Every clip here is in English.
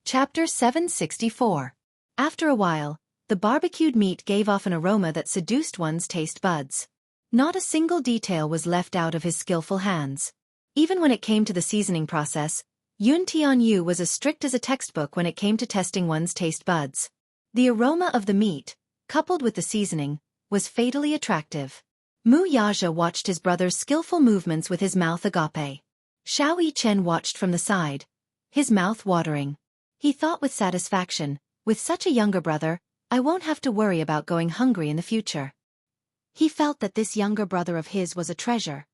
Chapter 764. After a while, the barbecued meat gave off an aroma that seduced one's taste buds. Not a single detail was left out of his skillful hands. Even when it came to the seasoning process, Yun Tianyu was as strict as a textbook when it came to testing one's taste buds. The aroma of the meat, coupled with the seasoning, was fatally attractive. Mu Yaja watched his brother's skillful movements with his mouth agape. Xiao Yichen watched from the side, his mouth watering. He thought with satisfaction, with such a younger brother, I won't have to worry about going hungry in the future. He felt that this younger brother of his was a treasure.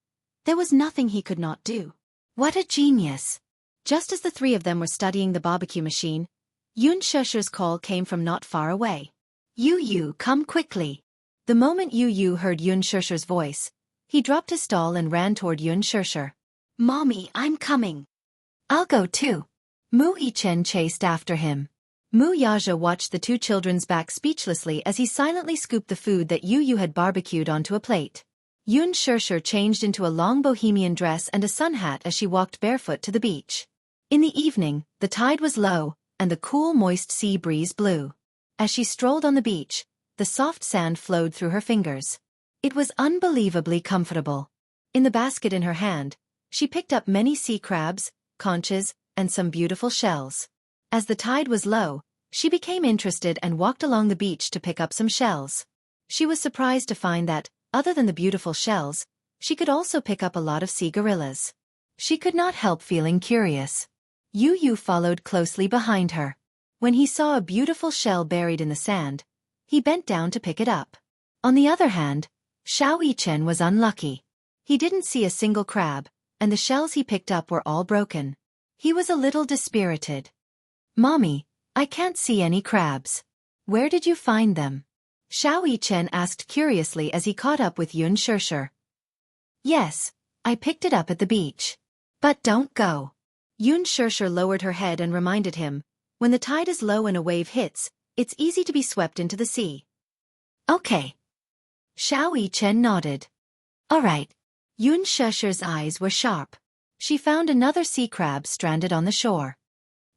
There was nothing he could not do. What a genius! Just as the three of them were studying the barbecue machine, Yun Shesher's call came from not far away. Yu, come quickly. The moment Yu heard Yun Shesher's voice, he dropped his stall and ran toward Yun Shesher. Mommy, I'm coming. I'll go too. Mu Yichen chased after him. Mu Yaja watched the two children's back speechlessly as he silently scooped the food that Yu had barbecued onto a plate. Yun Shesher changed into a long bohemian dress and a sun hat as she walked barefoot to the beach. In the evening, the tide was low, and the cool moist sea breeze blew. As she strolled on the beach, the soft sand flowed through her fingers. It was unbelievably comfortable. In the basket in her hand, she picked up many sea crabs, conches, and some beautiful shells. As the tide was low, she became interested and walked along the beach to pick up some shells. She was surprised to find that, other than the beautiful shells, she could also pick up a lot of sea gorillas. She could not help feeling curious. Yu followed closely behind her. When he saw a beautiful shell buried in the sand, he bent down to pick it up. On the other hand, Xiao Yichen was unlucky. He didn't see a single crab, and the shells he picked up were all broken. He was a little dispirited. Mommy, I can't see any crabs. Where did you find them? Xiao Yichen asked curiously as he caught up with Yun Shesher. Yes, I picked it up at the beach. But don't go. Yun Shesher lowered her head and reminded him, when the tide is low and a wave hits, it's easy to be swept into the sea. Okay. Xiao Yichen nodded. All right. Yun Shesher's eyes were sharp. She found another sea crab stranded on the shore.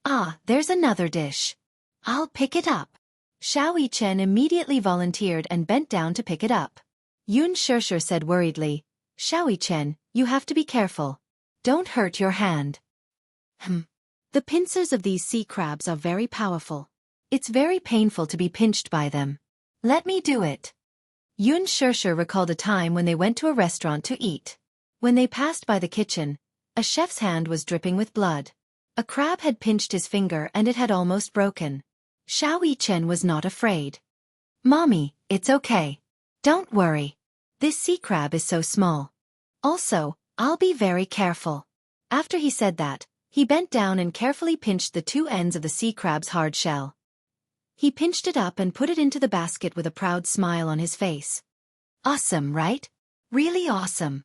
Ah, there's another dish. I'll pick it up. Xiao Yichen immediately volunteered and bent down to pick it up. Yun Shesher said worriedly, Xiao Yichen, you have to be careful. Don't hurt your hand. The pincers of these sea crabs are very powerful. It's very painful to be pinched by them. Let me do it. Yun Shesher recalled a time when they went to a restaurant to eat. When they passed by the kitchen, a chef's hand was dripping with blood. A crab had pinched his finger and it had almost broken. Xiao Yichen was not afraid. Mommy, it's okay. Don't worry. This sea crab is so small. Also, I'll be very careful. After he said that, he bent down and carefully pinched the two ends of the sea crab's hard shell. He pinched it up and put it into the basket with a proud smile on his face. Awesome, right? Really awesome.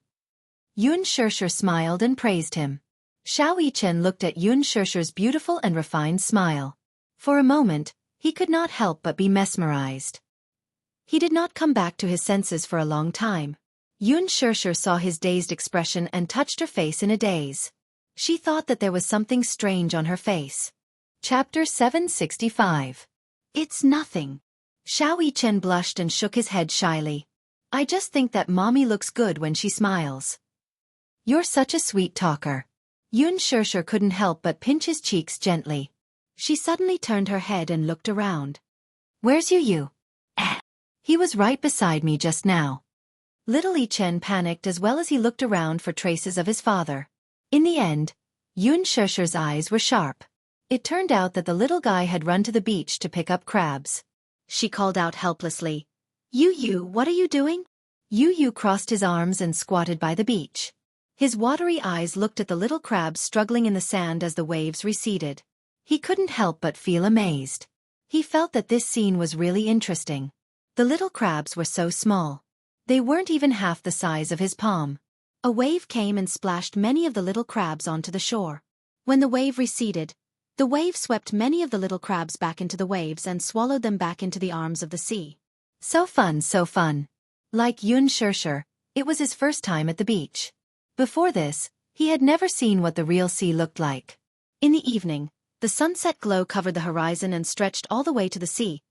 Yun Shesher smiled and praised him. Xiao Yichen looked at Yun Shesher's beautiful and refined smile. For a moment, he could not help but be mesmerized. He did not come back to his senses for a long time. Yun Shesher saw his dazed expression and touched her face in a daze. She thought that there was something strange on her face. Chapter 765. It's nothing. Xiao Yichen blushed and shook his head shyly. I just think that mommy looks good when she smiles. You're such a sweet talker. Yun Shesher couldn't help but pinch his cheeks gently. She suddenly turned her head and looked around. Where's Yu? He was right beside me just now. Little Yichen panicked as well as he looked around for traces of his father. In the end, Yun Shesher's eyes were sharp. It turned out that the little guy had run to the beach to pick up crabs. She called out helplessly. Yu, what are you doing? Yu crossed his arms and squatted by the beach. His watery eyes looked at the little crabs struggling in the sand as the waves receded. He couldn't help but feel amazed. He felt that this scene was really interesting. The little crabs were so small. They weren't even half the size of his palm. A wave came and splashed many of the little crabs onto the shore. When the wave receded, the wave swept many of the little crabs back into the waves and swallowed them back into the arms of the sea. So fun, so fun. Like Yun Shesher, it was his first time at the beach. Before this, he had never seen what the real sea looked like. In the evening, The sunset glow covered the horizon and stretched all the way to the sea,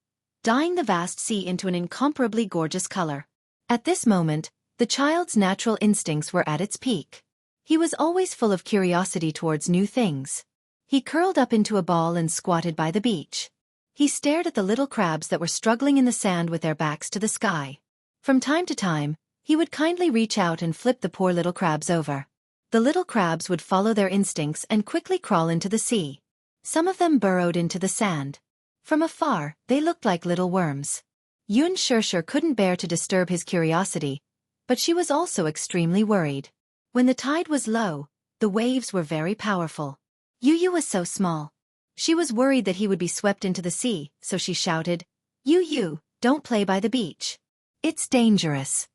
dyeing the vast sea into an incomparably gorgeous color. At this moment, the child's natural instincts were at its peak. He was always full of curiosity towards new things. He curled up into a ball and squatted by the beach. He stared at the little crabs that were struggling in the sand with their backs to the sky. From time to time, he would kindly reach out and flip the poor little crabs over. The little crabs would follow their instincts and quickly crawl into the sea. Some of them burrowed into the sand. From afar, they looked like little worms. Yun Shirshir couldn't bear to disturb his curiosity, but she was also extremely worried. When the tide was low, the waves were very powerful. Yu was so small. She was worried that he would be swept into the sea, so she shouted, Yu, don't play by the beach. It's dangerous.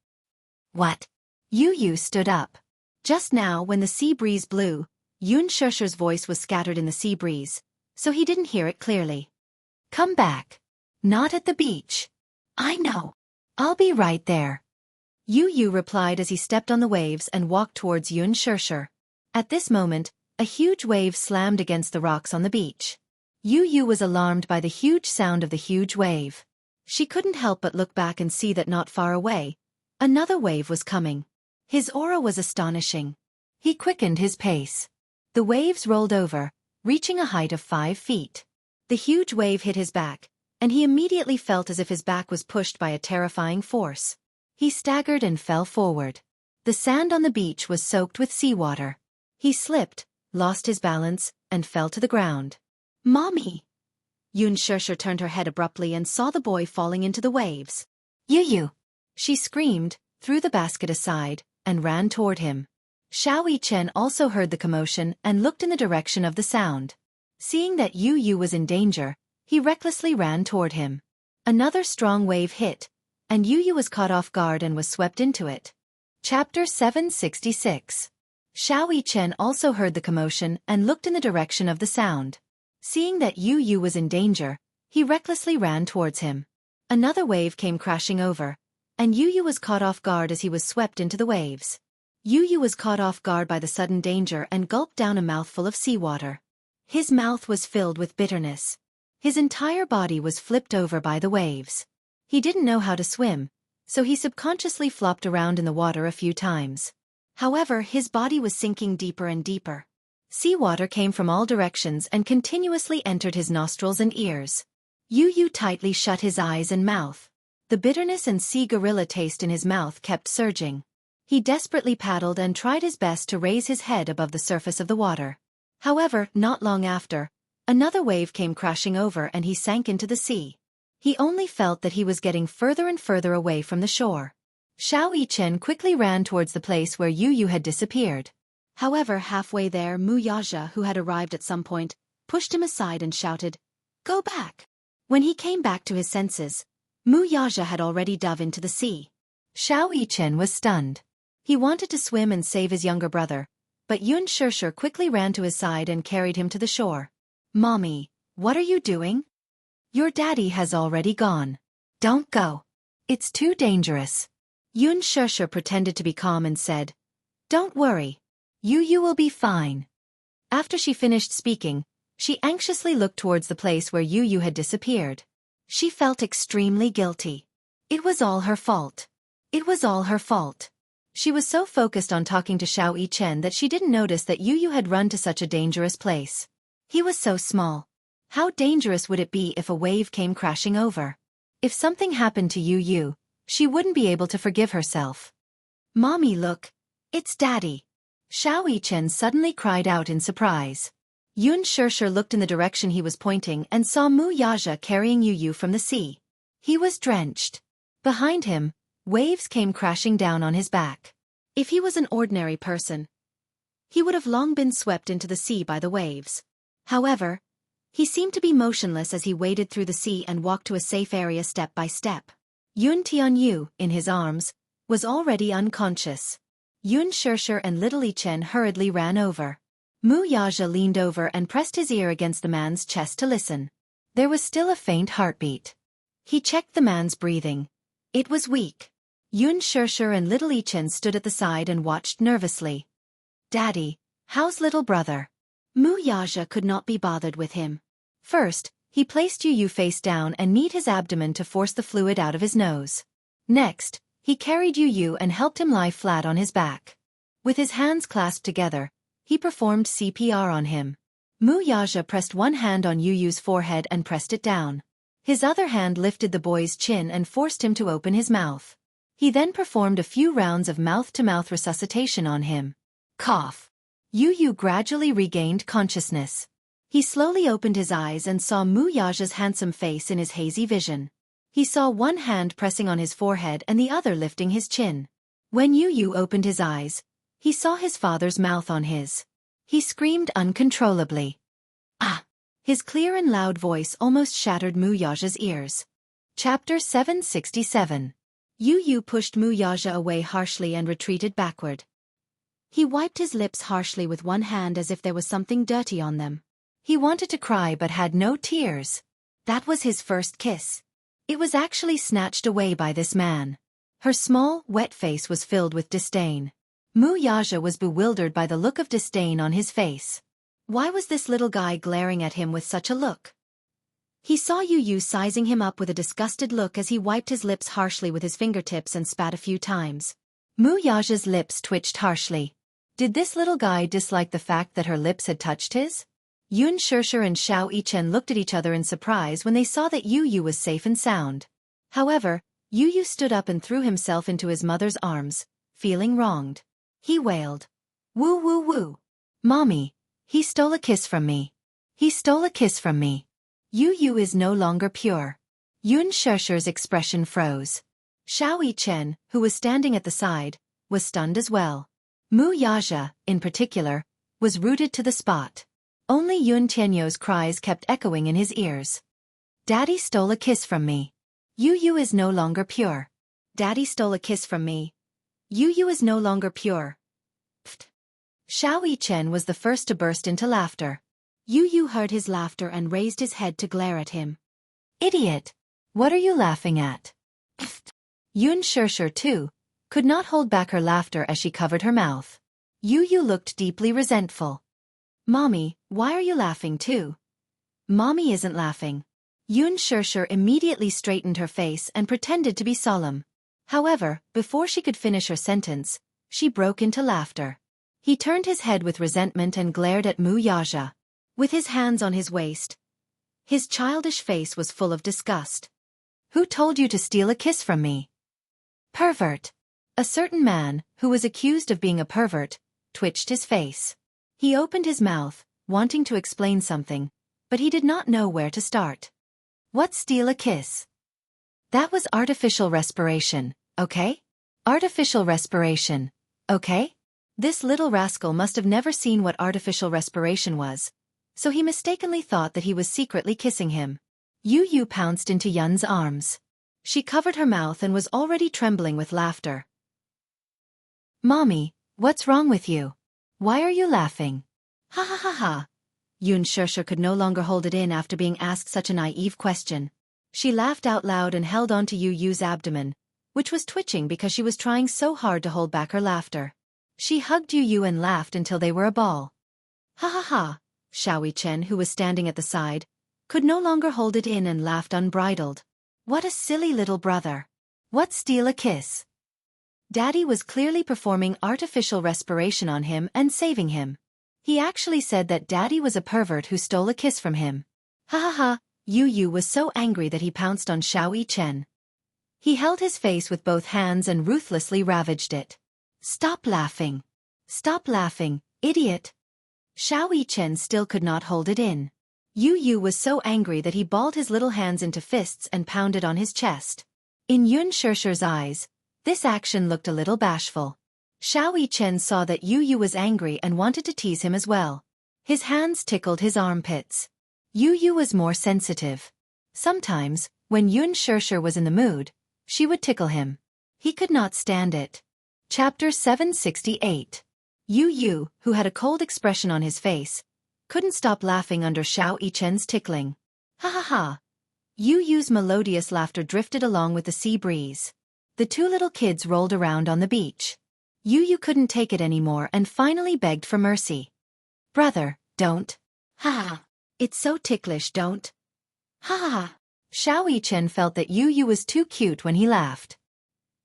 What? Yu stood up. Just now when the sea breeze blew, Yun Shirshir's voice was scattered in the sea breeze, so he didn't hear it clearly. Come back. Not at the beach. I know. I'll be right there. Yu replied as he stepped on the waves and walked towards Yun Shirshir. At this moment, a huge wave slammed against the rocks on the beach. Yu was alarmed by the huge sound of the huge wave. She couldn't help but look back and see that not far away, another wave was coming. His aura was astonishing. He quickened his pace. The waves rolled over, reaching a height of 5 feet. The huge wave hit his back, and he immediately felt as if his back was pushed by a terrifying force. He staggered and fell forward. The sand on the beach was soaked with seawater. He slipped, lost his balance, and fell to the ground. Mommy! Yun Shirshir turned her head abruptly and saw the boy falling into the waves. Yu! She screamed, threw the basket aside, and ran toward him. Xiao Yichen also heard the commotion and looked in the direction of the sound. Seeing that Yu was in danger, he recklessly ran toward him. Another strong wave hit, and Yu was caught off guard and was swept into it. Chapter 766. Xiao Yichen also heard the commotion and looked in the direction of the sound. Seeing that Yu was in danger, he recklessly ran towards him. Another wave came crashing over, and Yu was caught off guard as he was swept into the waves. Yu was caught off guard by the sudden danger and gulped down a mouthful of seawater. His mouth was filled with bitterness. His entire body was flipped over by the waves. He didn't know how to swim, so he subconsciously flopped around in the water a few times. However, his body was sinking deeper and deeper. Seawater came from all directions and continuously entered his nostrils and ears. Yu tightly shut his eyes and mouth. The bitterness and sea gorilla taste in his mouth kept surging. He desperately paddled and tried his best to raise his head above the surface of the water. However, not long after, another wave came crashing over and he sank into the sea. He only felt that he was getting further and further away from the shore. Xiao Yichen quickly ran towards the place where Yu had disappeared. However, halfway there, Mu Yaja, who had arrived at some point, pushed him aside and shouted, "Go back!" When he came back to his senses, Mu Yaja had already dove into the sea. Xiao Yichen was stunned. He wanted to swim and save his younger brother, but Yun Shirshir quickly ran to his side and carried him to the shore. "Mommy, what are you doing? Your daddy has already gone. Don't go. It's too dangerous." Yun Shirshir pretended to be calm and said, "Don't worry. Yu will be fine." After she finished speaking, she anxiously looked towards the place where Yu had disappeared. She felt extremely guilty. It was all her fault. It was all her fault. She was so focused on talking to Xiao Yichen that she didn't notice that Yu had run to such a dangerous place. He was so small. How dangerous would it be if a wave came crashing over? If something happened to Yu, she wouldn't be able to forgive herself. "Mommy, look. It's Daddy." Xiao Yichen suddenly cried out in surprise. Yun Shirshir looked in the direction he was pointing and saw Mu Yaja carrying Yu from the sea. He was drenched. Behind him, waves came crashing down on his back. If he was an ordinary person, he would have long been swept into the sea by the waves. However, he seemed to be motionless as he waded through the sea and walked to a safe area step by step. Yun Tianyu, in his arms, was already unconscious. Yun Shirshir and little Yichen hurriedly ran over. Mu Yaja leaned over and pressed his ear against the man's chest to listen. There was still a faint heartbeat. He checked the man's breathing. It was weak. Yun Shirshir and little Yichen stood at the side and watched nervously. "Daddy, how's little brother?" Muyaja could not be bothered with him. First, he placed Yu Yu face down and kneed his abdomen to force the fluid out of his nose. Next, he carried Yu Yu and helped him lie flat on his back. With his hands clasped together, he performed CPR on him. Muyaja pressed one hand on Yu Yu's forehead and pressed it down. His other hand lifted the boy's chin and forced him to open his mouth. He then performed a few rounds of mouth-to-mouth resuscitation on him. Cough. Yu Yu gradually regained consciousness. He slowly opened his eyes and saw Muyaja's handsome face in his hazy vision. He saw one hand pressing on his forehead and the other lifting his chin. When Yu Yu opened his eyes, he saw his father's mouth on his. He screamed uncontrollably. Ah! His clear and loud voice almost shattered Muyaja's ears. Chapter 767. Yu Yu pushed Muyaja away harshly and retreated backward. He wiped his lips harshly with one hand as if there was something dirty on them. He wanted to cry but had no tears. That was his first kiss. It was actually snatched away by this man. Her small, wet face was filled with disdain. Muyaja was bewildered by the look of disdain on his face. Why was this little guy glaring at him with such a look? He saw Yu Yu sizing him up with a disgusted look as he wiped his lips harshly with his fingertips and spat a few times. Muyaja's lips twitched harshly. Did this little guy dislike the fact that her lips had touched his? Yun Shirshir and Xiao Yichen looked at each other in surprise when they saw that Yu Yu was safe and sound. However, Yu Yu stood up and threw himself into his mother's arms, feeling wronged. He wailed. Woo woo woo. Mommy, he stole a kiss from me. He stole a kiss from me. Yu Yu is no longer pure. Yun Shirshir's expression froze. Xiao Yichen, who was standing at the side, was stunned as well. Muyaja, in particular, was rooted to the spot. Only Yun Tianyo's cries kept echoing in his ears. Daddy stole a kiss from me. Yu Yu is no longer pure. Daddy stole a kiss from me. Yu Yu is no longer pure. Pfft. Xiao Yichen was the first to burst into laughter. Yu Yu heard his laughter and raised his head to glare at him. Idiot! What are you laughing at? Pfft. Yun Shirshir, too, could not hold back her laughter as she covered her mouth. Yu Yu looked deeply resentful. Mommy, why are you laughing too? Mommy isn't laughing. Yun Shirshir immediately straightened her face and pretended to be solemn. However, before she could finish her sentence, she broke into laughter. He turned his head with resentment and glared at Muyaja. With his hands on his waist, his childish face was full of disgust. Who told you to steal a kiss from me? Pervert. A certain man, who was accused of being a pervert, twitched his face. He opened his mouth, wanting to explain something, but he did not know where to start. What steal a kiss? That was artificial respiration, okay? Artificial respiration, okay? This little rascal must have never seen what artificial respiration was, so he mistakenly thought that he was secretly kissing him. Yu Yu pounced into Yun's arms. She covered her mouth and was already trembling with laughter. Mommy, what's wrong with you? Why are you laughing? Ha ha ha ha. Yun Shirshir could no longer hold it in after being asked such a naive question. She laughed out loud and held on to Yu Yu's abdomen, which was twitching because she was trying so hard to hold back her laughter. She hugged Yu Yu and laughed until they were a ball. Ha ha ha. Xiao Yichen, who was standing at the side, could no longer hold it in and laughed unbridled. What a silly little brother. What steal a kiss? Daddy was clearly performing artificial respiration on him and saving him. He actually said that Daddy was a pervert who stole a kiss from him. Ha ha ha. Yu Yu was so angry that he pounced on Xiao Yichen. He held his face with both hands and ruthlessly ravaged it. Stop laughing. Stop laughing, idiot. Xiao Yichen still could not hold it in. Yu Yu was so angry that he balled his little hands into fists and pounded on his chest. In Yun Shirshir's eyes, this action looked a little bashful. Xiao Yichen saw that Yu Yu was angry and wanted to tease him as well. His hands tickled his armpits. Yu Yu was more sensitive. Sometimes, when Yun Shirshir was in the mood, she would tickle him. He could not stand it. Chapter 768. Yu Yu, who had a cold expression on his face, couldn't stop laughing under Xiao Yichen's tickling. Ha ha ha. Yu Yu's melodious laughter drifted along with the sea breeze. The two little kids rolled around on the beach. Yu Yu couldn't take it anymore and finally begged for mercy. Brother, Don't. Ha ha. It's so ticklish, don't. Ha ha ha. Xiao Yichen felt that Yu Yu was too cute when he laughed.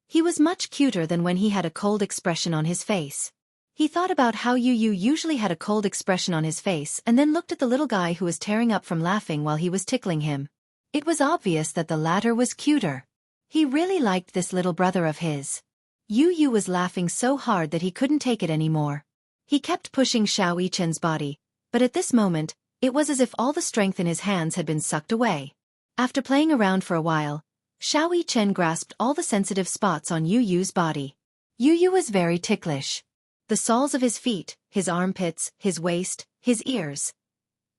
He was much cuter than when he had a cold expression on his face. He thought about how Yu Yu usually had a cold expression on his face and then looked at the little guy who was tearing up from laughing while he was tickling him. It was obvious that the latter was cuter. He really liked this little brother of his. Yu Yu was laughing so hard that he couldn't take it anymore. He kept pushing Xiao Yichen's body, but at this moment, it was as if all the strength in his hands had been sucked away. After playing around for a while, Xiao Yichen grasped all the sensitive spots on Yu Yu's body. Yu Yu was very ticklish. The soles of his feet, his armpits, his waist, his ears.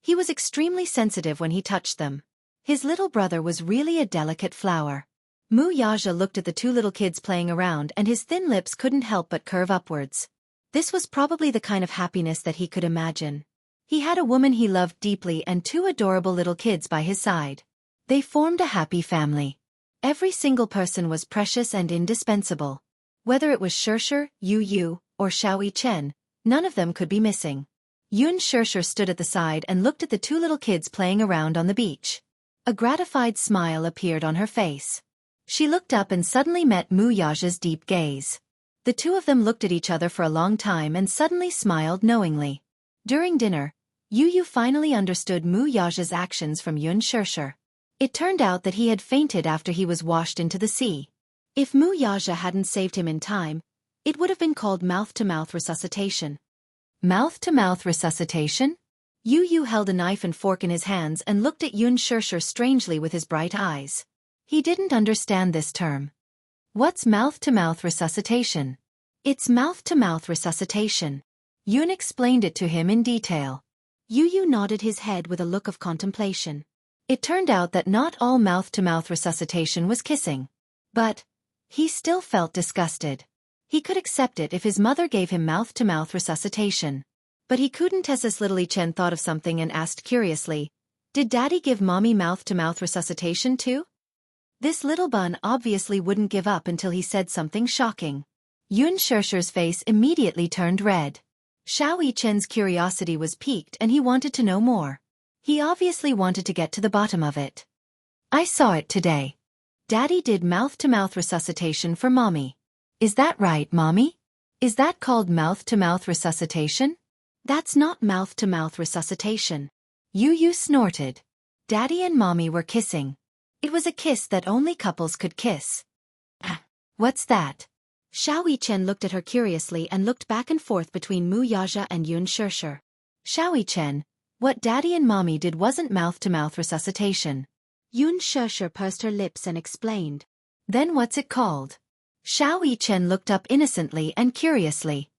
He was extremely sensitive when he touched them. His little brother was really a delicate flower. Mu Yaja looked at the two little kids playing around and his thin lips couldn't help but curve upwards. This was probably the kind of happiness that he could imagine. He had a woman he loved deeply and two adorable little kids by his side. They formed a happy family. Every single person was precious and indispensable. Whether it was Shirshir, Yu Yu, or Xiao Yichen, none of them could be missing. Yun Shirshir stood at the side and looked at the two little kids playing around on the beach. A gratified smile appeared on her face. She looked up and suddenly met Mu Yaja's deep gaze. The two of them looked at each other for a long time and suddenly smiled knowingly. During dinner, Yu Yu finally understood Mu Yaja's actions from Yun Shirshir. It turned out that he had fainted after he was washed into the sea. If Mu Yaja hadn't saved him in time, it would have been called mouth-to-mouth resuscitation. Mouth-to-mouth resuscitation? Yu Yu held a knife and fork in his hands and looked at Yun Shirshir strangely with his bright eyes. He didn't understand this term. What's mouth-to-mouth resuscitation? It's mouth-to-mouth resuscitation. Yun explained it to him in detail. Yu Yu nodded his head with a look of contemplation. It turned out that not all mouth-to-mouth resuscitation was kissing. But he still felt disgusted. He could accept it if his mother gave him mouth-to-mouth resuscitation. But he couldn't as his little Yichen thought of something and asked curiously, "Did Daddy give Mommy mouth-to-mouth resuscitation too?" This little bun obviously wouldn't give up until he said something shocking. Yun Shirshir's face immediately turned red. Xiao Yichen's curiosity was piqued and he wanted to know more. He obviously wanted to get to the bottom of it. "I saw it today. Daddy did mouth-to-mouth resuscitation for Mommy. Is that right, Mommy? Is that called mouth-to-mouth resuscitation?" "That's not mouth-to-mouth resuscitation." Yu Yu snorted. Daddy and Mommy were kissing. It was a kiss that only couples could kiss. What's that? Xiao Yichen looked at her curiously and looked back and forth between Mu Yaja and Yun Shirshir. "Xiao Yichen, what Daddy and Mommy did wasn't mouth-to-mouth resuscitation." Yun Shirshir pursed her lips and explained. "Then what's it called?" Xiao Yichen looked up innocently and curiously.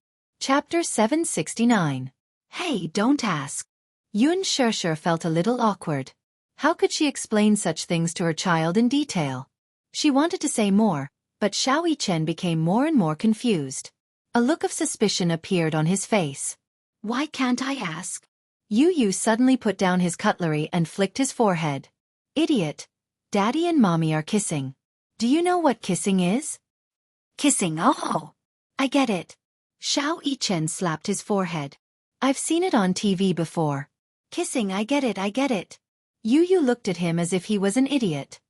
Chapter 769. Hey, don't ask. Yun Shirshir felt a little awkward. How could she explain such things to her child in detail? She wanted to say more, but Xiao Yichen became more and more confused. A look of suspicion appeared on his face. "Why can't I ask?" Yu Yu suddenly put down his cutlery and flicked his forehead. "Idiot. Daddy and Mommy are kissing. Do you know what kissing is?" "Kissing, oh! I get it." Xiao Yichen slapped his forehead. "I've seen it on TV before. Kissing, I get it, I get it." Yu Yu looked at him as if he was an idiot.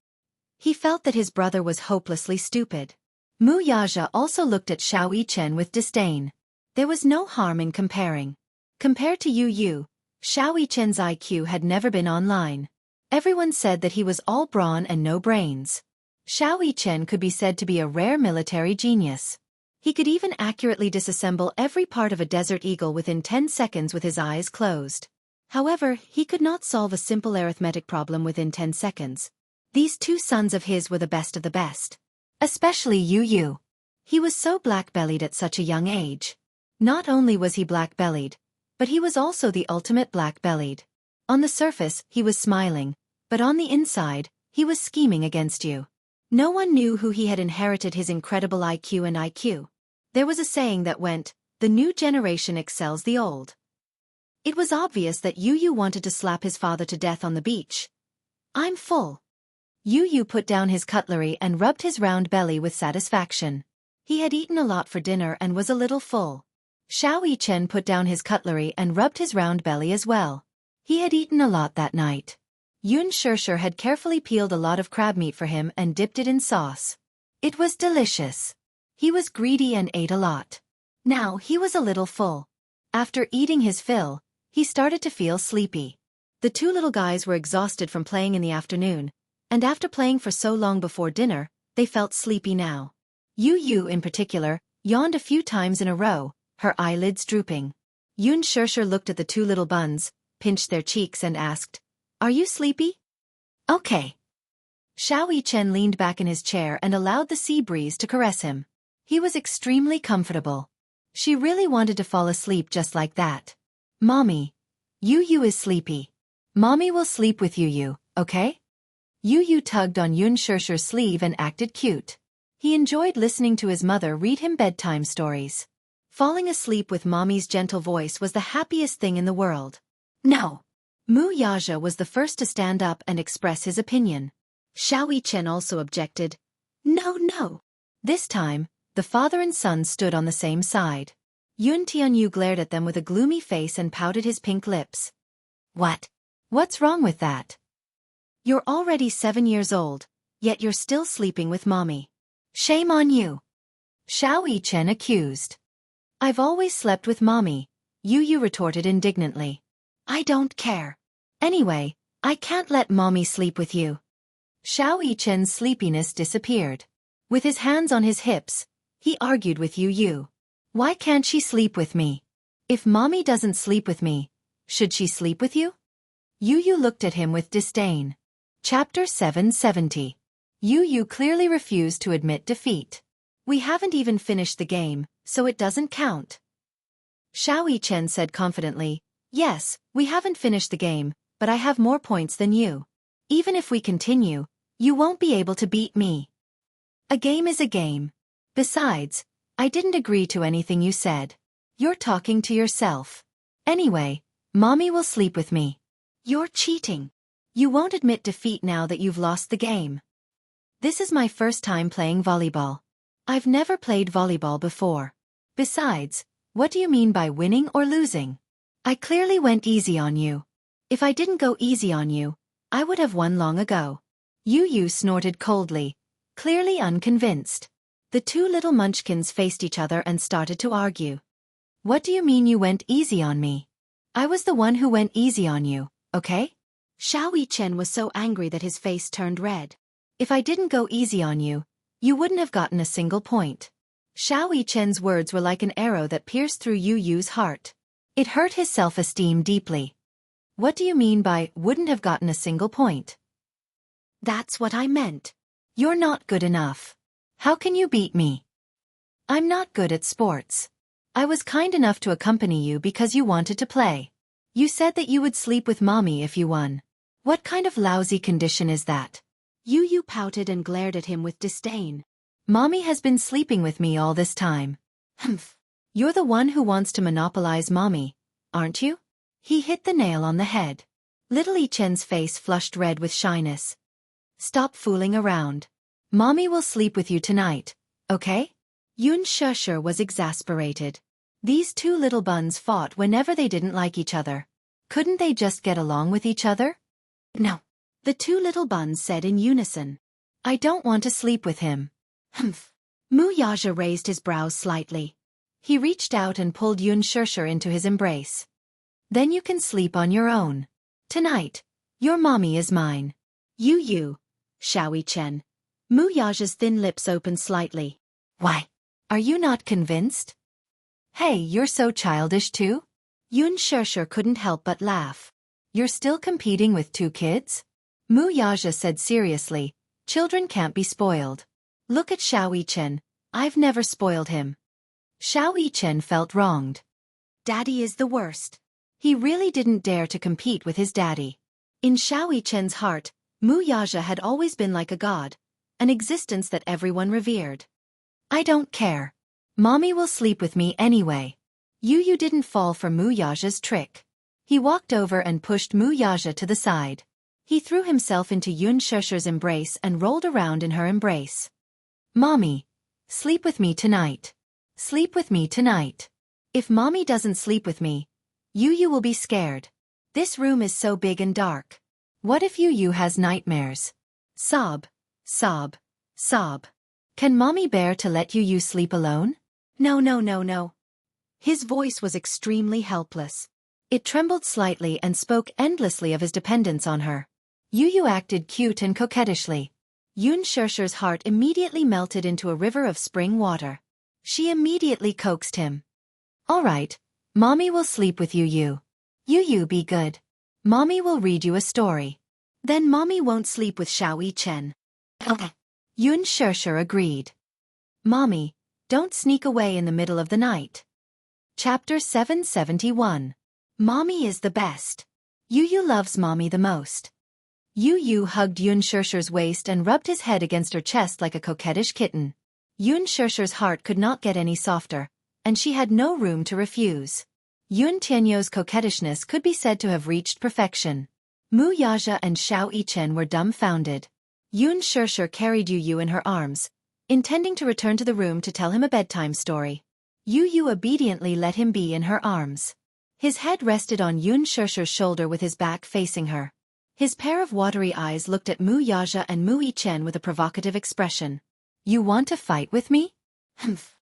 He felt that his brother was hopelessly stupid. Mu Yaja also looked at Xiao Yichen with disdain. There was no harm in comparing. Compared to Yu Yu, Xiao Yichen's IQ had never been online. Everyone said that he was all brawn and no brains. Xiao Yichen could be said to be a rare military genius. He could even accurately disassemble every part of a desert eagle within 10 seconds with his eyes closed. However, he could not solve a simple arithmetic problem within 10 seconds. These two sons of his were the best of the best. Especially Yu Yu. He was so black-bellied at such a young age. Not only was he black-bellied, but he was also the ultimate black-bellied. On the surface, he was smiling, but on the inside, he was scheming against you. No one knew who he had inherited his incredible IQ and IQ. There was a saying that went, "The new generation excels the old." It was obvious that Yu Yu wanted to slap his father to death on the beach. "I'm full." Yu Yu put down his cutlery and rubbed his round belly with satisfaction. He had eaten a lot for dinner and was a little full. Xiao Yichen put down his cutlery and rubbed his round belly as well. He had eaten a lot that night. Yun Shirshir had carefully peeled a lot of crab meat for him and dipped it in sauce. It was delicious. He was greedy and ate a lot. Now he was a little full. After eating his fill, he started to feel sleepy. The two little guys were exhausted from playing in the afternoon, and after playing for so long before dinner, they felt sleepy now. Yu, in particular, yawned a few times in a row, her eyelids drooping. Yun Shirshir looked at the two little buns, pinched their cheeks and asked, "Are you sleepy?" "Okay." Xiao Yichen leaned back in his chair and allowed the sea breeze to caress him. He was extremely comfortable. She really wanted to fall asleep just like that. "Mommy, Yu is sleepy. Mommy will sleep with Yu, okay?" Yu tugged on Yun Shirshir's sleeve and acted cute. He enjoyed listening to his mother read him bedtime stories. Falling asleep with Mommy's gentle voice was the happiest thing in the world. "No." Mu Yaja was the first to stand up and express his opinion. Xiao Yichen also objected. No. This time, the father and son stood on the same side. Yun Tianyu glared at them with a gloomy face and pouted his pink lips. What's wrong with that? You're already 7 years old, yet you're still sleeping with Mommy. Shame on you. Xiao Yichen accused. I've always slept with Mommy, Yu retorted indignantly. I don't care. Anyway, I can't let Mommy sleep with you. Xiao Yichen's sleepiness disappeared. With his hands on his hips, he argued with Yu. Why can't she sleep with me? If Mommy doesn't sleep with me, should she sleep with you? Yu looked at him with disdain. Chapter 770. Yu clearly refused to admit defeat. We haven't even finished the game, so it doesn't count. Xiao Yichen said confidently, Yes, we haven't finished the game, but I have more points than you. Even if we continue, you won't be able to beat me. A game is a game. Besides, I didn't agree to anything you said. You're talking to yourself. Anyway, Mommy will sleep with me. You're cheating. You won't admit defeat now that you've lost the game. This is my first time playing volleyball. I've never played volleyball before. Besides, what do you mean by winning or losing? I clearly went easy on you. If I didn't go easy on you, I would have won long ago. Yu snorted coldly, clearly unconvinced. The two little munchkins faced each other and started to argue. What do you mean you went easy on me? I was the one who went easy on you, okay? Xiao Yichen was so angry that his face turned red. If I didn't go easy on you, you wouldn't have gotten a single point. Xiao Yichen's words were like an arrow that pierced through Yu's heart. It hurt his self-esteem deeply. What do you mean by wouldn't have gotten a single point? That's what I meant. You're not good enough. How can you beat me? I'm not good at sports. I was kind enough to accompany you because you wanted to play. You said that you would sleep with Mommy if you won. What kind of lousy condition is that? Yu pouted and glared at him with disdain. Mommy has been sleeping with me all this time. Humph. You're the one who wants to monopolize Mommy, aren't you? He hit the nail on the head. Little Yichen's face flushed red with shyness. Stop fooling around. Mommy will sleep with you tonight, okay? Yun Shirshir was exasperated. These two little buns fought whenever they didn't like each other. Couldn't they just get along with each other? No. The two little buns said in unison. I don't want to sleep with him. Humph. Mu Yaja raised his brows slightly. He reached out and pulled Yun Shirshir into his embrace. Then you can sleep on your own. Tonight, your Mommy is mine. Yu, Xiao Yichen. Mu Yaja's thin lips opened slightly. Why? Are you not convinced? Hey, you're so childish too? Yun Shirshir couldn't help but laugh. You're still competing with two kids? Mu Yaja said seriously, children can't be spoiled. Look at Xiao Yichen, I've never spoiled him. Xiao Yichen felt wronged. Daddy is the worst. He really didn't dare to compete with his daddy. In Xiao Yichen's heart, Mu Yaja had always been like a god, an existence that everyone revered. I don't care. Mommy will sleep with me anyway. Yu didn't fall for Mu Yaja's trick. He walked over and pushed Mu Yaja to the side. He threw himself into Yun Shirshir's embrace and rolled around in her embrace. Mommy, sleep with me tonight. Sleep with me tonight. If mommy doesn't sleep with me, Yu will be scared. This room is so big and dark. What if Yu has nightmares? Sob, sob, sob. Can mommy bear to let Yu sleep alone? No, no, no, no. His voice was extremely helpless. It trembled slightly and spoke endlessly of his dependence on her. Yu acted cute and coquettishly. Yun Shirshir's heart immediately melted into a river of spring water. She immediately coaxed him. All right, mommy will sleep with you. Yu be good. Mommy will read you a story. Then mommy won't sleep with Xiao Chen. Okay. Yun Shirshir agreed. Mommy, don't sneak away in the middle of the night. Chapter 771. Mommy is the best. Yu loves mommy the most. Yu hugged Yun Shirshir's waist and rubbed his head against her chest like a coquettish kitten. Yun Shirshir's heart could not get any softer, and she had no room to refuse. Yun Tianyou's coquettishness could be said to have reached perfection. Mu Yaja and Xiao Yichen were dumbfounded. Yun Shirshir carried Yu in her arms, intending to return to the room to tell him a bedtime story. Yu obediently let him be in her arms. His head rested on Yun Shirshir's shoulder with his back facing her. His pair of watery eyes looked at Mu Yaja and Mu Yichen with a provocative expression. You want to fight with me? Humph.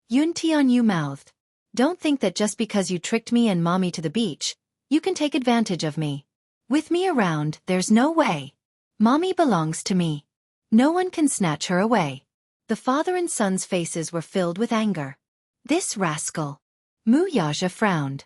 Yun Tianyu mouthed. Don't think that just because you tricked me and mommy to the beach, you can take advantage of me. With me around, there's no way. Mommy belongs to me. No one can snatch her away. The father and son's faces were filled with anger. This rascal. Mu Yaja frowned.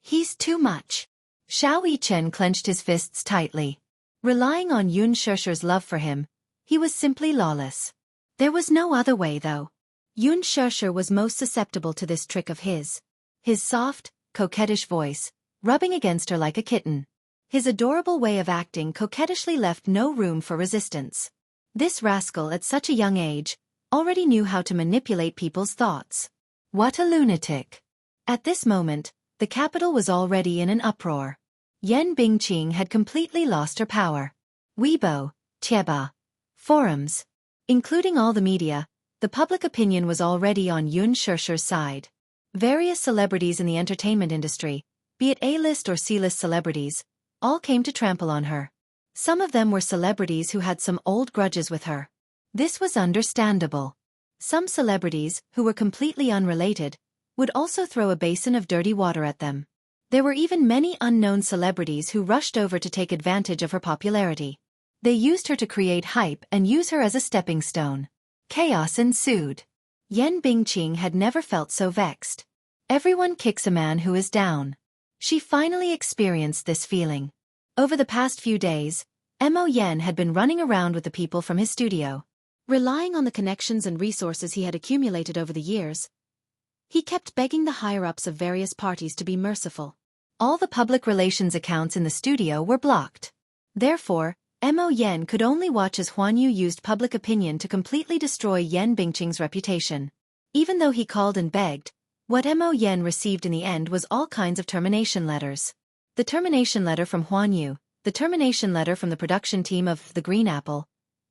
He's too much. Xiao Yichen clenched his fists tightly. Relying on Yun Shirshir's love for him, he was simply lawless. There was no other way though. Yun Shirshir was most susceptible to this trick of his. His soft, coquettish voice, rubbing against her like a kitten. His adorable way of acting coquettishly left no room for resistance. This rascal at such a young age already knew how to manipulate people's thoughts. What a lunatic. At this moment, the capital was already in an uproar. Yan Bingqing had completely lost her power. Weibo, Tieba, forums, including all the media, the public opinion was already on Yun Shirshir's side. Various celebrities in the entertainment industry, be it A-list or C-list celebrities, all came to trample on her. Some of them were celebrities who had some old grudges with her. This was understandable. Some celebrities, who were completely unrelated, would also throw a basin of dirty water at them. There were even many unknown celebrities who rushed over to take advantage of her popularity. They used her to create hype and use her as a stepping stone. Chaos ensued. Yan Bingqing had never felt so vexed. Everyone kicks a man who is down. She finally experienced this feeling. Over the past few days, Mo Yan had been running around with the people from his studio. Relying on the connections and resources he had accumulated over the years, he kept begging the higher-ups of various parties to be merciful. All the public relations accounts in the studio were blocked. Therefore, Mo Yan could only watch as Huan Yu used public opinion to completely destroy Yan Bingqing's reputation. Even though he called and begged, what Mo Yan received in the end was all kinds of termination letters. The termination letter from Huan Yu, the termination letter from the production team of The Green Apple,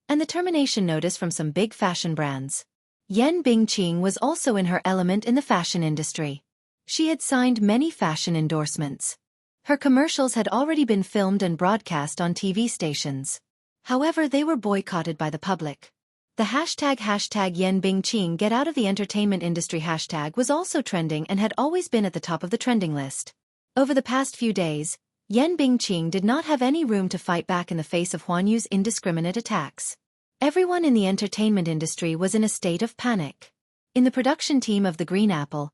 and the termination notice from some big fashion brands. Yan Bingqing was also in her element in the fashion industry. She had signed many fashion endorsements. Her commercials had already been filmed and broadcast on TV stations. However, they were boycotted by the public. The hashtag Yan Bingqing get out of the entertainment industry hashtag was also trending and had always been at the top of the trending list. Over the past few days, Yan Bingqing did not have any room to fight back in the face of Huan Yu's indiscriminate attacks. Everyone in the entertainment industry was in a state of panic. In the production team of The Green Apple,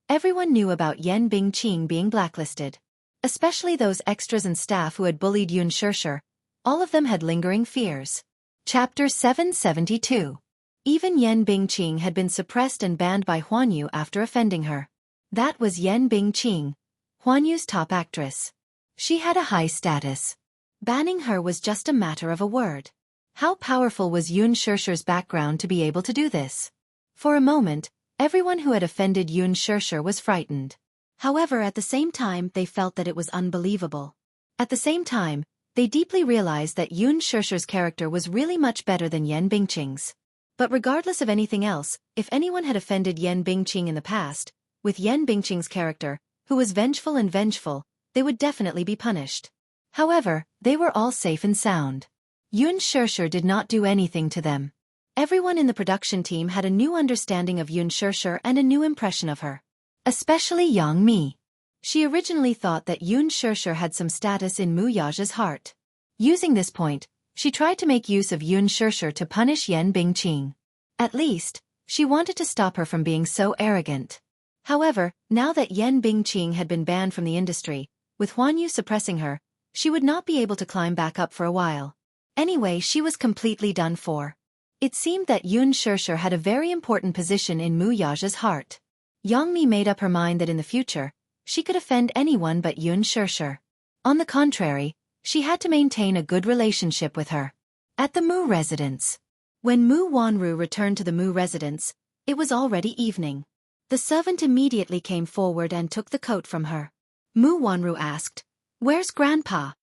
everyone knew about Yan Bingqing being blacklisted. Especially those extras and staff who had bullied Yun Shirshir, all of them had lingering fears. Chapter 772. Even Yan Bingqing had been suppressed and banned by Huan Yu after offending her. That was Yan Bingqing, Huan Yu's top actress. She had a high status. Banning her was just a matter of a word. How powerful was Yun Shirshir's background to be able to do this? For a moment, everyone who had offended Yun Shirshir was frightened. However, at the same time, they felt that it was unbelievable. At the same time, they deeply realized that Yun Shirshir's character was really much better than Yan Bingqing's. But regardless of anything else, if anyone had offended Yan Bingqing in the past, with Yan Bingqing's character, who was vengeful and vengeful, they would definitely be punished. However, they were all safe and sound. Yun Shirshir did not do anything to them. Everyone in the production team had a new understanding of Yun Shirshir and a new impression of her. Especially Yang Mi. She originally thought that Yun Shirshir had some status in Mu Yaja's heart. Using this point, she tried to make use of Yun Shirshir to punish Yan Bingqing. At least, she wanted to stop her from being so arrogant. However, now that Yan Bingqing had been banned from the industry, with Huan Yu suppressing her, she would not be able to climb back up for a while. Anyway, she was completely done for. It seemed that Yun Shirshir had a very important position in Mu Yaja's heart. Yang Mi made up her mind that in the future, she could offend anyone but Yun Shirshir. On the contrary, she had to maintain a good relationship with her. At the Mu residence. When Mu Wanru returned to the Mu residence, it was already evening. The servant immediately came forward and took the coat from her. Mu Wanru asked, "Where's Grandpa?"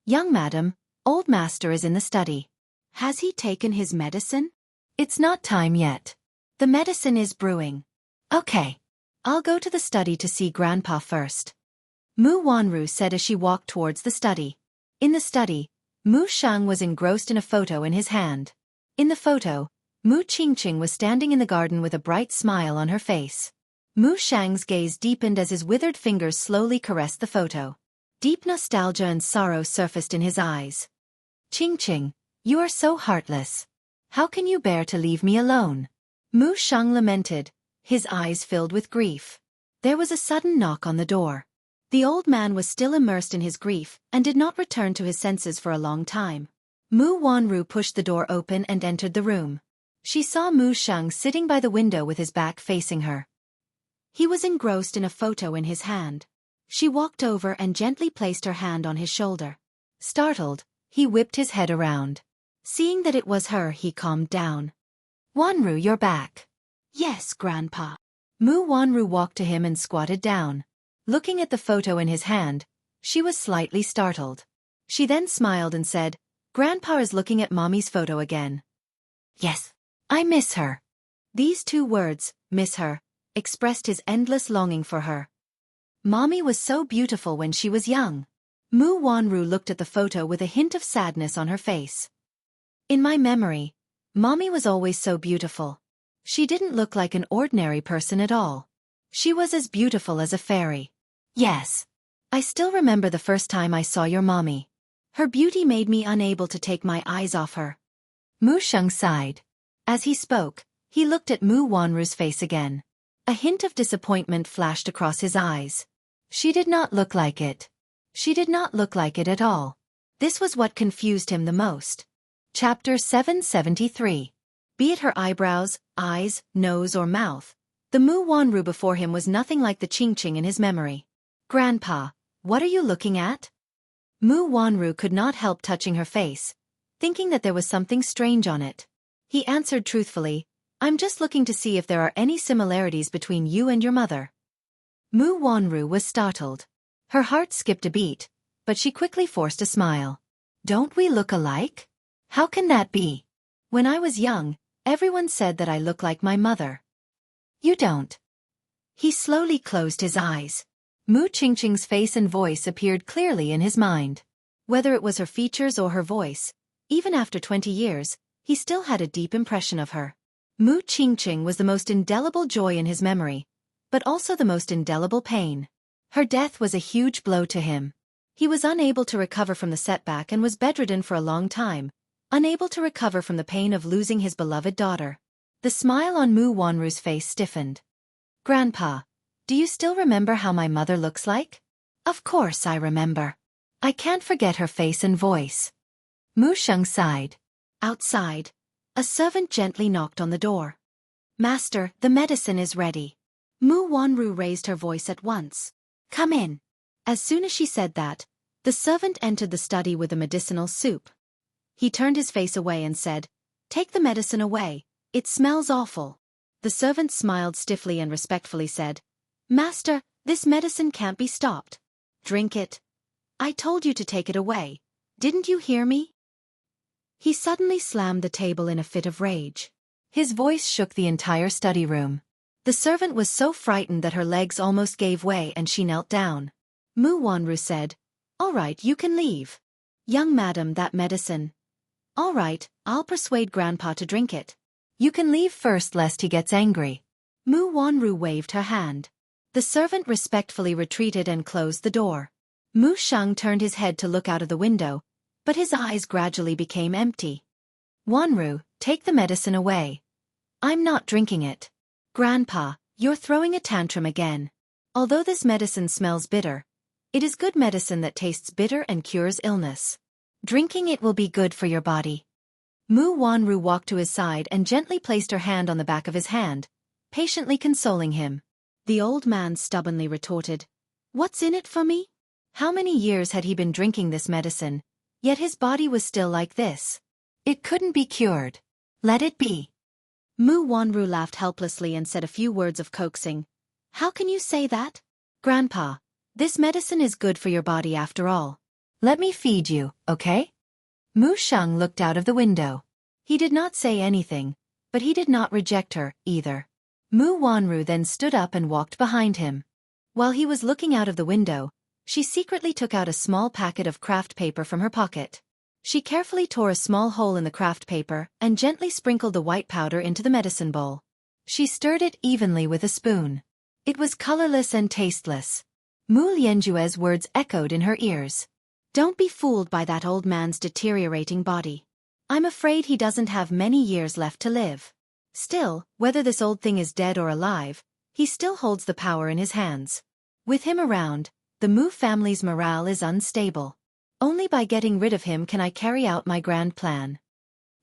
"Young madam, old master is in the study." "Has he taken his medicine?" "It's not time yet. The medicine is brewing." "Okay. I'll go to the study to see Grandpa first," Mu Wanru said as she walked towards the study. In the study, Mu Shang was engrossed in a photo in his hand. In the photo, Mu Qingqing was standing in the garden with a bright smile on her face. Mu Shang's gaze deepened as his withered fingers slowly caressed the photo. Deep nostalgia and sorrow surfaced in his eyes. "Qingqing, you are so heartless. How can you bear to leave me alone?" Mu Shang lamented, his eyes filled with grief. There was a sudden knock on the door. The old man was still immersed in his grief and did not return to his senses for a long time. Mu Wanru pushed the door open and entered the room. She saw Mu Shang sitting by the window with his back facing her. He was engrossed in a photo in his hand. She walked over and gently placed her hand on his shoulder. Startled, he whipped his head around. Seeing that it was her, he calmed down. "Wanru, you're back." "Yes, Grandpa." Mu Wanru walked to him and squatted down. Looking at the photo in his hand, she was slightly startled. She then smiled and said, "Grandpa is looking at Mommy's photo again." "Yes, I miss her." These two words, "miss her," expressed his endless longing for her. Mommy was so beautiful when she was young. Mu Wanru looked at the photo with a hint of sadness on her face. "In my memory, Mommy was always so beautiful. She didn't look like an ordinary person at all. She was as beautiful as a fairy." "Yes. I still remember the first time I saw your mommy. Her beauty made me unable to take my eyes off her." Mu Shang sighed. As he spoke, he looked at Mu Wanru's face again. A hint of disappointment flashed across his eyes. She did not look like it. She did not look like it at all. This was what confused him the most. Chapter 773. Be it her eyebrows, eyes, nose or mouth, the Mu Wanru before him was nothing like the Qingqing in his memory. "Grandpa, what are you looking at?" Mu Wanru could not help touching her face, thinking that there was something strange on it. He answered truthfully, "I'm just looking to see if there are any similarities between you and your mother." Mu Wanru was startled. Her heart skipped a beat, but she quickly forced a smile. "Don't we look alike? How can that be? When I was young, everyone said that I look like my mother." "You don't." He slowly closed his eyes. Mu Qingqing's face and voice appeared clearly in his mind. Whether it was her features or her voice, even after 20 years, he still had a deep impression of her. Mu Qingqing was the most indelible joy in his memory, but also the most indelible pain. Her death was a huge blow to him. He was unable to recover from the setback and was bedridden for a long time, unable to recover from the pain of losing his beloved daughter. The smile on Mu Wanru's face stiffened. "Grandpa, do you still remember how my mother looks like?" "Of course I remember. I can't forget her face and voice." Mu Shang sighed. Outside, a servant gently knocked on the door. "Master, the medicine is ready." Mu Wanru raised her voice at once. "Come in." As soon as she said that, the servant entered the study with the medicinal soup. He turned his face away and said, "Take the medicine away, it smells awful." The servant smiled stiffly and respectfully said, "Master, this medicine can't be stopped. Drink it. I told you to take it away. Didn't you hear me?" He suddenly slammed the table in a fit of rage. His voice shook the entire study room. The servant was so frightened that her legs almost gave way and she knelt down. Mu Wanru said, "All right, you can leave. Young madam, that medicine. All right, I'll persuade Grandpa to drink it. You can leave first lest he gets angry." Mu Wanru waved her hand. The servant respectfully retreated and closed the door. Mu Sheng turned his head to look out of the window, but his eyes gradually became empty. "Wanru, take the medicine away. I'm not drinking it." "Grandpa, you're throwing a tantrum again. Although this medicine smells bitter, it is good medicine that tastes bitter and cures illness. Drinking it will be good for your body." Mu Wanru walked to his side and gently placed her hand on the back of his hand, patiently consoling him. The old man stubbornly retorted, "What's in it for me?" How many years had he been drinking this medicine, yet his body was still like this. It couldn't be cured. Let it be. Mu Wanru laughed helplessly and said a few words of coaxing. "How can you say that? Grandpa, this medicine is good for your body after all. Let me feed you, okay?" Mu Sheng looked out of the window. He did not say anything, but he did not reject her, either. Mu Wanru then stood up and walked behind him. While he was looking out of the window, she secretly took out a small packet of craft paper from her pocket. She carefully tore a small hole in the craft paper and gently sprinkled the white powder into the medicine bowl. She stirred it evenly with a spoon. It was colorless and tasteless. Mu Lianjue's words echoed in her ears. "Don't be fooled by that old man's deteriorating body. I'm afraid he doesn't have many years left to live. Still, whether this old thing is dead or alive, he still holds the power in his hands. With him around, the Mu family's morale is unstable. Only by getting rid of him can I carry out my grand plan."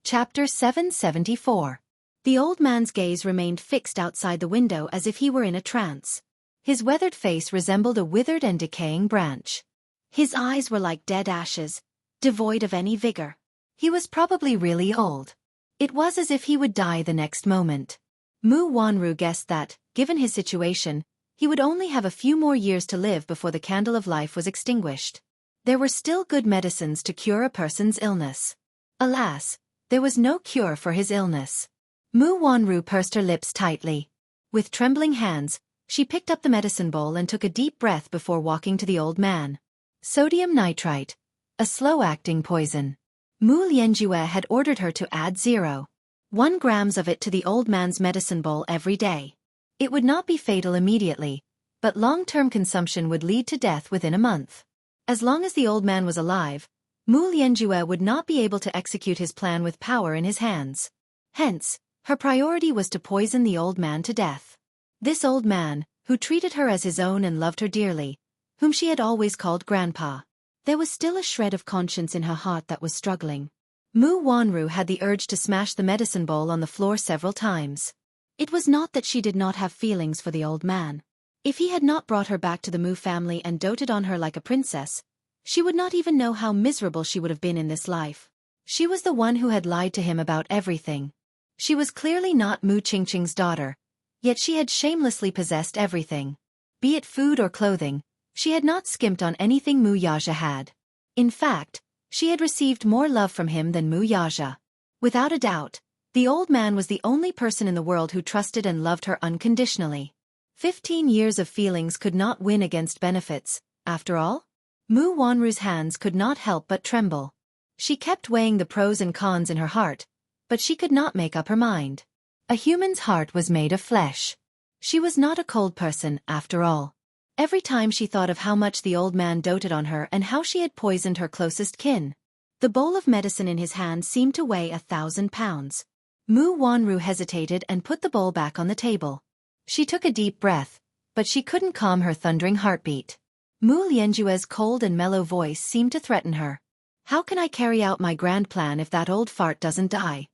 Chapter 774. The old man's gaze remained fixed outside the window as if he were in a trance. His weathered face resembled a withered and decaying branch. His eyes were like dead ashes, devoid of any vigor. He was probably really old. It was as if he would die the next moment. Mu Wanru guessed that, given his situation, he would only have a few more years to live before the candle of life was extinguished. There were still good medicines to cure a person's illness. Alas, there was no cure for his illness. Mu Wanru pursed her lips tightly. With trembling hands, she picked up the medicine bowl and took a deep breath before walking to the old man. Sodium nitrite, a slow-acting poison. Mu Lianjue had ordered her to add 0.1 grams of it to the old man's medicine bowl every day. It would not be fatal immediately, but long-term consumption would lead to death within a month. As long as the old man was alive, Mu Lianjue would not be able to execute his plan with power in his hands. Hence, her priority was to poison the old man to death. This old man, who treated her as his own and loved her dearly, whom she had always called Grandpa. There was still a shred of conscience in her heart that was struggling. Mu Wanru had the urge to smash the medicine bowl on the floor several times. It was not that she did not have feelings for the old man. If he had not brought her back to the Mu family and doted on her like a princess, she would not even know how miserable she would have been in this life. She was the one who had lied to him about everything. She was clearly not Mu Qingqing's daughter, yet she had shamelessly possessed everything. Be it food or clothing, she had not skimped on anything Mu Yaja had. In fact, she had received more love from him than Mu Yaja. Without a doubt, the old man was the only person in the world who trusted and loved her unconditionally. 15 years of feelings could not win against benefits, after all. Mu Wanru's hands could not help but tremble. She kept weighing the pros and cons in her heart, but she could not make up her mind. A human's heart was made of flesh. She was not a cold person, after all. Every time she thought of how much the old man doted on her and how she had poisoned her closest kin. The bowl of medicine in his hand seemed to weigh 1,000 pounds. Mu Wanru hesitated and put the bowl back on the table. She took a deep breath, but she couldn't calm her thundering heartbeat. Mu Lianjue's cold and mellow voice seemed to threaten her. "How can I carry out my grand plan if that old fart doesn't die?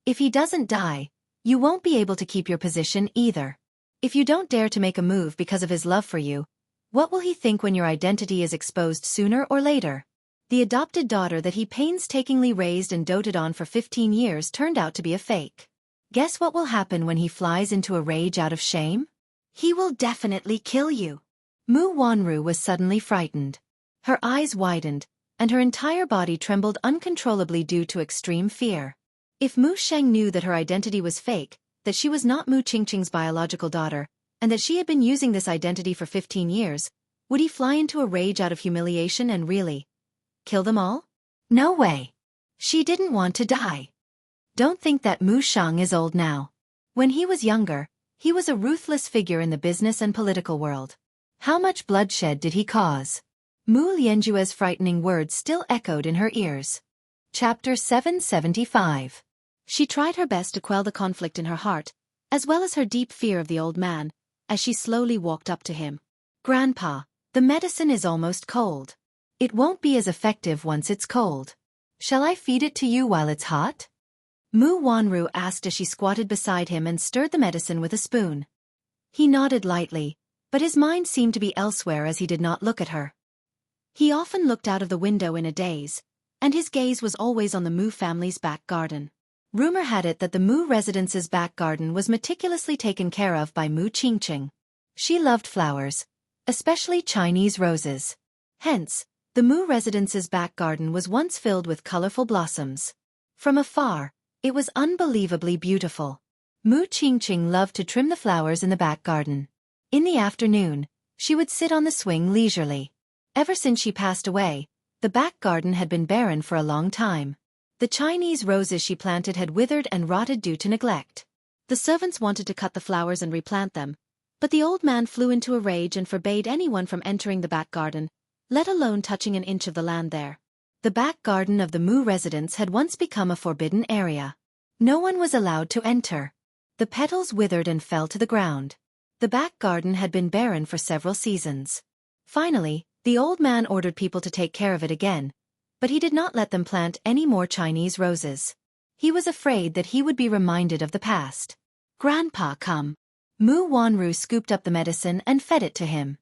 If he doesn't die, you won't be able to keep your position either. If you don't dare to make a move because of his love for you, what will he think when your identity is exposed sooner or later?" The adopted daughter that he painstakingly raised and doted on for 15 years turned out to be a fake. Guess what will happen when he flies into a rage out of shame? He will definitely kill you. Mu Wanru was suddenly frightened. Her eyes widened, and her entire body trembled uncontrollably due to extreme fear. If Mu Sheng knew that her identity was fake, that she was not Mu Qingqing's biological daughter, and that she had been using this identity for 15 years, would he fly into a rage out of humiliation and really kill them all? No way. She didn't want to die. Don't think that Mu Shang is old now. When he was younger, he was a ruthless figure in the business and political world. How much bloodshed did he cause? Mu Lianjue's frightening words still echoed in her ears. Chapter 775. She tried her best to quell the conflict in her heart, as well as her deep fear of the old man, as she slowly walked up to him. Grandpa, the medicine is almost cold. It won't be as effective once it's cold. Shall I feed it to you while it's hot? Mu Wanru asked as she squatted beside him and stirred the medicine with a spoon. He nodded lightly, but his mind seemed to be elsewhere as he did not look at her. He often looked out of the window in a daze, and his gaze was always on the Mu family's back garden. Rumor had it that the Mu residence's back garden was meticulously taken care of by Mu Qingqing. She loved flowers, especially Chinese roses. Hence, the Mu residence's back garden was once filled with colorful blossoms. From afar, it was unbelievably beautiful. Mu Qingqing loved to trim the flowers in the back garden. In the afternoon, she would sit on the swing leisurely. Ever since she passed away, the back garden had been barren for a long time. The Chinese roses she planted had withered and rotted due to neglect. The servants wanted to cut the flowers and replant them, but the old man flew into a rage and forbade anyone from entering the back garden, let alone touching an inch of the land there. The back garden of the Mu residence had once become a forbidden area. No one was allowed to enter. The petals withered and fell to the ground. The back garden had been barren for several seasons. Finally, the old man ordered people to take care of it again, but he did not let them plant any more Chinese roses. He was afraid that he would be reminded of the past. Grandpa, come. Mu Wanru scooped up the medicine and fed it to him.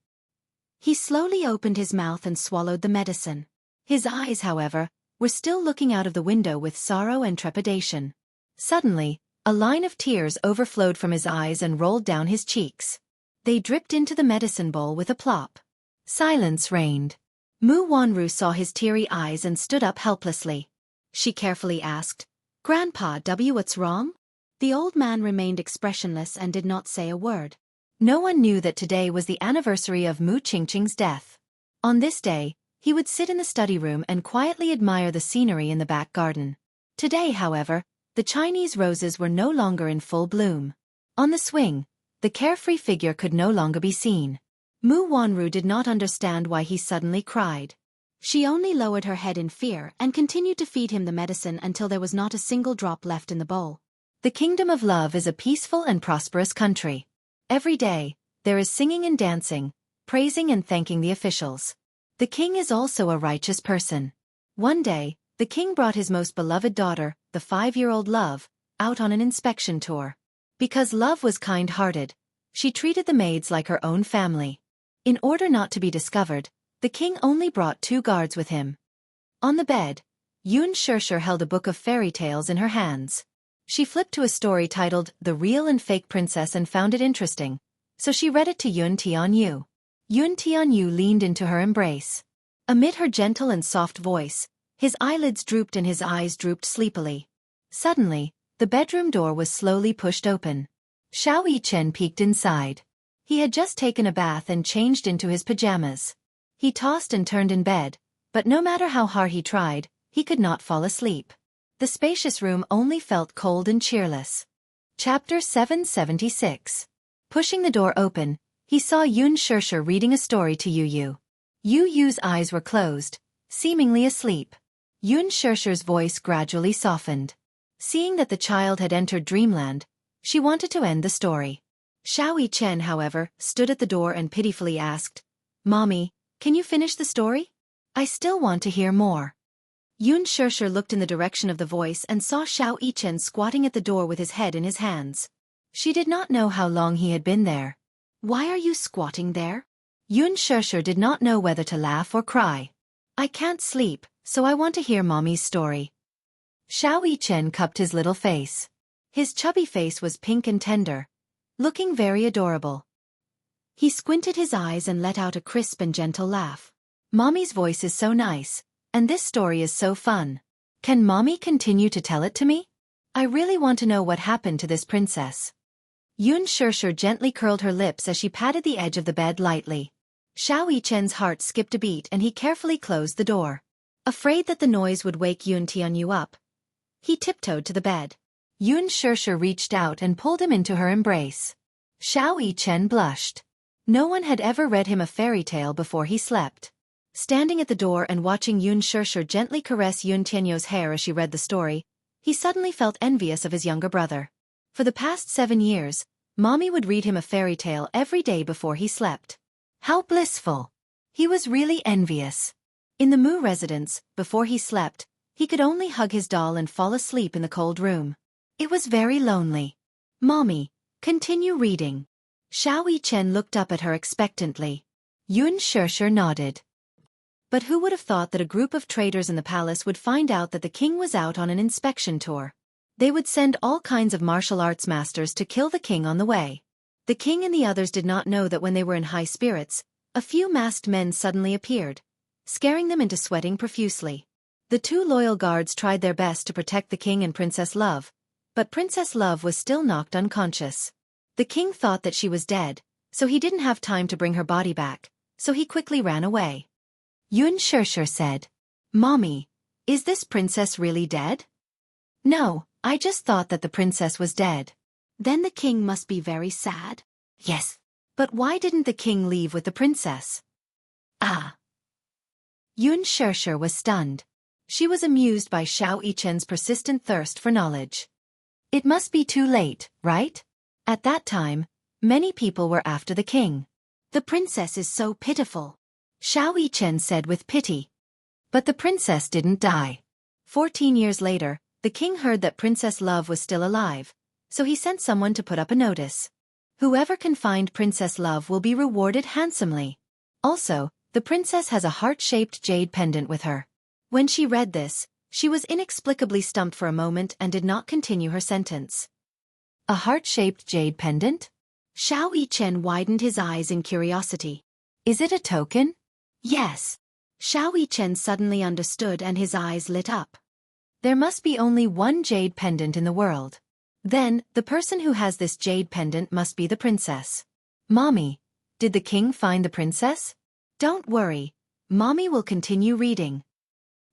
He slowly opened his mouth and swallowed the medicine. His eyes, however, were still looking out of the window with sorrow and trepidation. Suddenly, a line of tears overflowed from his eyes and rolled down his cheeks. They dripped into the medicine bowl with a plop. Silence reigned. Mu Wanru saw his teary eyes and stood up helplessly. She carefully asked, "Grandpa, what's wrong?" The old man remained expressionless and did not say a word. No one knew that today was the anniversary of Mu Qingqing's death. On this day, he would sit in the study room and quietly admire the scenery in the back garden. Today, however, the Chinese roses were no longer in full bloom. On the swing, the carefree figure could no longer be seen. Mu Wanru did not understand why he suddenly cried. She only lowered her head in fear and continued to feed him the medicine until there was not a single drop left in the bowl. The Kingdom of Love is a peaceful and prosperous country. Every day, there is singing and dancing, praising and thanking the officials. The king is also a righteous person. One day, the king brought his most beloved daughter, the 5-year-old Love, out on an inspection tour. Because Love was kind-hearted, she treated the maids like her own family. In order not to be discovered, the king only brought 2 guards with him. On the bed, Yun Shirshir held a book of fairy tales in her hands. She flipped to a story titled The Real and Fake Princess and found it interesting, so she read it to Yun Tianyu. Yun Tianyu leaned into her embrace. Amid her gentle and soft voice, his eyelids drooped and his eyes drooped sleepily. Suddenly, the bedroom door was slowly pushed open. Xiao Yichen peeked inside. He had just taken a bath and changed into his pajamas. He tossed and turned in bed, but no matter how hard he tried, he could not fall asleep. The spacious room only felt cold and cheerless. Chapter 776. Pushing the door open, he saw Yun Shirshir reading a story to Yu Yu. Yu Yu's eyes were closed, seemingly asleep. Yun Shirshir's voice gradually softened. Seeing that the child had entered dreamland, she wanted to end the story. Xiao Yichen, however, stood at the door and pitifully asked, "Mommy, can you finish the story? I still want to hear more." Yun Shirshir looked in the direction of the voice and saw Xiao Yichen squatting at the door with his head in his hands. She did not know how long he had been there. "Why are you squatting there?" Yun Shirshir did not know whether to laugh or cry. "I can't sleep, so I want to hear Mommy's story." Xiao Yichen cupped his little face. His chubby face was pink and tender, looking very adorable. He squinted his eyes and let out a crisp and gentle laugh. "Mommy's voice is so nice, and this story is so fun. Can Mommy continue to tell it to me?" I really want to know what happened to this princess. Yun Shirshir gently curled her lips as she patted the edge of the bed lightly. Xiao Yichen's heart skipped a beat and he carefully closed the door. Afraid that the noise would wake Yun Tianyu up, he tiptoed to the bed. Yun Shirshir reached out and pulled him into her embrace. Xiao Yichen blushed. No one had ever read him a fairy tale before he slept. Standing at the door and watching Yun Shirshir gently caress Yun Tianyu's hair as she read the story, he suddenly felt envious of his younger brother. For the past 7 years, Mommy would read him a fairy tale every day before he slept. How blissful! He was really envious. In the Mu residence, before he slept, he could only hug his doll and fall asleep in the cold room. It was very lonely. Mommy, continue reading. Xiao Yichen looked up at her expectantly. Yun Shirshir nodded. But who would have thought that a group of traders in the palace would find out that the king was out on an inspection tour? They would send all kinds of martial arts masters to kill the king on the way. The king and the others did not know that when they were in high spirits, a few masked men suddenly appeared, scaring them into sweating profusely. The 2 loyal guards tried their best to protect the king and Princess Love, but Princess Love was still knocked unconscious. The king thought that she was dead, so he didn't have time to bring her body back, so he quickly ran away. Yun Shirshir said, Mommy, is this princess really dead? No, I just thought that the princess was dead. Then the king must be very sad. Yes. But why didn't the king leave with the princess? Ah. Yun Shirshir was stunned. She was amused by Xiao Yichen's persistent thirst for knowledge. It must be too late, right? At that time, many people were after the king. The princess is so pitiful, Xiao Yichen said with pity. But the princess didn't die. 14 years later, the king heard that Princess Love was still alive, so he sent someone to put up a notice. Whoever can find Princess Love will be rewarded handsomely. Also, the princess has a heart-shaped jade pendant with her. When she read this, she was inexplicably stumped for a moment and did not continue her sentence. A heart-shaped jade pendant? Xiao Yichen widened his eyes in curiosity. Is it a token? Yes. Xiao Yichen suddenly understood and his eyes lit up. There must be only one jade pendant in the world. Then, the person who has this jade pendant must be the princess. Mommy, did the king find the princess? Don't worry, Mommy will continue reading.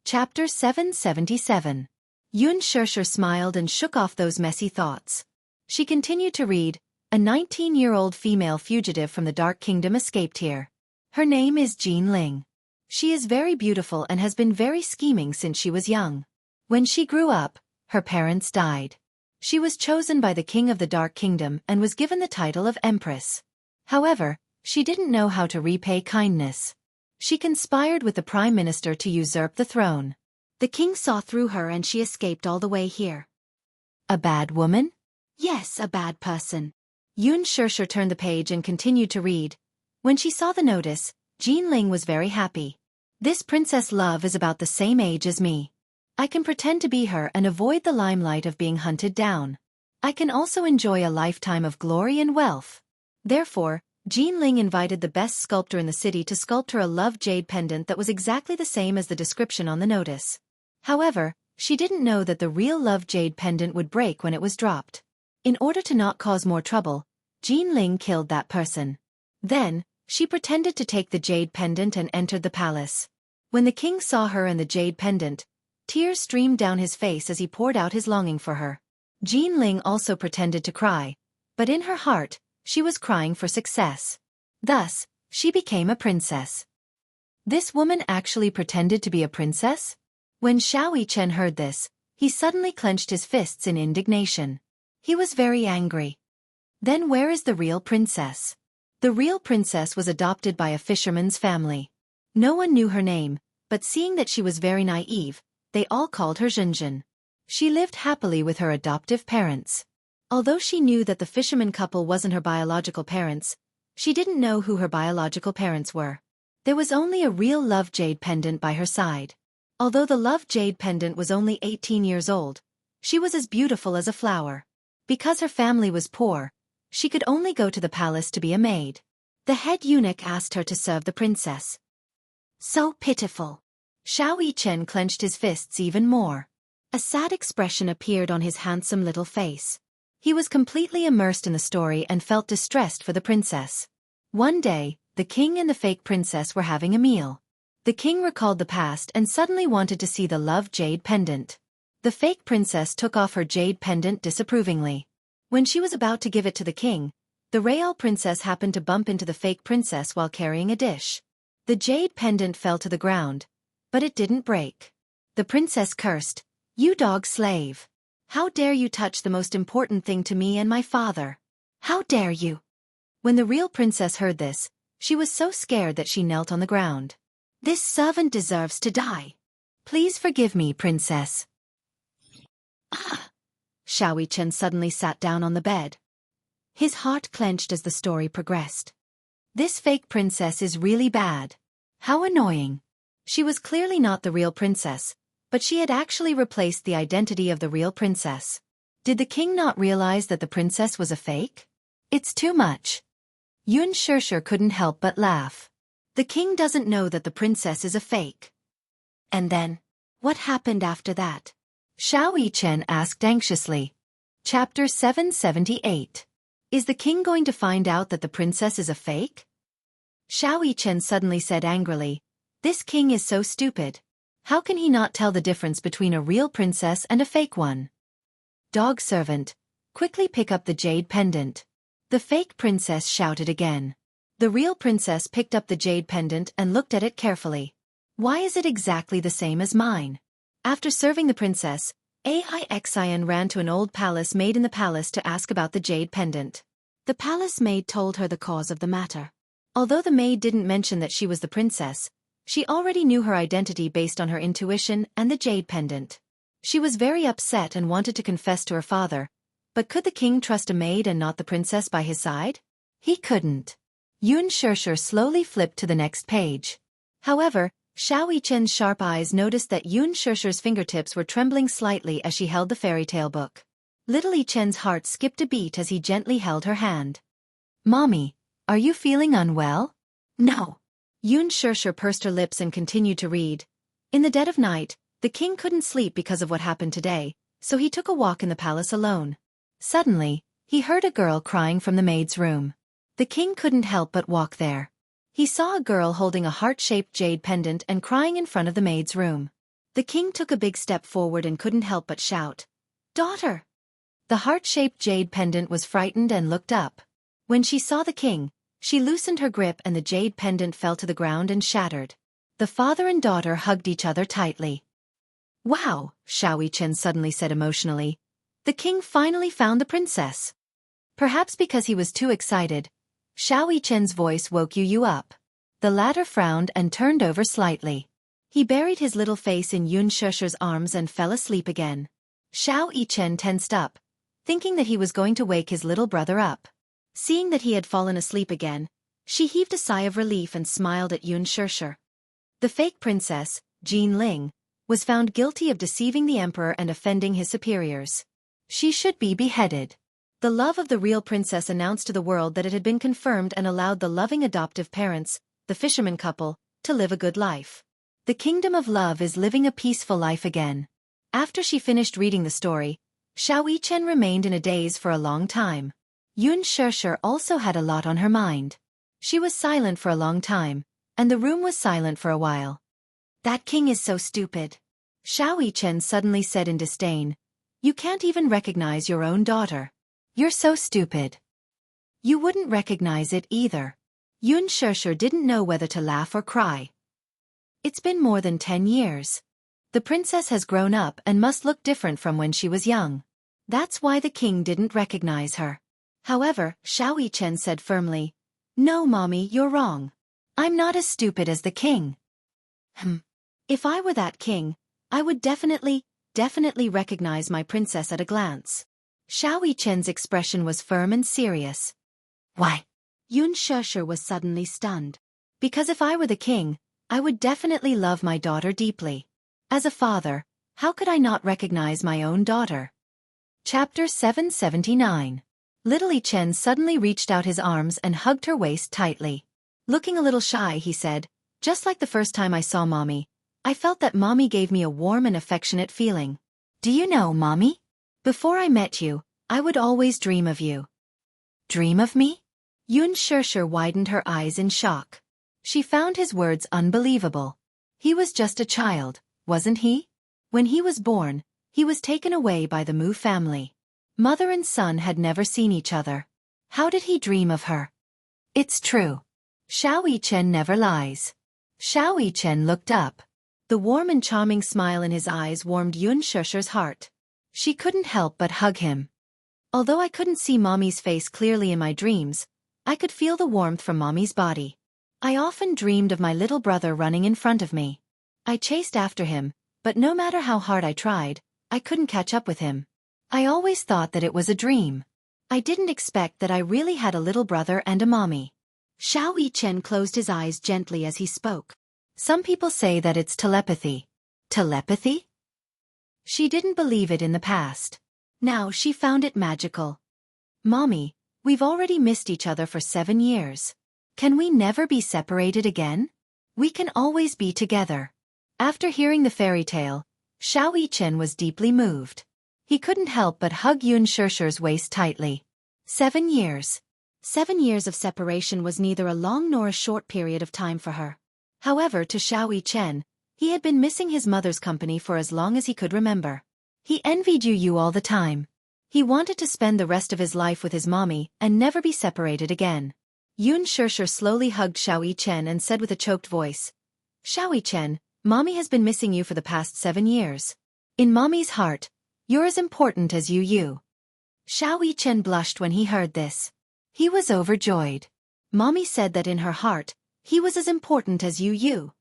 Chapter 777. Yun Shirshir smiled and shook off those messy thoughts. She continued to read. A 19-year-old female fugitive from the Dark Kingdom escaped here. Her name is Jean Ling. She is very beautiful and has been very scheming since she was young. When she grew up, her parents died. She was chosen by the king of the Dark Kingdom and was given the title of Empress. However, she didn't know how to repay kindness. She conspired with the Prime Minister to usurp the throne. The king saw through her and she escaped all the way here. A bad woman? Yes, a bad person. Yun Shirshir turned the page and continued to read. When she saw the notice, Jean Ling was very happy. This Princess Love is about the same age as me. I can pretend to be her and avoid the limelight of being hunted down. I can also enjoy a lifetime of glory and wealth. Therefore, Jean Ling invited the best sculptor in the city to sculpt her a love jade pendant that was exactly the same as the description on the notice. However, she didn't know that the real love jade pendant would break when it was dropped. In order to not cause more trouble, Jean Ling killed that person. Then, she pretended to take the jade pendant and entered the palace. When the king saw her and the jade pendant, tears streamed down his face as he poured out his longing for her. Jean Ling also pretended to cry, but in her heart, she was crying for success. Thus, she became a princess. This woman actually pretended to be a princess? When Xiao Yichen heard this, he suddenly clenched his fists in indignation. He was very angry. Then where is the real princess? The real princess was adopted by a fisherman's family. No one knew her name, but seeing that she was very naive, they all called her Zhenzhen. She lived happily with her adoptive parents. Although she knew that the fisherman couple wasn't her biological parents, she didn't know who her biological parents were. There was only a real love jade pendant by her side. Although the love jade pendant was only 18 years old, she was as beautiful as a flower. Because her family was poor, she could only go to the palace to be a maid. The head eunuch asked her to serve the princess. So pitiful. Xiao Yichen clenched his fists even more. A sad expression appeared on his handsome little face. He was completely immersed in the story and felt distressed for the princess. One day, the king and the fake princess were having a meal. The king recalled the past and suddenly wanted to see the love jade pendant. The fake princess took off her jade pendant disapprovingly. When she was about to give it to the king, the real princess happened to bump into the fake princess while carrying a dish. The jade pendant fell to the ground, but it didn't break. The princess cursed, "You dog slave! How dare you touch the most important thing to me and my father? How dare you?" When the real princess heard this, she was so scared that she knelt on the ground. "This servant deserves to die. Please forgive me, princess." Ah! Xiao Chen suddenly sat down on the bed. His heart clenched as the story progressed. This fake princess is really bad. How annoying. She was clearly not the real princess, but she had actually replaced the identity of the real princess. Did the king not realize that the princess was a fake? It's too much. Yun Shishir couldn't help but laugh. The king doesn't know that the princess is a fake. And then, what happened after that? Xiao Chen asked anxiously. Chapter 778. Is the king going to find out that the princess is a fake? Xiao Chen suddenly said angrily, "This king is so stupid. How can he not tell the difference between a real princess and a fake one?" Dog servant, quickly pick up the jade pendant. The fake princess shouted again. The real princess picked up the jade pendant and looked at it carefully. Why is it exactly the same as mine? After serving the princess, Aixin ran to an old palace maid in the palace to ask about the jade pendant. The palace maid told her the cause of the matter. Although the maid didn't mention that she was the princess, she already knew her identity based on her intuition and the jade pendant. She was very upset and wanted to confess to her father, but could the king trust a maid and not the princess by his side? He couldn't. Yun Shishir slowly flipped to the next page. However, Xiao Chen's sharp eyes noticed that Yun Shishir's fingertips were trembling slightly as she held the fairy tale book. Little Chen's heart skipped a beat as he gently held her hand. "Mommy, are you feeling unwell?" "No." Yun Shishir pursed her lips and continued to read. In the dead of night, the king couldn't sleep because of what happened today, so he took a walk in the palace alone. Suddenly, he heard a girl crying from the maid's room. The king couldn't help but walk there. He saw a girl holding a heart-shaped jade pendant and crying in front of the maid's room. The king took a big step forward and couldn't help but shout, "Daughter!" The heart-shaped jade pendant was frightened and looked up. When she saw the king, she loosened her grip and the jade pendant fell to the ground and shattered. The father and daughter hugged each other tightly. "Wow," Xiao Chen suddenly said emotionally. "The king finally found the princess." Perhaps because he was too excited, Xiao Chen's voice woke Yu up. The latter frowned and turned over slightly. He buried his little face in Yun Shishir's arms and fell asleep again. Xiao Chen tensed up, thinking that he was going to wake his little brother up. Seeing that he had fallen asleep again, she heaved a sigh of relief and smiled at Yun Shishir. The fake princess, Jean Ling, was found guilty of deceiving the emperor and offending his superiors. She should be beheaded. The love of the real princess announced to the world that it had been confirmed and allowed the loving adoptive parents, the fisherman couple, to live a good life. The kingdom of love is living a peaceful life again. After she finished reading the story, Xiao Chen remained in a daze for a long time. Yun Shishir also had a lot on her mind. She was silent for a long time, and the room was silent for a while. "That king is so stupid," Xiao Chen suddenly said in disdain. "You can't even recognize your own daughter. You're so stupid." You wouldn't recognize it either. Yun Shishir didn't know whether to laugh or cry. It's been more than 10 years. The princess has grown up and must look different from when she was young. That's why the king didn't recognize her. However, Xiao Chen said firmly, "No, Mommy, you're wrong. I'm not as stupid as the king." If I were that king, I would definitely recognize my princess at a glance." Xiao Chen's expression was firm and serious. "Why?" Yun Shishir was suddenly stunned. "Because if I were the king, I would definitely love my daughter deeply. As a father, how could I not recognize my own daughter?" Chapter 779. Little Chen suddenly reached out his arms and hugged her waist tightly. Looking a little shy, he said, "Just like the first time I saw Mommy, I felt that Mommy gave me a warm and affectionate feeling. Do you know, Mommy? Before I met you, I would always dream of you. Dream of me? Yun Shirshir widened her eyes in shock. She found his words unbelievable. He was just a child, wasn't he? When he was born, he was taken away by the Mu family. Mother and son had never seen each other. How did he dream of her? It's true. Xiao Yichen never lies. Xiao Yichen looked up. The warm and charming smile in his eyes warmed Yun Shirshir's heart. She couldn't help but hug him. Although I couldn't see Mommy's face clearly in my dreams, I could feel the warmth from Mommy's body. I often dreamed of my little brother running in front of me. I chased after him, but no matter how hard I tried, I couldn't catch up with him. I always thought that it was a dream. I didn't expect that I really had a little brother and a mommy. Xiao Yichen closed his eyes gently as he spoke. Some people say that it's telepathy. Telepathy? She didn't believe it in the past. Now she found it magical. Mommy, we've already missed each other for 7 years. Can we never be separated again? We can always be together. After hearing the fairy tale, Xiao Yichen was deeply moved. He couldn't help but hug Yun Shirshir's waist tightly. 7 years. 7 years of separation was neither a long nor a short period of time for her. However, to Xiao Yichen, he had been missing his mother's company for as long as he could remember. He envied you all the time. He wanted to spend the rest of his life with his mommy and never be separated again. Yun Shirshir slowly hugged Xiao Yichen and said with a choked voice, Xiao Yichen, Mommy has been missing you for the past 7 years. In Mommy's heart, you're as important as you. Xiao Yichen blushed when he heard this. He was overjoyed. Mommy said that in her heart, he was as important as you.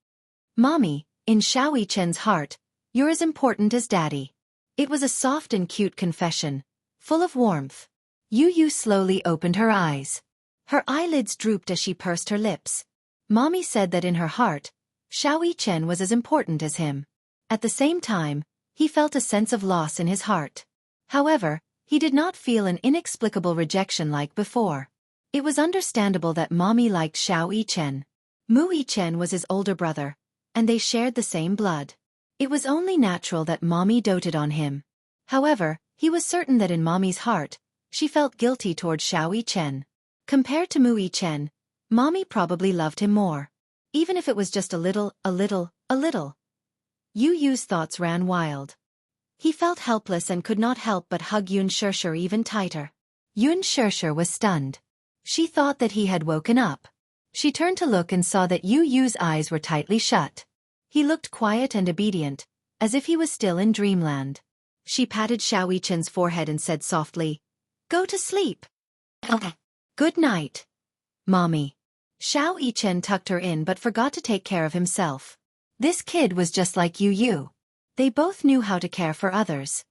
Mommy, in Xiao Yichen's heart, you're as important as Daddy. It was a soft and cute confession, full of warmth. Yu slowly opened her eyes. Her eyelids drooped as she pursed her lips. Mommy said that in her heart, Xiao Yichen was as important as him. At the same time, he felt a sense of loss in his heart. However, he did not feel an inexplicable rejection like before. It was understandable that Mommy liked Xiao Yichen. Mu Yichen was his older brother, and they shared the same blood. It was only natural that Mommy doted on him. However, he was certain that in Mommy's heart, she felt guilty toward Xiao Yichen. Compared to Mu Yichen, Mommy probably loved him more. Even if it was just a little. Yu's thoughts ran wild. He felt helpless and could not help but hug Yun Shirshir even tighter. Yun Shirshir was stunned. She thought that he had woken up. She turned to look and saw that Yu's eyes were tightly shut. He looked quiet and obedient, as if he was still in dreamland. She patted Xiao Yichen's forehead and said softly, Go to sleep. Good night, Mommy. Xiao Yichen tucked her in but forgot to take care of himself. This kid was just like Yu. They both knew how to care for others.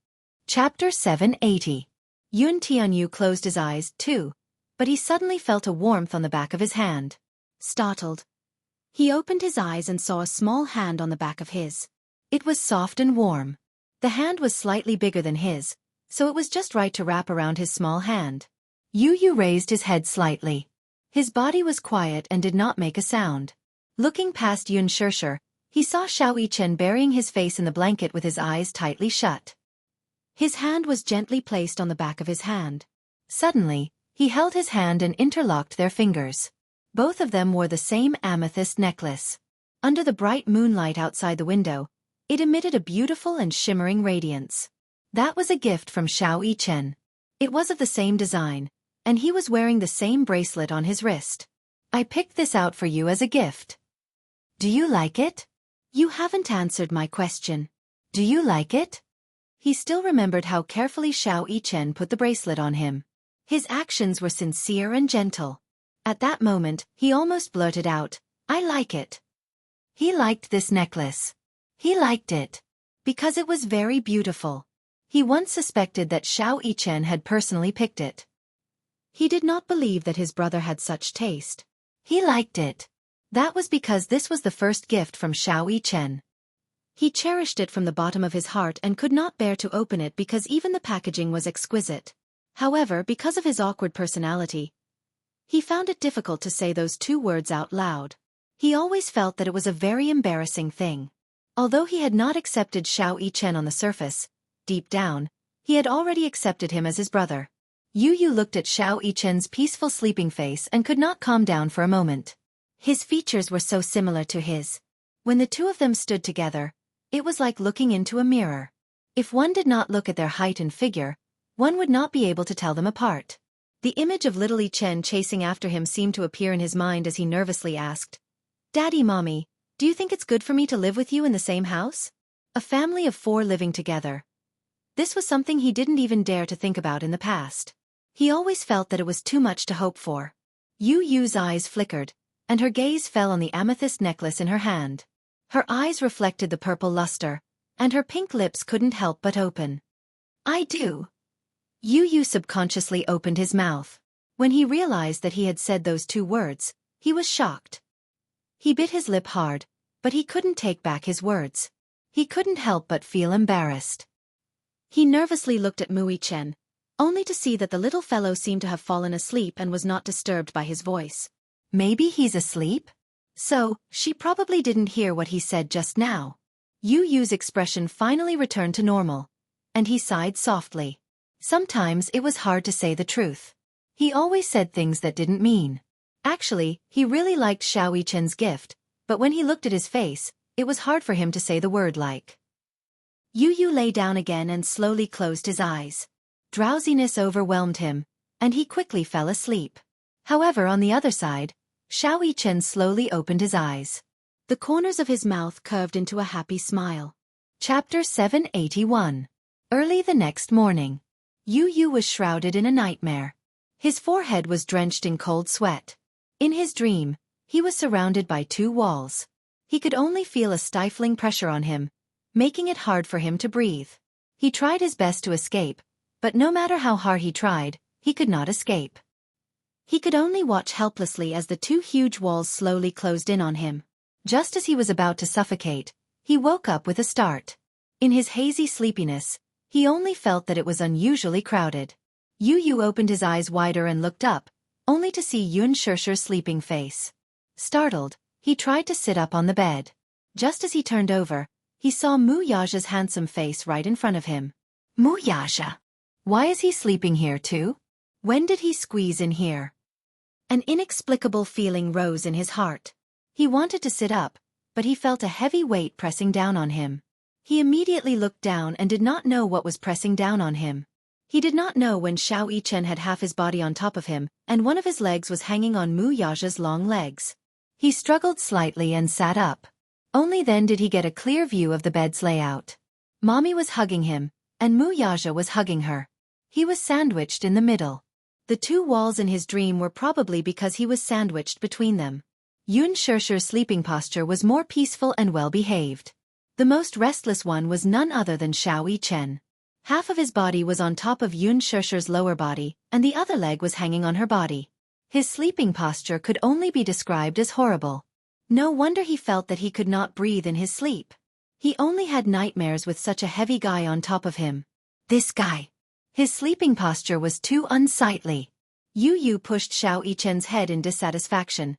Chapter 780. Yun Tianyu closed his eyes, too, but he suddenly felt a warmth on the back of his hand. Startled, he opened his eyes and saw a small hand on the back of his. It was soft and warm. The hand was slightly bigger than his, so it was just right to wrap around his small hand. Yu raised his head slightly. His body was quiet and did not make a sound. Looking past Yun Shirshir, he saw Xiao Yichen burying his face in the blanket with his eyes tightly shut. His hand was gently placed on the back of his hand. Suddenly, he held his hand and interlocked their fingers. Both of them wore the same amethyst necklace. Under the bright moonlight outside the window, it emitted a beautiful and shimmering radiance. That was a gift from Xiao Yichen. It was of the same design, and he was wearing the same bracelet on his wrist. I picked this out for you as a gift. Do you like it? You haven't answered my question. Do you like it? He still remembered how carefully Xiao Yichen put the bracelet on him. His actions were sincere and gentle. At that moment, he almost blurted out, I like it. He liked this necklace. He liked it because it was very beautiful. He once suspected that Xiao Yichen had personally picked it. He did not believe that his brother had such taste. He liked it. That was because this was the first gift from Xiao Yichen. He cherished it from the bottom of his heart and could not bear to open it because even the packaging was exquisite. However, because of his awkward personality, he found it difficult to say those 2 words out loud. He always felt that it was a very embarrassing thing. Although he had not accepted Xiao Yichen on the surface, deep down, he had already accepted him as his brother. Yu Yu looked at Xiao Yichen's peaceful sleeping face and could not calm down for a moment. His features were so similar to his. When the two of them stood together, it was like looking into a mirror. If one did not look at their height and figure, one would not be able to tell them apart. The image of little Yichen chasing after him seemed to appear in his mind as he nervously asked, "Daddy, Mommy, do you think it's good for me to live with you in the same house? A family of 4 living together." This was something he didn't even dare to think about in the past. He always felt that it was too much to hope for. Yu Yu's eyes flickered, and her gaze fell on the amethyst necklace in her hand. Her eyes reflected the purple luster, and her pink lips couldn't help but open. "I do." Yu Yu subconsciously opened his mouth. When he realized that he had said those 2 words, he was shocked. He bit his lip hard, but he couldn't take back his words. He couldn't help but feel embarrassed. He nervously looked at Mu Yichen, only to see that the little fellow seemed to have fallen asleep and was not disturbed by his voice. Maybe he's asleep? So, she probably didn't hear what he said just now. Yu Yu's expression finally returned to normal, and he sighed softly. Sometimes it was hard to say the truth. He always said things that didn't mean. Actually, he really liked Xiao Yichen's gift, but when he looked at his face, it was hard for him to say the word like. Yu Yu lay down again and slowly closed his eyes. Drowsiness overwhelmed him, and he quickly fell asleep. However, on the other side, Xiao Yichen slowly opened his eyes. The corners of his mouth curved into a happy smile. Chapter 781. Early the next morning, Yu Yu was shrouded in a nightmare. His forehead was drenched in cold sweat. In his dream, he was surrounded by 2 walls. He could only feel a stifling pressure on him, making it hard for him to breathe. He tried his best to escape, but no matter how hard he tried, he could not escape. He could only watch helplessly as the 2 huge walls slowly closed in on him. Just as he was about to suffocate, he woke up with a start. In his hazy sleepiness, he only felt that it was unusually crowded. Yu Yu opened his eyes wider and looked up, only to see Yun Shishir's sleeping face. Startled, he tried to sit up on the bed. Just as he turned over, he saw Mu Yaja's handsome face right in front of him. Mu Yaja. Why is he sleeping here too? When did he squeeze in here? An inexplicable feeling rose in his heart. He wanted to sit up, but he felt a heavy weight pressing down on him. He immediately looked down and did not know what was pressing down on him. He did not know when Xiao Yichen had half his body on top of him, and one of his legs was hanging on Mu Yaja's long legs. He struggled slightly and sat up. Only then did he get a clear view of the bed's layout. Mommy was hugging him, and Mu Yaja was hugging her. He was sandwiched in the middle. The 2 walls in his dream were probably because he was sandwiched between them. Yun Shishir's sleeping posture was more peaceful and well-behaved. The most restless one was none other than Xiao Yichen. Half of his body was on top of Yun Shishir's lower body, and the other leg was hanging on her body. His sleeping posture could only be described as horrible. No wonder he felt that he could not breathe in his sleep. He only had nightmares with such a heavy guy on top of him. This guy. His sleeping posture was too unsightly. Yu Yu pushed Xiao Yichen's head in dissatisfaction,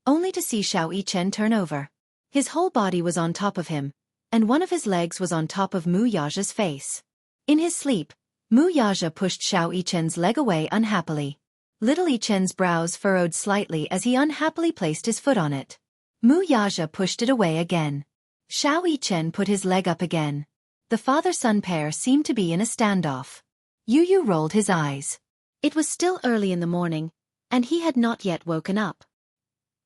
only to see Xiao Yichen turn over. His whole body was on top of him, and one of his legs was on top of Mu Yaja's face. In his sleep, Mu Yaja pushed Xiao Yichen's leg away unhappily. Little Yichen's brows furrowed slightly as he unhappily placed his foot on it. Mu Yaja pushed it away again. Xiao Yichen put his leg up again. The father-son pair seemed to be in a standoff. Yu Yu rolled his eyes. It was still early in the morning, and he had not yet woken up.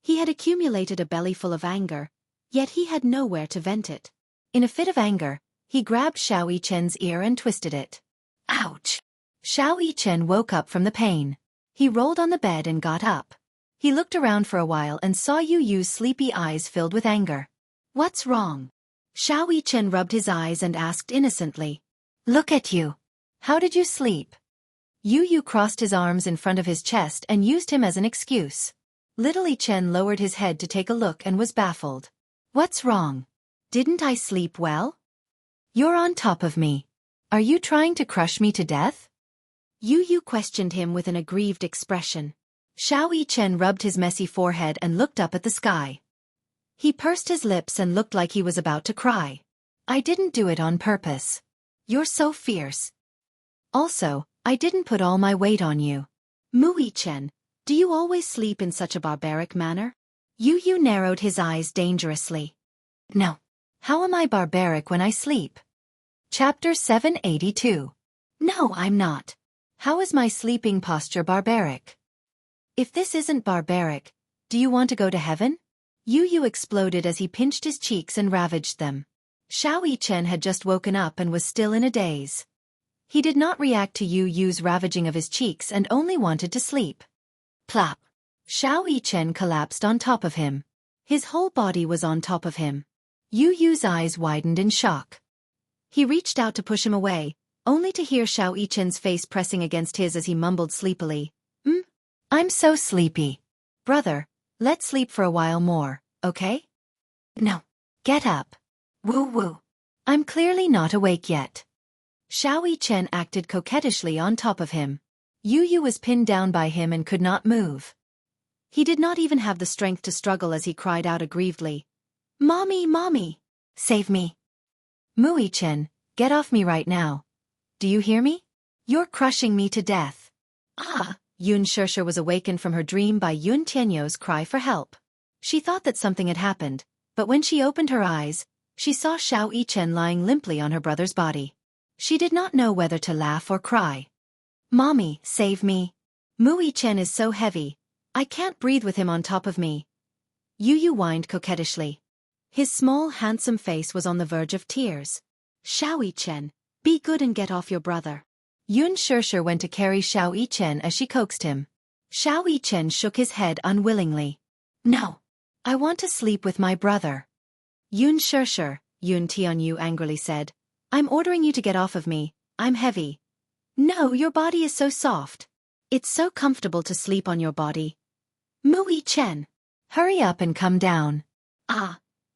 He had accumulated a bellyful of anger, yet he had nowhere to vent it. In a fit of anger, he grabbed Xiao Yichen's ear and twisted it. Ouch! Xiao Yichen woke up from the pain. He rolled on the bed and got up. He looked around for a while and saw Yu Yu's sleepy eyes filled with anger. What's wrong? Xiao Yichen rubbed his eyes and asked innocently. Look at you. How did you sleep? Yu Yu crossed his arms in front of his chest and used him as an excuse. Little Yichen lowered his head to take a look and was baffled. What's wrong? Didn't I sleep well? You're on top of me. Are you trying to crush me to death? Yu Yu questioned him with an aggrieved expression. Xiao Yichen rubbed his messy forehead and looked up at the sky. He pursed his lips and looked like he was about to cry. I didn't do it on purpose. You're so fierce. Also, I didn't put all my weight on you. Mui-chen, do you always sleep in such a barbaric manner? Yu narrowed his eyes dangerously. No. How am I barbaric when I sleep? Chapter 782. No, I'm not. How is my sleeping posture barbaric? If this isn't barbaric, do you want to go to heaven? Yu exploded as he pinched his cheeks and ravaged them. Xiao Yichen had just woken up and was still in a daze. He did not react to Yu's ravaging of his cheeks and only wanted to sleep. Plop. Xiao Yichen collapsed on top of him. His whole body was on top of him. Yu's eyes widened in shock. He reached out to push him away, only to hear Xiao Yichen's face pressing against his as he mumbled sleepily. I'm so sleepy. Brother, let's sleep for a while more, okay? No. Get up. Woo. I'm clearly not awake yet. Xiao Yichen acted coquettishly on top of him. Yu was pinned down by him and could not move. He did not even have the strength to struggle as he cried out aggrievedly. Mommy! Save me! Mui-chen, get off me right now. Do you hear me? You're crushing me to death. Yun Shishir was awakened from her dream by Yun Tianyou's cry for help. She thought that something had happened, but when she opened her eyes, she saw Xiao Yichen lying limply on her brother's body. She did not know whether to laugh or cry. Mommy, save me. Mui-chen is so heavy. I can't breathe with him on top of me. Yu whined coquettishly. His small, handsome face was on the verge of tears. Xiao Yichen, be good and get off your brother. Yun Shishir went to carry Xiao Yichen as she coaxed him. Xiao Yichen shook his head unwillingly. No. I want to sleep with my brother. Yun Shishir, Yun Tianyou angrily said. I'm ordering you to get off of me. I'm heavy. No, your body is so soft. It's so comfortable to sleep on your body. Mui-chen. Hurry up and come down.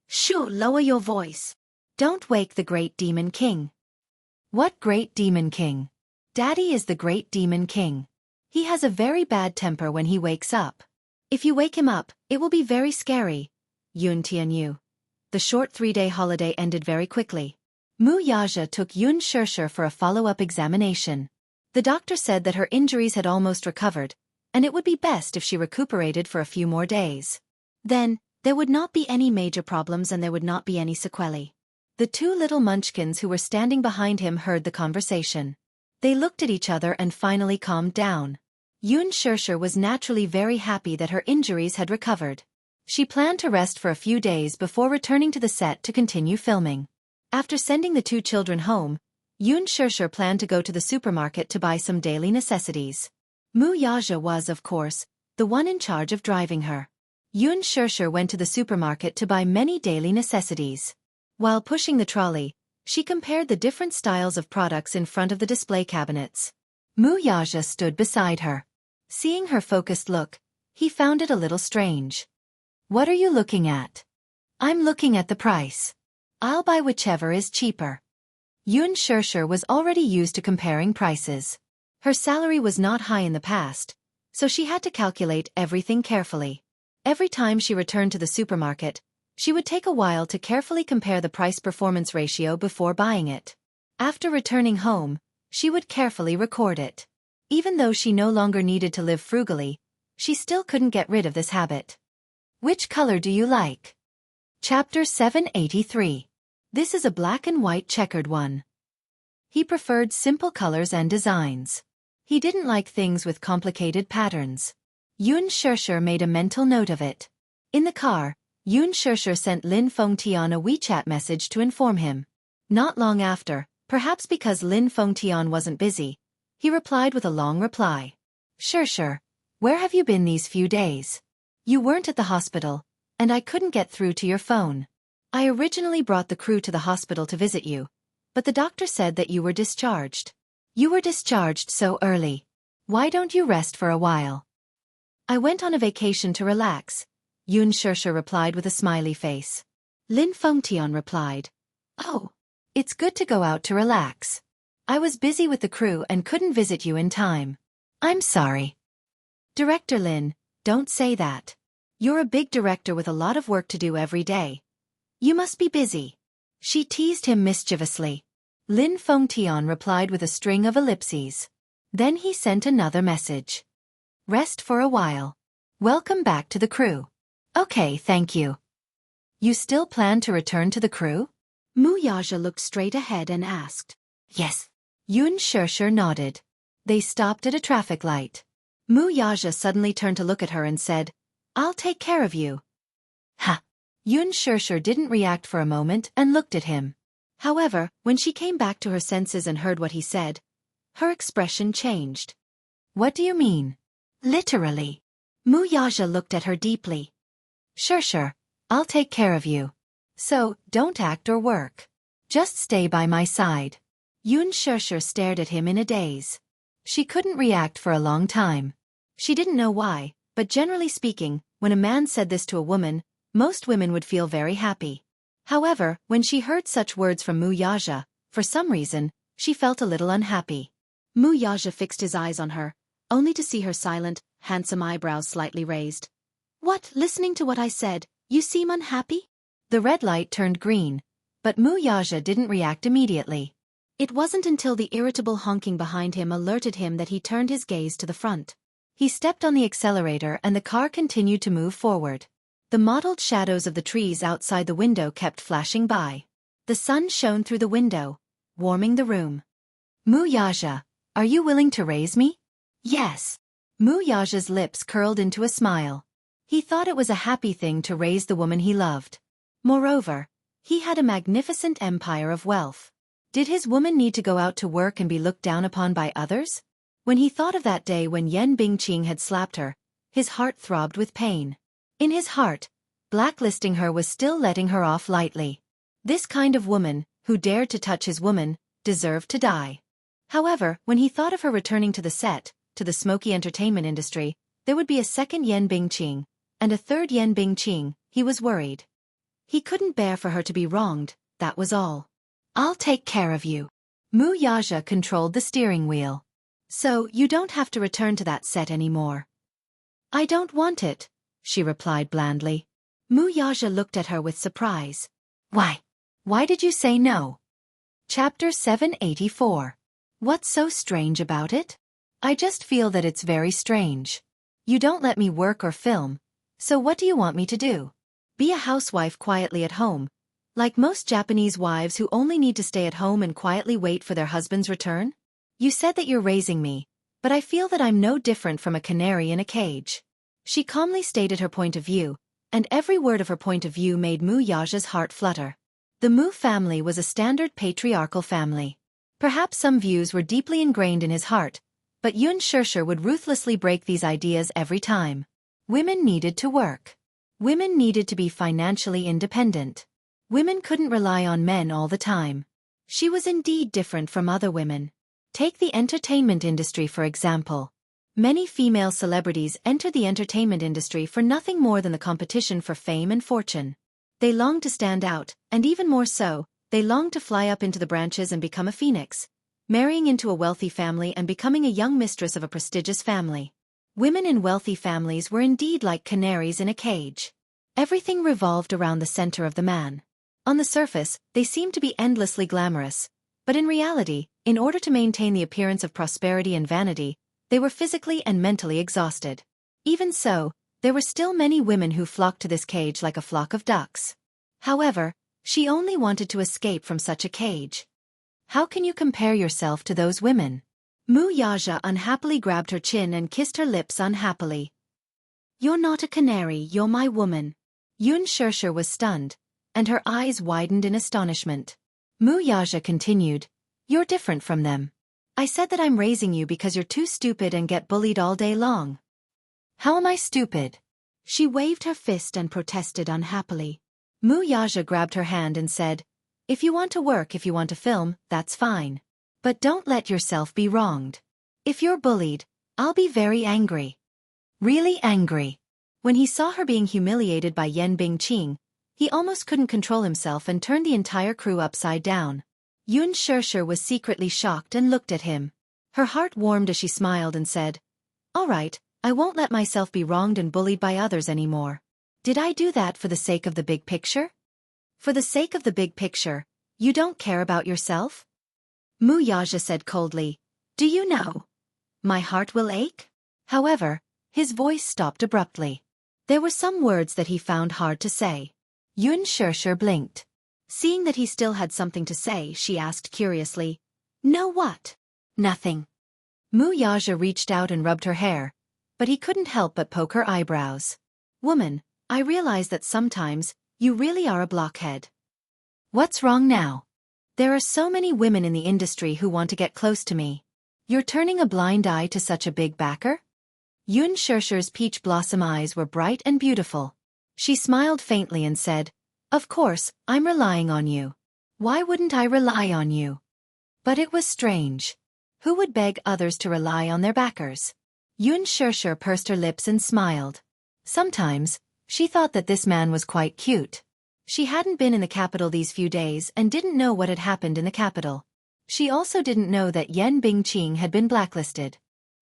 Shoo, lower your voice. Don't wake the great demon king. What great demon king? Daddy is the great demon king. He has a very bad temper when he wakes up. If you wake him up, it will be very scary. Yun Tianyou. The short 3-day holiday ended very quickly. Mu Yaja took Yun Shishir for a follow-up examination. The doctor said that her injuries had almost recovered, and it would be best if she recuperated for a few more days. Then, there would not be any major problems and there would not be any sequelae. The two little munchkins who were standing behind him heard the conversation. They looked at each other and finally calmed down. Yun Shishir was naturally very happy that her injuries had recovered. She planned to rest for a few days before returning to the set to continue filming. After sending the two children home, Yun Shishir planned to go to the supermarket to buy some daily necessities. Mu Yaja was, of course, the one in charge of driving her. Yun Shishir went to the supermarket to buy many daily necessities. While pushing the trolley, she compared the different styles of products in front of the display cabinets. Mu Yaja stood beside her. Seeing her focused look, he found it a little strange. What are you looking at? I'm looking at the price. I'll buy whichever is cheaper. Yun Shishir was already used to comparing prices. Her salary was not high in the past, so she had to calculate everything carefully. Every time she returned to the supermarket, she would take a while to carefully compare the price-performance ratio before buying it. After returning home, she would carefully record it. Even though she no longer needed to live frugally, she still couldn't get rid of this habit. Which color do you like? Chapter 783. This is a black and white checkered one. He preferred simple colors and designs. He didn't like things with complicated patterns. Yun Shishir made a mental note of it. In the car, Yun Shishir sent Lin Fengtian a WeChat message to inform him. Not long after, perhaps because Lin Fengtian wasn't busy, he replied with a long reply. Shishir, where have you been these few days? You weren't at the hospital, and I couldn't get through to your phone. I originally brought the crew to the hospital to visit you, but the doctor said that you were discharged. You were discharged so early. Why don't you rest for a while? I went on a vacation to relax, Yun Shishir replied with a smiley face. Lin Fengtian replied. Oh, it's good to go out to relax. I was busy with the crew and couldn't visit you in time. I'm sorry. Director Lin, don't say that. You're a big director with a lot of work to do every day. You must be busy. She teased him mischievously. Lin Fengtian replied with a string of ellipses. Then he sent another message. Rest for a while. Welcome back to the crew. Okay, thank you. You still plan to return to the crew? Mu Yaja looked straight ahead and asked. Yes. Yun Shishir nodded. They stopped at a traffic light. Mu Yaja suddenly turned to look at her and said, I'll take care of you. Ha! Yun Shishir didn't react for a moment and looked at him. However, when she came back to her senses and heard what he said, her expression changed. What do you mean? Literally. Mu Yaja looked at her deeply. Sure, I'll take care of you. So, don't act or work. Just stay by my side. Yun Shishir stared at him in a daze. She couldn't react for a long time. She didn't know why, but generally speaking, when a man said this to a woman, most women would feel very happy. However, when she heard such words from Mu Yaja, for some reason, she felt a little unhappy. Mu Yaja fixed his eyes on her, only to see her silent, handsome eyebrows slightly raised. What, listening to what I said, you seem unhappy? The red light turned green, but Mu Yaja didn't react immediately. It wasn't until the irritable honking behind him alerted him that he turned his gaze to the front. He stepped on the accelerator and the car continued to move forward. The mottled shadows of the trees outside the window kept flashing by. The sun shone through the window, warming the room. Mu Yaja, are you willing to raise me? Yes. Mu Yaja's lips curled into a smile. He thought it was a happy thing to raise the woman he loved. Moreover, he had a magnificent empire of wealth. Did his woman need to go out to work and be looked down upon by others? When he thought of that day when Yan Bingqing had slapped her, his heart throbbed with pain. In his heart, blacklisting her was still letting her off lightly. This kind of woman, who dared to touch his woman, deserved to die. However, when he thought of her returning to the set, to the smoky entertainment industry, there would be a second Yan Bingqing, and a third Yan Bingqing, he was worried. He couldn't bear for her to be wronged, that was all. I'll take care of you. Mu Yaja controlled the steering wheel. So, you don't have to return to that set anymore. I don't want it, she replied blandly. Mu Yaja looked at her with surprise. Why? Why did you say no? Chapter 784. What's so strange about it? I just feel that it's very strange. You don't let me work or film, so what do you want me to do? Be a housewife quietly at home, like most Japanese wives who only need to stay at home and quietly wait for their husband's return? You said that you're raising me, but I feel that I'm no different from a canary in a cage. She calmly stated her point of view, and every word of her point of view made Mu Yaja's heart flutter. The Mu family was a standard patriarchal family. Perhaps some views were deeply ingrained in his heart, but Yun Shishir would ruthlessly break these ideas every time. Women needed to work. Women needed to be financially independent. Women couldn't rely on men all the time. She was indeed different from other women. Take the entertainment industry for example. Many female celebrities enter the entertainment industry for nothing more than the competition for fame and fortune. They long to stand out, and even more so, they long to fly up into the branches and become a phoenix, marrying into a wealthy family and becoming a young mistress of a prestigious family. Women in wealthy families were indeed like canaries in a cage. Everything revolved around the center of the man. On the surface, they seemed to be endlessly glamorous, but in reality, in order to maintain the appearance of prosperity and vanity, they were physically and mentally exhausted. Even so, there were still many women who flocked to this cage like a flock of ducks. However, she only wanted to escape from such a cage. How can you compare yourself to those women? Mu Yaja unhappily grabbed her chin and kissed her lips unhappily. You're not a canary, you're my woman. Yun Shishir was stunned, and her eyes widened in astonishment. Mu Yaja continued, You're different from them. I said that I'm raising you because you're too stupid and get bullied all day long. How am I stupid? She waved her fist and protested unhappily. Mu Yaja grabbed her hand and said, If you want to work, if you want to film, that's fine. But don't let yourself be wronged. If you're bullied, I'll be very angry. Really angry. When he saw her being humiliated by Yan Bingqing, he almost couldn't control himself and turned the entire crew upside down. Yun Shishir was secretly shocked and looked at him. Her heart warmed as she smiled and said, All right, I won't let myself be wronged and bullied by others anymore. Did I do that for the sake of the big picture? For the sake of the big picture, you don't care about yourself? Mu Yaja said coldly. Do you know? My heart will ache? However, his voice stopped abruptly. There were some words that he found hard to say. Yun Shirshir blinked. Seeing that he still had something to say, she asked curiously. No what? Nothing. Mu Yaja reached out and rubbed her hair, but he couldn't help but poke her eyebrows. Woman, I realize that sometimes, you really are a blockhead. What's wrong now? There are so many women in the industry who want to get close to me. You're turning a blind eye to such a big backer? Yun Shirshir's peach blossom eyes were bright and beautiful. She smiled faintly and said, Of course, I'm relying on you. Why wouldn't I rely on you? But it was strange. Who would beg others to rely on their backers? Yun Shirshir pursed her lips and smiled. Sometimes, she thought that this man was quite cute. She hadn't been in the capital these few days and didn't know what had happened in the capital. She also didn't know that Yen Bingqing had been blacklisted.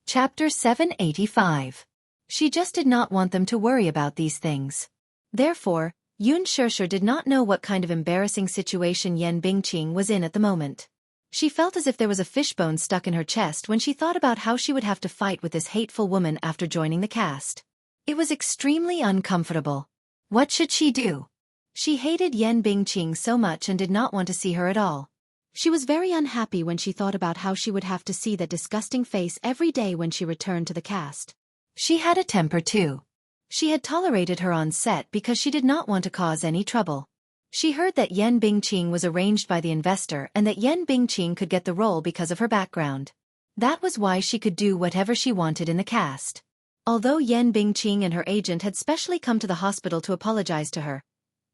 Chapter 785. She just did not want them to worry about these things. Therefore, Yun Shirshir did not know what kind of embarrassing situation Yen Bingqing was in at the moment. She felt as if there was a fishbone stuck in her chest when she thought about how she would have to fight with this hateful woman after joining the cast. It was extremely uncomfortable. What should she do? She hated Yen Bingqing so much and did not want to see her at all. She was very unhappy when she thought about how she would have to see that disgusting face every day when she returned to the cast. She had a temper too. She had tolerated her on set because she did not want to cause any trouble. She heard that Yen Bingqing was arranged by the investor and that Yen Bingqing could get the role because of her background. That was why she could do whatever she wanted in the cast. Although Yen Bingqing and her agent had specially come to the hospital to apologize to her,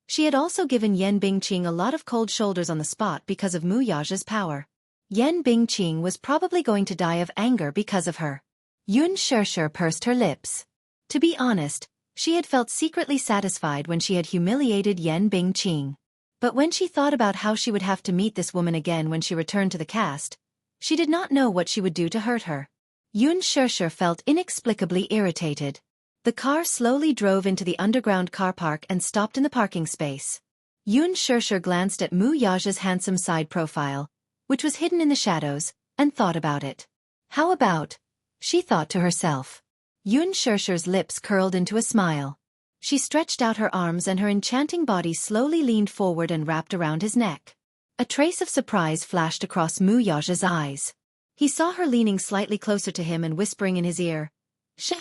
she had also given Yen Bingqing a lot of cold shoulders on the spot because of Mu Yaja's power. Yen Bingqing was probably going to die of anger because of her. Yun Shirshir pursed her lips. To be honest, she had felt secretly satisfied when she had humiliated Yen Bingqing. But when she thought about how she would have to meet this woman again when she returned to the cast, she did not know what she would do to hurt her. Yun Shirshir felt inexplicably irritated. The car slowly drove into the underground car park and stopped in the parking space. Yun Shirshir glanced at Mu Yaja's handsome side profile, which was hidden in the shadows, and thought about it. How about? She thought to herself. Yun Shirshir's lips curled into a smile. She stretched out her arms and her enchanting body slowly leaned forward and wrapped around his neck. A trace of surprise flashed across Mu Yaja's eyes. He saw her leaning slightly closer to him and whispering in his ear, "Shh."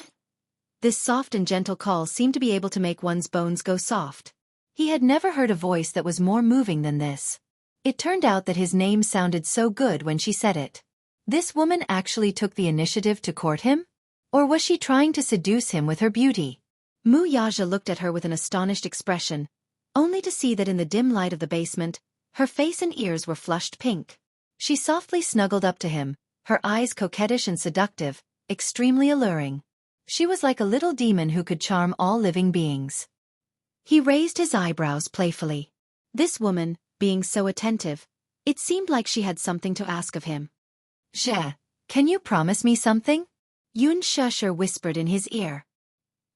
This soft and gentle call seemed to be able to make one's bones go soft. He had never heard a voice that was more moving than this. It turned out that his name sounded so good when she said it. This woman actually took the initiative to court him? Or was she trying to seduce him with her beauty? Mu Yaja looked at her with an astonished expression, only to see that in the dim light of the basement, her face and ears were flushed pink. She softly snuggled up to him, her eyes coquettish and seductive, extremely alluring. She was like a little demon who could charm all living beings. He raised his eyebrows playfully. This woman, being so attentive, it seemed like she had something to ask of him. Can you promise me something? Yun Shirshir whispered in his ear.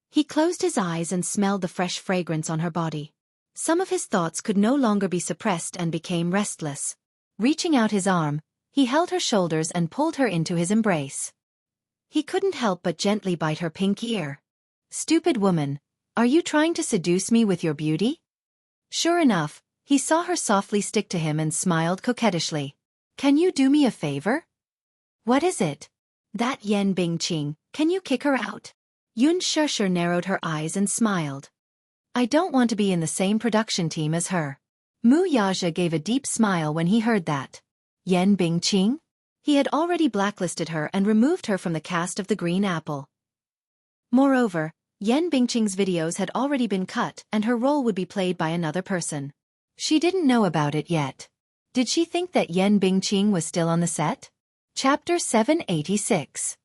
He closed his eyes and smelled the fresh fragrance on her body. Some of his thoughts could no longer be suppressed and became restless. Reaching out his arm, he held her shoulders and pulled her into his embrace. He couldn't help but gently bite her pink ear. Stupid woman, are you trying to seduce me with your beauty? Sure enough, he saw her softly stick to him and smiled coquettishly. Can you do me a favor? What is it? That Yen Bingqing, can you kick her out? Yun Shirshir narrowed her eyes and smiled. I don't want to be in the same production team as her. Mu Yaja gave a deep smile when he heard that. Yen Bingqing? He had already blacklisted her and removed her from the cast of The Green Apple. Moreover, Yen Bingqing's videos had already been cut and her role would be played by another person. She didn't know about it yet. Did she think that Yen Bingqing was still on the set? Chapter 786.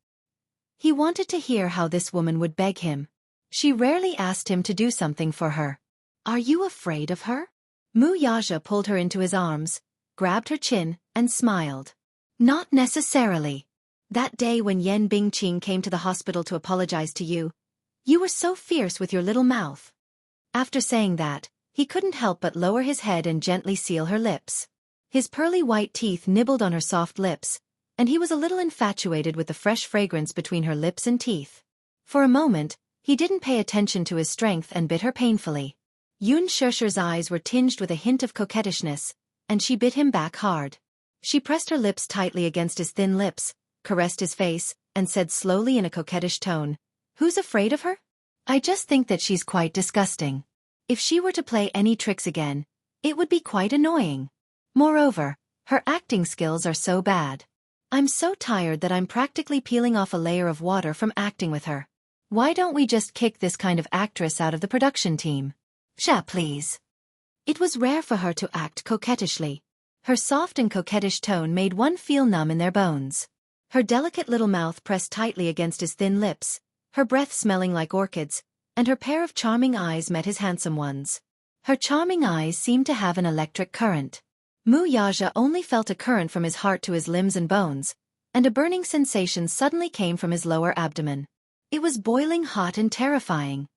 He wanted to hear how this woman would beg him. She rarely asked him to do something for her. Are you afraid of her? Mu Yaja pulled her into his arms, grabbed her chin, and smiled. Not necessarily. That day when Yen Bingqing came to the hospital to apologize to you, you were so fierce with your little mouth. After saying that, he couldn't help but lower his head and gently seal her lips. His pearly white teeth nibbled on her soft lips, and he was a little infatuated with the fresh fragrance between her lips and teeth. For a moment, he didn't pay attention to his strength and bit her painfully. Yun Shusher's eyes were tinged with a hint of coquettishness, and she bit him back hard. She pressed her lips tightly against his thin lips, caressed his face, and said slowly in a coquettish tone, "Who's afraid of her? I just think that she's quite disgusting. If she were to play any tricks again, it would be quite annoying. Moreover, her acting skills are so bad. I'm so tired that I'm practically peeling off a layer of water from acting with her. Why don't we just kick this kind of actress out of the production team? Sha, please." It was rare for her to act coquettishly. Her soft and coquettish tone made one feel numb in their bones. Her delicate little mouth pressed tightly against his thin lips, her breath smelling like orchids, and her pair of charming eyes met his handsome ones. Her charming eyes seemed to have an electric current. Mu Yaja only felt a current from his heart to his limbs and bones, and a burning sensation suddenly came from his lower abdomen. It was boiling hot and terrifying.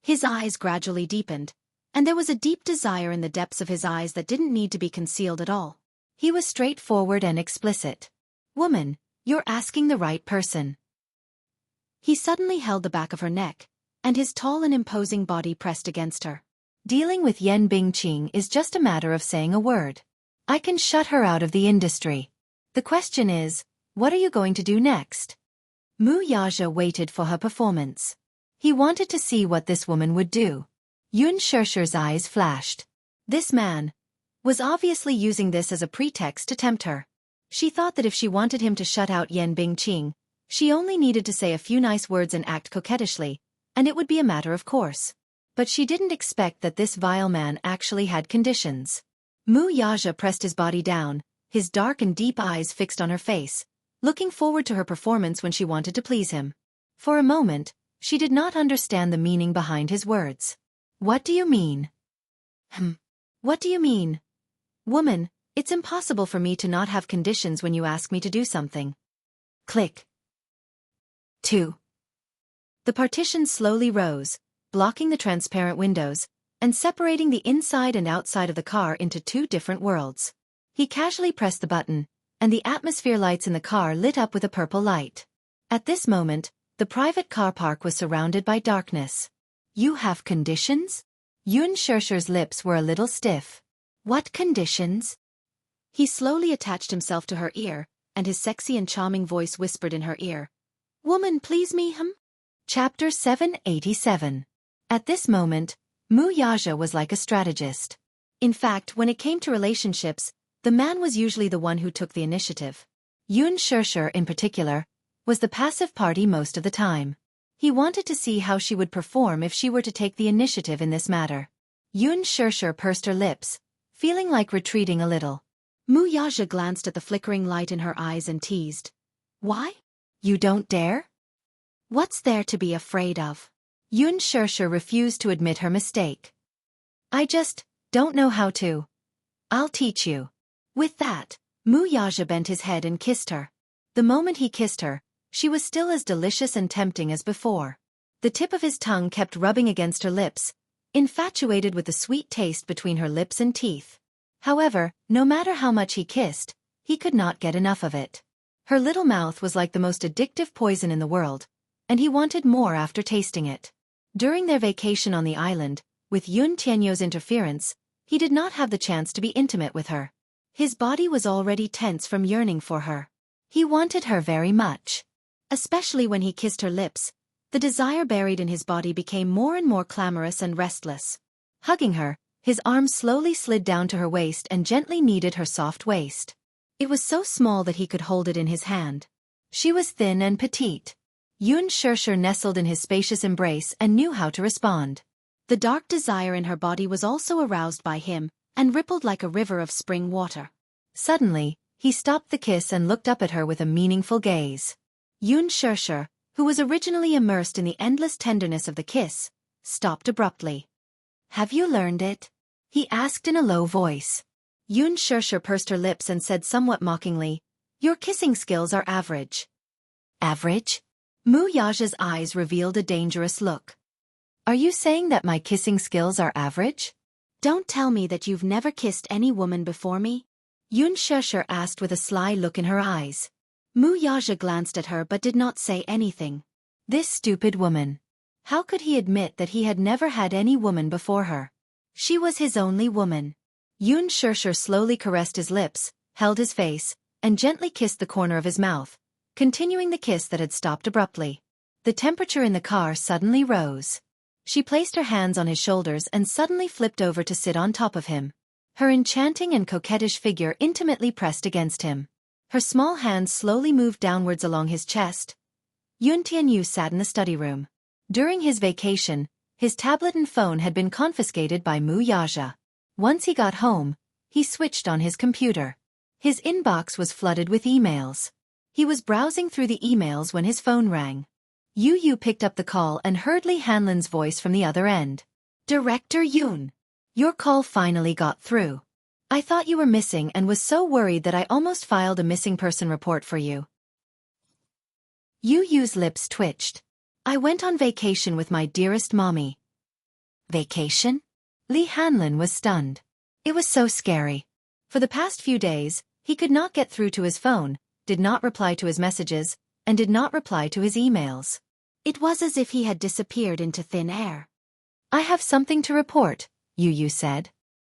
His eyes gradually deepened, and there was a deep desire in the depths of his eyes that didn't need to be concealed at all. He was straightforward and explicit. "Woman, you're asking the right person." He suddenly held the back of her neck, and his tall and imposing body pressed against her. "Dealing with Yen Bingqing is just a matter of saying a word. I can shut her out of the industry. The question is, what are you going to do next?" Mu Yaja waited for her performance. He wanted to see what this woman would do. Yun Shusher's eyes flashed. This man was obviously using this as a pretext to tempt her. She thought that if she wanted him to shut out Yen Bingqing, she only needed to say a few nice words and act coquettishly, and it would be a matter of course. But she didn't expect that this vile man actually had conditions. Mu Yaja pressed his body down, his dark and deep eyes fixed on her face, looking forward to her performance when she wanted to please him. For a moment, she did not understand the meaning behind his words. "What do you mean?" What do you mean? Woman, it's impossible for me to not have conditions when you ask me to do something." Click. 2. The partition slowly rose, blocking the transparent windows, and separating the inside and outside of the car into two different worlds. He casually pressed the button, and the atmosphere lights in the car lit up with a purple light. At this moment, the private car park was surrounded by darkness. "You have conditions?" Yun Shusher's lips were a little stiff. "What conditions?" He slowly attached himself to her ear, and his sexy and charming voice whispered in her ear, "Woman, please me, Chapter 787. At this moment, Mu Yaja was like a strategist. In fact, when it came to relationships, the man was usually the one who took the initiative. Yun Shusher, in particular, was the passive party most of the time. He wanted to see how she would perform if she were to take the initiative in this matter. Yun Shusher pursed her lips, feeling like retreating a little. Mu Yaja glanced at the flickering light in her eyes and teased, "Why? You don't dare? What's there to be afraid of?" Yun Shusher refused to admit her mistake. "I just don't know how to. I'll teach you." With that, Mu Yaja bent his head and kissed her. The moment he kissed her, she was still as delicious and tempting as before. The tip of his tongue kept rubbing against her lips, infatuated with the sweet taste between her lips and teeth. However, no matter how much he kissed, he could not get enough of it. Her little mouth was like the most addictive poison in the world, and he wanted more after tasting it. During their vacation on the island, with Yun Tianyo's interference, he did not have the chance to be intimate with her. His body was already tense from yearning for her. He wanted her very much. Especially when he kissed her lips, the desire buried in his body became more and more clamorous and restless. Hugging her, his arms slowly slid down to her waist and gently kneaded her soft waist. It was so small that he could hold it in his hand. She was thin and petite. Yun Shusher nestled in his spacious embrace and knew how to respond. The dark desire in her body was also aroused by him, and rippled like a river of spring water. Suddenly, he stopped the kiss and looked up at her with a meaningful gaze. Yun Shusher, who was originally immersed in the endless tenderness of the kiss, stopped abruptly. "Have you learned it?" he asked in a low voice. Yun Shusher pursed her lips and said somewhat mockingly, "Your kissing skills are average." "Average?" Mu Yaja's eyes revealed a dangerous look. "Are you saying that my kissing skills are average? Don't tell me that you've never kissed any woman before me." Yun Shesher asked with a sly look in her eyes. Mu Yaja glanced at her but did not say anything. This stupid woman. How could he admit that he had never had any woman before her? She was his only woman. Yun Shesher slowly caressed his lips, held his face, and gently kissed the corner of his mouth, continuing the kiss that had stopped abruptly. The temperature in the car suddenly rose. She placed her hands on his shoulders and suddenly flipped over to sit on top of him. Her enchanting and coquettish figure intimately pressed against him. Her small hands slowly moved downwards along his chest. Yun Tianyu sat in the study room. During his vacation, his tablet and phone had been confiscated by Mu Yaja. Once he got home, he switched on his computer. His inbox was flooded with emails. He was browsing through the emails when his phone rang. Yu picked up the call and heard Li Hanlin's voice from the other end. Director Yun. Your call finally got through. I thought you were missing and was so worried that I almost filed a missing person report for you. Yu's lips twitched. I went on vacation with my dearest mommy. Vacation? Li Hanlin was stunned. It was so scary. For the past few days, he could not get through to his phone, did not reply to his messages, and did not reply to his emails. It was as if he had disappeared into thin air. I have something to report, Yu said.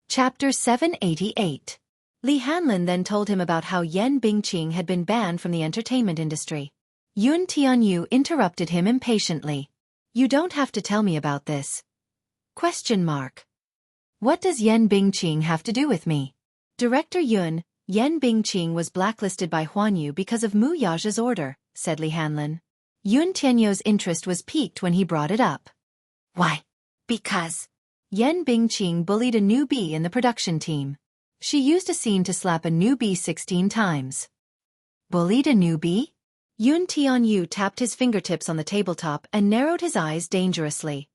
Chapter 788. Li Hanlin then told him about how Yan Bingqing had been banned from the entertainment industry. Yun Tianyu interrupted him impatiently. You don't have to tell me about this. Question mark. What does Yan Bingqing have to do with me? Director Yun, Yan Bingqing was blacklisted by Huanyu because of Mu Yaja's order, said Li Hanlin. Yun Tianyu's interest was piqued when he brought it up. Why? Because Yan Bingqing bullied a newbie in the production team. She used a scene to slap a newbie 16 times. Bullied a newbie? Yun Tianyu tapped his fingertips on the tabletop and narrowed his eyes dangerously.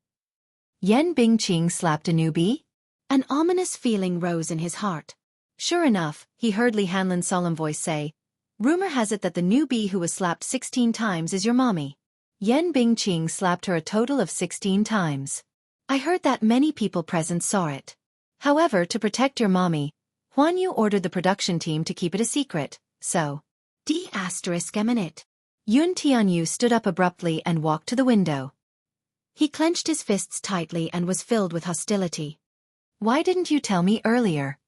Yan Bingqing slapped a newbie? An ominous feeling rose in his heart. Sure enough, he heard Li Hanlin's solemn voice say, rumor has it that the newbie who was slapped 16 times is your mommy. Yan Bingqing slapped her a total of 16 times. I heard that many people present saw it. However, to protect your mommy, Huanyu ordered the production team to keep it a secret, so D***. Yun Tianyu stood up abruptly and walked to the window. He clenched his fists tightly and was filled with hostility. Why didn't you tell me earlier?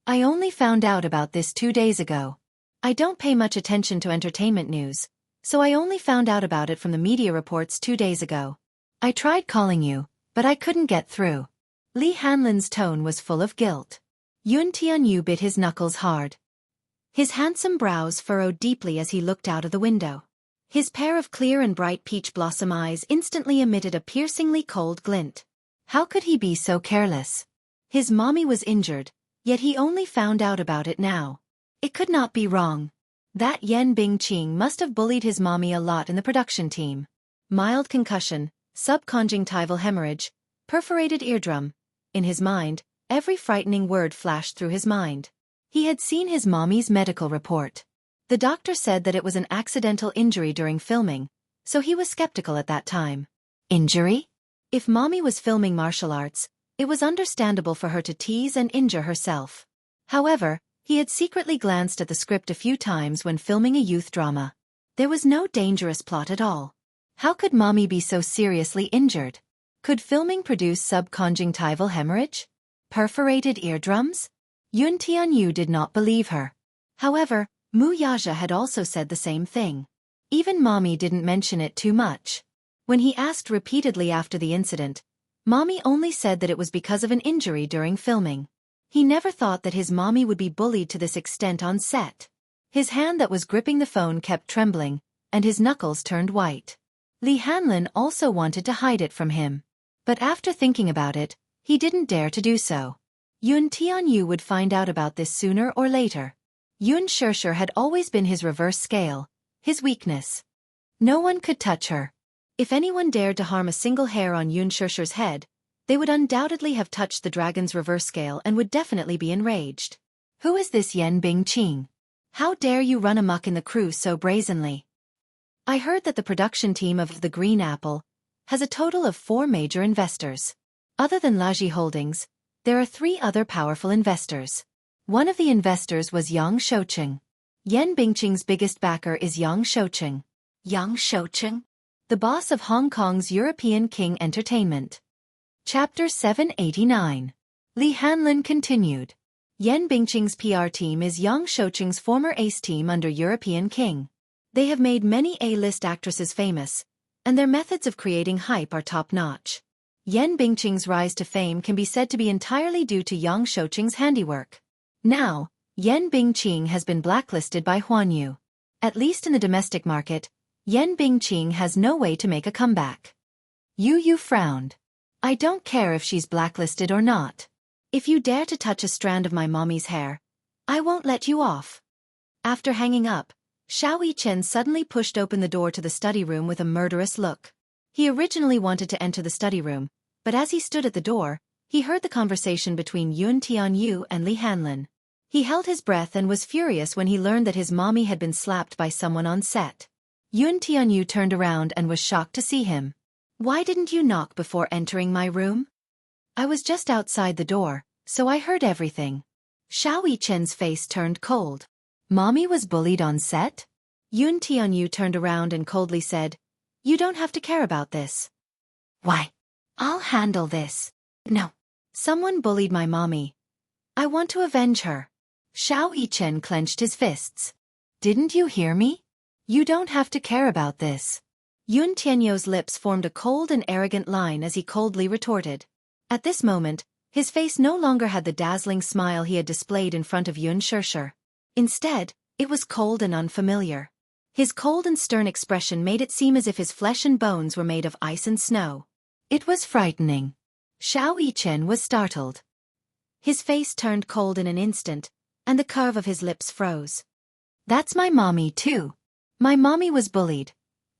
I only found out about this 2 days ago. I don't pay much attention to entertainment news, so I only found out about it from the media reports 2 days ago. I tried calling you, but I couldn't get through. Li Hanlin's tone was full of guilt. Yun Tianyu bit his knuckles hard. His handsome brows furrowed deeply as he looked out of the window. His pair of clear and bright peach blossom eyes instantly emitted a piercingly cold glint. How could he be so careless? His mommy was injured, yet he only found out about it now. It could not be wrong. That Yan Bingqing must have bullied his mommy a lot in the production team. Mild concussion, subconjunctival hemorrhage, perforated eardrum. In his mind, every frightening word flashed through his mind. He had seen his mommy's medical report. The doctor said that it was an accidental injury during filming, so he was skeptical at that time. Injury? If mommy was filming martial arts, it was understandable for her to tease and injure herself. However, he had secretly glanced at the script a few times when filming a youth drama. There was no dangerous plot at all. How could mommy be so seriously injured? Could filming produce subconjunctival hemorrhage? Perforated eardrums? Yun Tianyu did not believe her. However, Mu Yaja had also said the same thing. Even mommy didn't mention it too much. When he asked repeatedly after the incident, mommy only said that it was because of an injury during filming. He never thought that his mommy would be bullied to this extent on set. His hand that was gripping the phone kept trembling, and his knuckles turned white. Li Hanlin also wanted to hide it from him. But after thinking about it, he didn't dare to do so. Yun Tianyu would find out about this sooner or later. Yun Shesher had always been his reverse scale, his weakness. No one could touch her. If anyone dared to harm a single hair on Yun Shesher's head, they would undoubtedly have touched the dragon's reverse scale and would definitely be enraged. Who is this Yan Bingqing? How dare you run amok in the crew so brazenly? I heard that the production team of The Green Apple has a total of 4 major investors. Other than Laji Holdings, there are 3 other powerful investors. One of the investors was Yang Shoucheng. Yan Bingqing's biggest backer is Yang Shoucheng. Yang Shoucheng? The boss of Hong Kong's European King Entertainment. Chapter 789. Li Hanlin continued. Yan Bingqing's PR team is Yang Shoucheng's former ace team under European King. They have made many A-list actresses famous, and their methods of creating hype are top-notch. Yan Bingqing's rise to fame can be said to be entirely due to Yang Shoucheng's handiwork. Now, Yan Bingqing has been blacklisted by Huanyu. At least in the domestic market, Yan Bingqing has no way to make a comeback. Yu frowned. I don't care if she's blacklisted or not. If you dare to touch a strand of my mommy's hair, I won't let you off. After hanging up, Xiao Yichen suddenly pushed open the door to the study room with a murderous look. He originally wanted to enter the study room, but as he stood at the door, he heard the conversation between Yun Tianyu and Li Hanlin. He held his breath and was furious when he learned that his mommy had been slapped by someone on set. Yun Tianyu turned around and was shocked to see him. Why didn't you knock before entering my room? I was just outside the door, so I heard everything. Xiao Yichen's face turned cold. Mommy was bullied on set? Yun Tianyu turned around and coldly said, You don't have to care about this. Why? I'll handle this. No. Someone bullied my mommy. I want to avenge her. Xiao Yichen clenched his fists. Didn't you hear me? You don't have to care about this. Yun Tianyu's lips formed a cold and arrogant line as he coldly retorted. At this moment, his face no longer had the dazzling smile he had displayed in front of Yun Shirshir. Instead, it was cold and unfamiliar. His cold and stern expression made it seem as if his flesh and bones were made of ice and snow. It was frightening. Xiao Yichen was startled. His face turned cold in an instant, and the curve of his lips froze. That's my mommy too. My mommy was bullied.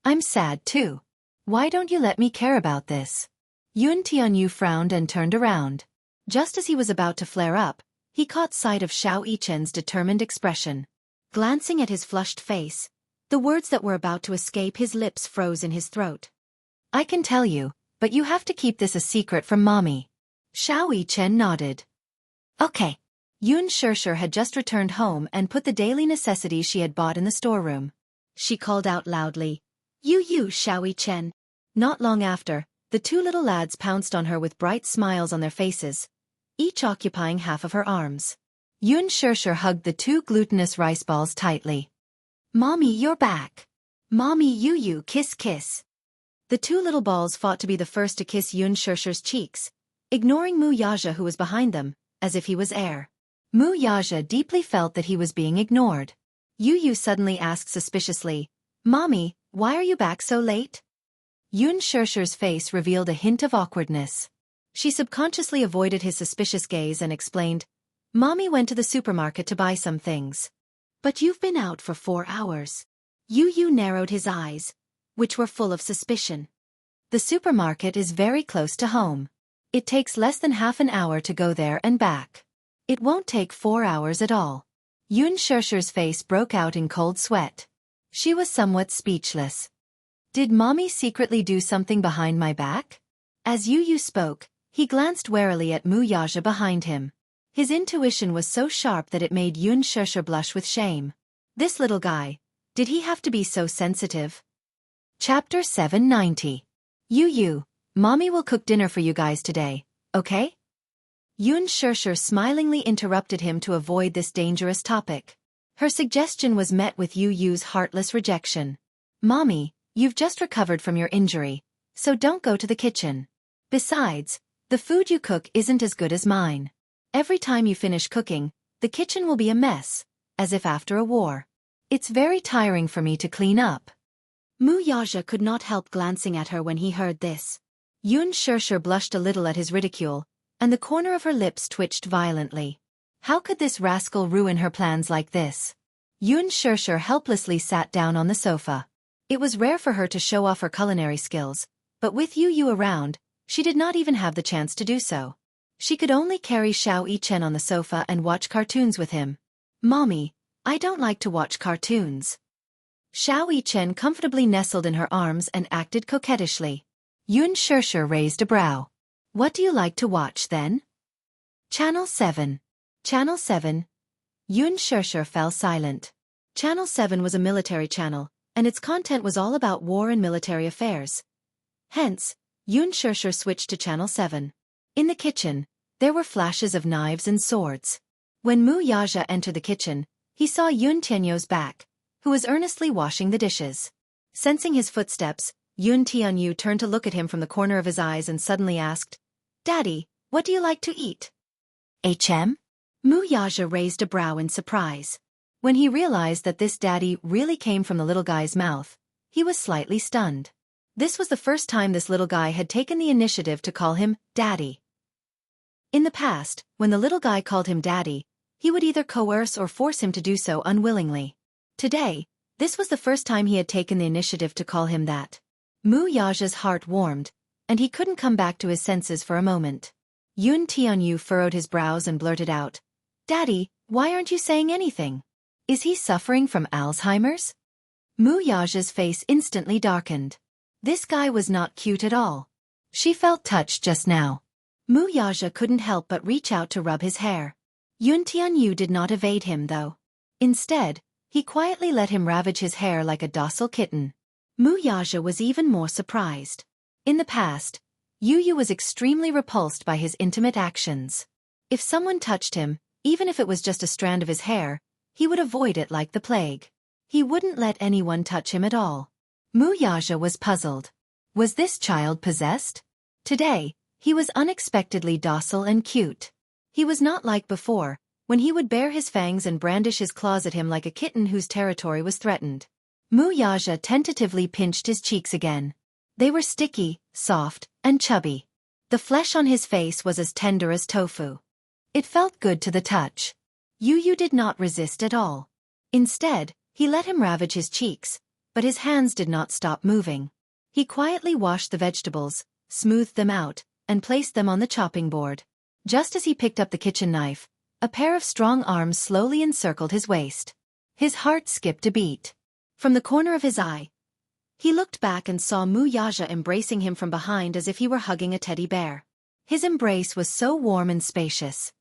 I'm sad too. Why don't you let me care about this? Yun Tianyu frowned and turned around. Just as he was about to flare up, he caught sight of Xiao Yichen's determined expression. Glancing at his flushed face, the words that were about to escape his lips froze in his throat. I can tell you, but you have to keep this a secret from mommy. Xiao Yichen nodded. Okay. Yun Shirshir had just returned home and put the daily necessities she had bought in the storeroom. She called out loudly, You Xiao Yichen. Not long after, the two little lads pounced on her with bright smiles on their faces, each occupying half of her arms. Yun Shirshir hugged the two glutinous rice balls tightly. Mommy, you're back. Mommy, Yu, kiss kiss. The two little balls fought to be the first to kiss Yun Shirshir's cheeks, ignoring Mu Yaja who was behind them, as if he was air. Mu Yaja deeply felt that he was being ignored. Yu suddenly asked suspiciously, Mommy, why are you back so late? Yun Shirshir's face revealed a hint of awkwardness. She subconsciously avoided his suspicious gaze and explained, Mommy went to the supermarket to buy some things. But you've been out for 4 hours. Yu narrowed his eyes, which were full of suspicion. The supermarket is very close to home. It takes less than half an hour to go there and back. It won't take 4 hours at all. Yun Shirshir's face broke out in cold sweat. She was somewhat speechless. Did Mommy secretly do something behind my back? As Yu spoke, he glanced warily at Mu Yaja behind him. His intuition was so sharp that it made Yun Shirshir blush with shame. This little guy, did he have to be so sensitive? Chapter 790. Yu, Mommy will cook dinner for you guys today, okay? Yun Shirshir smilingly interrupted him to avoid this dangerous topic. Her suggestion was met with Yu's heartless rejection. Mommy, you've just recovered from your injury, so don't go to the kitchen. Besides, the food you cook isn't as good as mine. Every time you finish cooking, the kitchen will be a mess, as if after a war. It's very tiring for me to clean up. Mu Yaja could not help glancing at her when he heard this. Yun Shirshir blushed a little at his ridicule, and the corner of her lips twitched violently. How could this rascal ruin her plans like this? Yun Shirshir helplessly sat down on the sofa. It was rare for her to show off her culinary skills, but with Yu around, she did not even have the chance to do so. She could only carry Xiao Yichen on the sofa and watch cartoons with him. Mommy, I don't like to watch cartoons. Xiao Yichen comfortably nestled in her arms and acted coquettishly. Yun Shirshir raised a brow. What do you like to watch then? Channel 7. Channel 7, Yun Shishir fell silent. Channel 7 was a military channel, and its content was all about war and military affairs. Hence, Yun Shishir switched to Channel 7. In the kitchen, there were flashes of knives and swords. When Mu Yaja entered the kitchen, he saw Yun Tianyo's back, who was earnestly washing the dishes. Sensing his footsteps, Yun Tianyu turned to look at him from the corner of his eyes and suddenly asked, "Daddy, what do you like to eat?" "HM?" Mu Yaja raised a brow in surprise. When he realized that this daddy really came from the little guy's mouth, he was slightly stunned. This was the first time this little guy had taken the initiative to call him daddy. In the past, when the little guy called him daddy, he would either coerce or force him to do so unwillingly. Today, this was the first time he had taken the initiative to call him that. Mu Yaja's heart warmed, and he couldn't come back to his senses for a moment. Yun Tianyu furrowed his brows and blurted out, "Daddy, why aren't you saying anything? Is he suffering from Alzheimer's?" Mu Yaja's face instantly darkened. This guy was not cute at all. She felt touched just now. Mu Yaja couldn't help but reach out to rub his hair. Yun Tianyu did not evade him though. Instead, he quietly let him ravage his hair like a docile kitten. Mu Yaja was even more surprised. In the past, Yu was extremely repulsed by his intimate actions. If someone touched him, even if it was just a strand of his hair, he would avoid it like the plague. He wouldn't let anyone touch him at all. Mu Yaja was puzzled. Was this child possessed? Today, he was unexpectedly docile and cute. He was not like before, when he would bare his fangs and brandish his claws at him like a kitten whose territory was threatened. Mu Yaja tentatively pinched his cheeks again. They were sticky, soft, and chubby. The flesh on his face was as tender as tofu. It felt good to the touch. Yu did not resist at all. Instead, he let him ravage his cheeks, but his hands did not stop moving. He quietly washed the vegetables, smoothed them out, and placed them on the chopping board. Just as he picked up the kitchen knife, a pair of strong arms slowly encircled his waist. His heart skipped a beat. From the corner of his eye, he looked back and saw Mu Yaja embracing him from behind as if he were hugging a teddy bear. His embrace was so warm and spacious.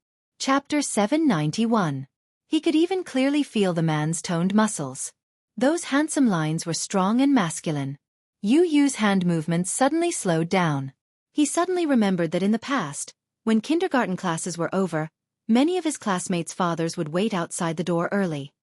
Chapter 791. He could even clearly feel the man's toned muscles. Those handsome lines were strong and masculine. Yu's hand movements suddenly slowed down. He suddenly remembered that in the past, when kindergarten classes were over, many of his classmates' fathers would wait outside the door early.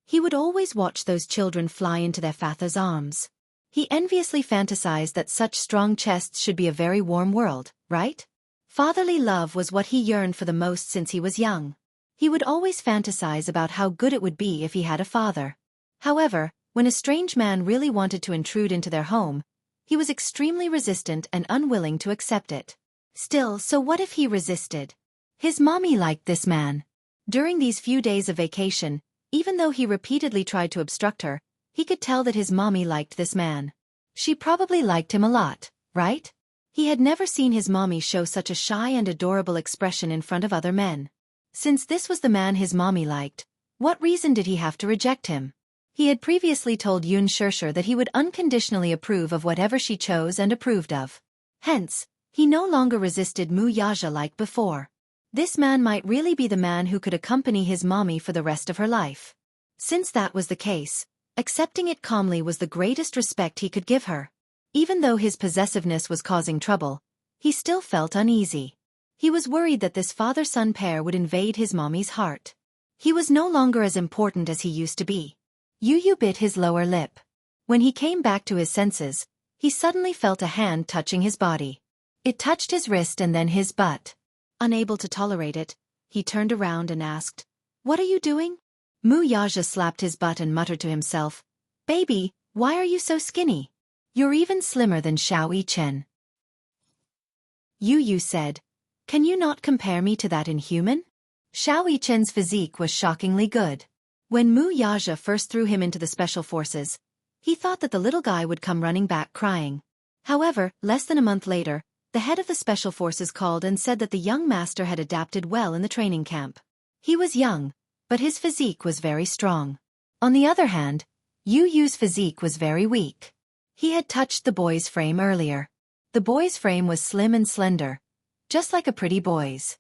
He would always watch those children fly into their father's arms. He enviously fantasized that such strong chests should be a very warm world, right? Fatherly love was what he yearned for the most since he was young. He would always fantasize about how good it would be if he had a father. However, when a strange man really wanted to intrude into their home, he was extremely resistant and unwilling to accept it. Still, so what if he resisted? His mommy liked this man. During these few days of vacation, even though he repeatedly tried to obstruct her, he could tell that his mommy liked this man. She probably liked him a lot, right? He had never seen his mommy show such a shy and adorable expression in front of other men. Since this was the man his mommy liked, what reason did he have to reject him? He had previously told Yun Shishir that he would unconditionally approve of whatever she chose and approved of. Hence, he no longer resisted Mu Yaja like before. This man might really be the man who could accompany his mommy for the rest of her life. Since that was the case, accepting it calmly was the greatest respect he could give her. Even though his possessiveness was causing trouble, he still felt uneasy. He was worried that this father-son pair would invade his mommy's heart. He was no longer as important as he used to be. Yu bit his lower lip. When he came back to his senses, he suddenly felt a hand touching his body. It touched his wrist and then his butt. Unable to tolerate it, he turned around and asked, "What are you doing?" Mu Yaja slapped his butt and muttered to himself, "Baby, why are you so skinny? You're even slimmer than Xiao Yichen." Yu said, "Can you not compare me to that inhuman?" Xiao Yichen's physique was shockingly good. When Mu Yaja first threw him into the special forces, he thought that the little guy would come running back crying. However, less than a month later, the head of the special forces called and said that the young master had adapted well in the training camp. He was young, but his physique was very strong. On the other hand, Yu's physique was very weak. He had touched the boy's frame earlier. The boy's frame was slim and slender, just like a pretty boy's.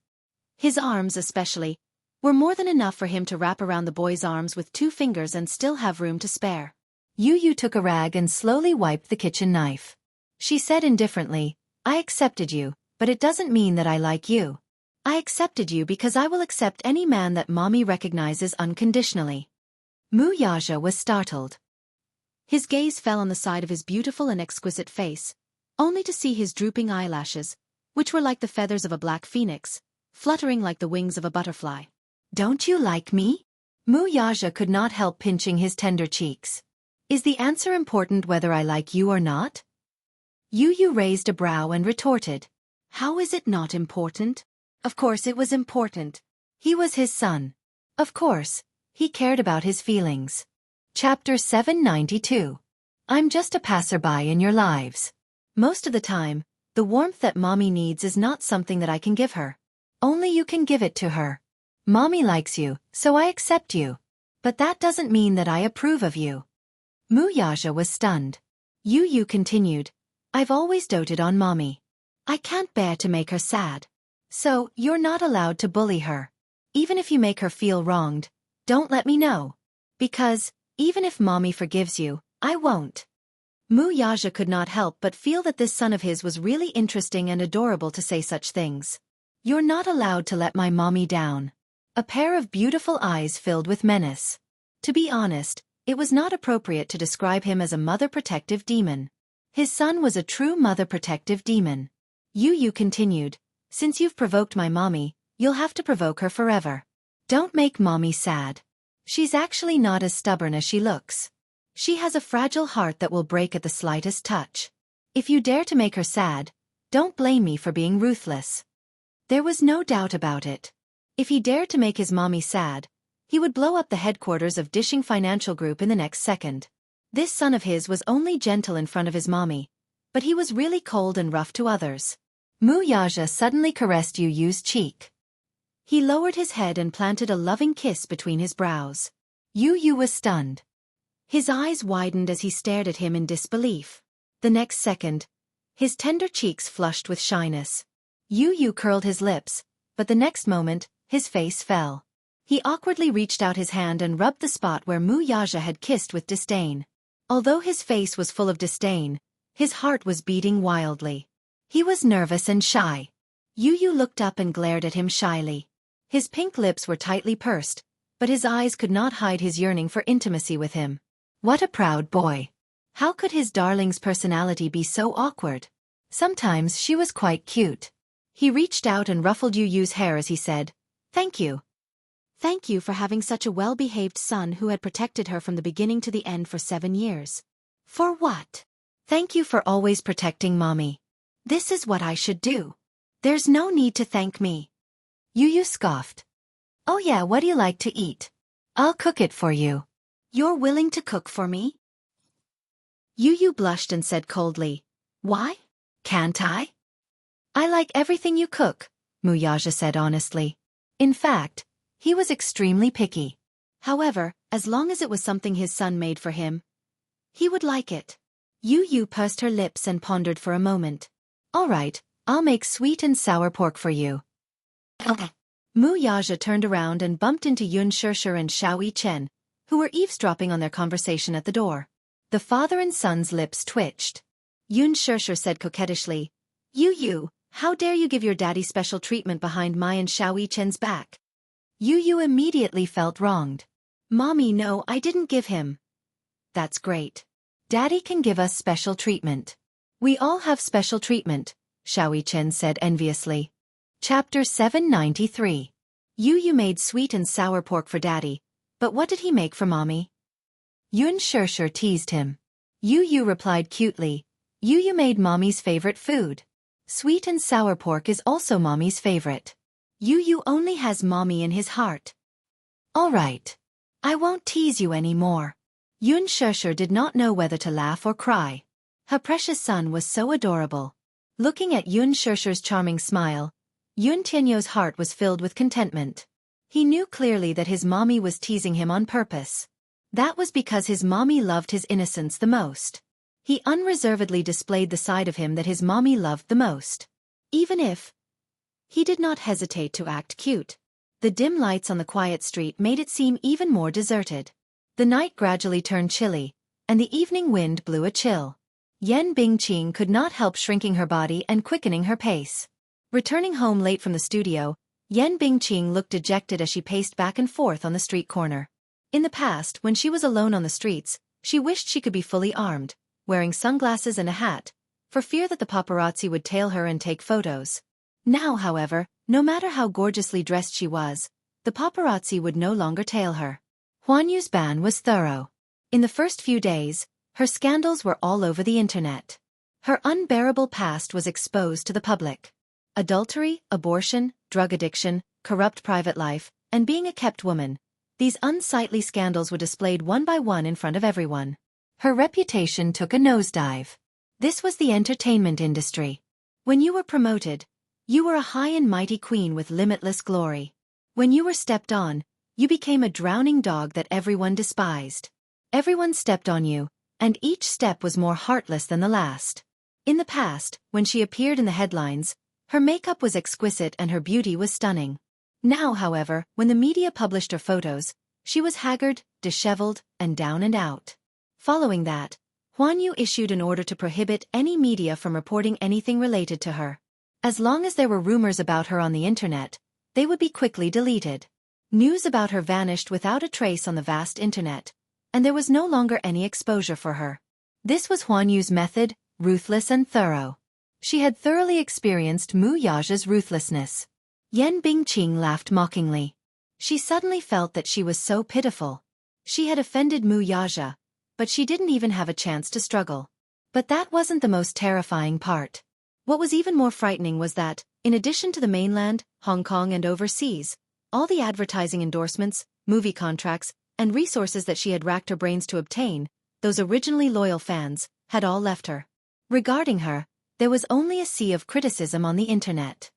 His arms especially, were more than enough for him to wrap around the boy's arms with 2 fingers and still have room to spare. Yu Yu took a rag and slowly wiped the kitchen knife. She said indifferently, I accepted you, but it doesn't mean that I like you. I accepted you because I will accept any man that mommy recognizes unconditionally. Mu Yaja was startled. His gaze fell on the side of his beautiful and exquisite face, only to see his drooping eyelashes, which were like the feathers of a black phoenix, fluttering like the wings of a butterfly. Don't you like me? Mu Yaja could not help pinching his tender cheeks. Is the answer important whether I like you or not? Yu Yu raised a brow and retorted. How is it not important? Of course it was important. He was his son. Of course, he cared about his feelings. Chapter 792. I'm just a passerby in your lives. Most of the time, the warmth that mommy needs is not something that I can give her. Only you can give it to her. Mommy likes you, so I accept you. But that doesn't mean that I approve of you. Mu Yaja was stunned. Yu Yu continued, I've always doted on mommy. I can't bear to make her sad. So, you're not allowed to bully her. Even if you make her feel wronged, don't let me know. Because, even if mommy forgives you, I won't. Mu Yaja could not help but feel that this son of his was really interesting and adorable to say such things. You're not allowed to let my mommy down. A pair of beautiful eyes filled with menace. To be honest, it was not appropriate to describe him as a mother-protective demon. His son was a true mother-protective demon. Yu Yu continued, Since you've provoked my mommy, you'll have to provoke her forever. Don't make mommy sad. She's actually not as stubborn as she looks. She has a fragile heart that will break at the slightest touch. If you dare to make her sad, don't blame me for being ruthless. There was no doubt about it. If he dared to make his mommy sad, he would blow up the headquarters of Dishing Financial Group in the next second. This son of his was only gentle in front of his mommy, but he was really cold and rough to others. Mu Yaja suddenly caressed Yu Yu's cheek. He lowered his head and planted a loving kiss between his brows. Yu Yu was stunned. His eyes widened as he stared at him in disbelief. The next second, his tender cheeks flushed with shyness. Yu Yu curled his lips, but the next moment, his face fell. He awkwardly reached out his hand and rubbed the spot where Mu Yaja had kissed with disdain. Although his face was full of disdain, his heart was beating wildly. He was nervous and shy. Yu Yu looked up and glared at him shyly. His pink lips were tightly pursed, but his eyes could not hide his yearning for intimacy with him. What a proud boy. How could his darling's personality be so awkward? Sometimes she was quite cute. He reached out and ruffled Yu Yu's hair as he said, Thank you. Thank you for having such a well-behaved son who had protected her from the beginning to the end for 7 years. For what? Thank you for always protecting mommy. This is what I should do. There's no need to thank me. Yu Yu scoffed. Oh yeah, what do you like to eat? I'll cook it for you. You're willing to cook for me? Yu Yu blushed and said coldly, Why? Can't I? I like everything you cook, Mu Yaja said honestly. In fact, he was extremely picky. However, as long as it was something his son made for him, he would like it. Yu Yu pursed her lips and pondered for a moment. All right, I'll make sweet and sour pork for you. Mu Yaja turned around and bumped into Yun Shirshir and Xiao Yichen, who were eavesdropping on their conversation at the door. The father and son's lips twitched. Yun Shirshir said coquettishly, Yu Yu, how dare you give your daddy special treatment behind my and Xiao Yichen's back? Yu Yu immediately felt wronged. Mommy, no, I didn't give him. That's great. Daddy can give us special treatment. We all have special treatment, Xiao Yichen said enviously. Chapter 793. Yu Yu made sweet and sour pork for Daddy, but what did he make for Mommy? Yun Shirshir teased him. Yu Yu replied cutely, Yu Yu made Mommy's favorite food. Sweet and sour pork is also Mommy's favorite. Yu Yu only has Mommy in his heart. All right. I won't tease you anymore. Yun Shirshir did not know whether to laugh or cry. Her precious son was so adorable. Looking at Yun Shirshir's charming smile, Yun Tianyo's heart was filled with contentment. He knew clearly that his mommy was teasing him on purpose. That was because his mommy loved his innocence the most. He unreservedly displayed the side of him that his mommy loved the most. Even if he did not hesitate to act cute. The dim lights on the quiet street made it seem even more deserted. The night gradually turned chilly, and the evening wind blew a chill. Yen Bingqing could not help shrinking her body and quickening her pace. Returning home late from the studio, Yen Bingqing looked dejected as she paced back and forth on the street corner. In the past, when she was alone on the streets, she wished she could be fully armed, wearing sunglasses and a hat, for fear that the paparazzi would tail her and take photos. Now, however, no matter how gorgeously dressed she was, the paparazzi would no longer tail her. Huan Yu's ban was thorough. In the first few days, her scandals were all over the internet. Her unbearable past was exposed to the public. Adultery, abortion, drug addiction, corrupt private life, and being a kept woman. These unsightly scandals were displayed one by one in front of everyone. Her reputation took a nosedive. This was the entertainment industry. When you were promoted, you were a high and mighty queen with limitless glory. When you were stepped on, you became a drowning dog that everyone despised. Everyone stepped on you, and each step was more heartless than the last. In the past, when she appeared in the headlines, her makeup was exquisite and her beauty was stunning. Now, however, when the media published her photos, she was haggard, disheveled, and down and out. Following that, Huan Yu issued an order to prohibit any media from reporting anything related to her. As long as there were rumors about her on the internet, they would be quickly deleted. News about her vanished without a trace on the vast internet, and there was no longer any exposure for her. This was Huan Yu's method, ruthless and thorough. She had thoroughly experienced Mu Yaja's ruthlessness. Yen Bingqing laughed mockingly. She suddenly felt that she was so pitiful. She had offended Mu Yaja, but she didn't even have a chance to struggle. But that wasn't the most terrifying part. What was even more frightening was that, in addition to the mainland, Hong Kong and overseas, all the advertising endorsements, movie contracts, and resources that she had racked her brains to obtain, those originally loyal fans, had all left her. Regarding her, there was only a sea of criticism on the internet.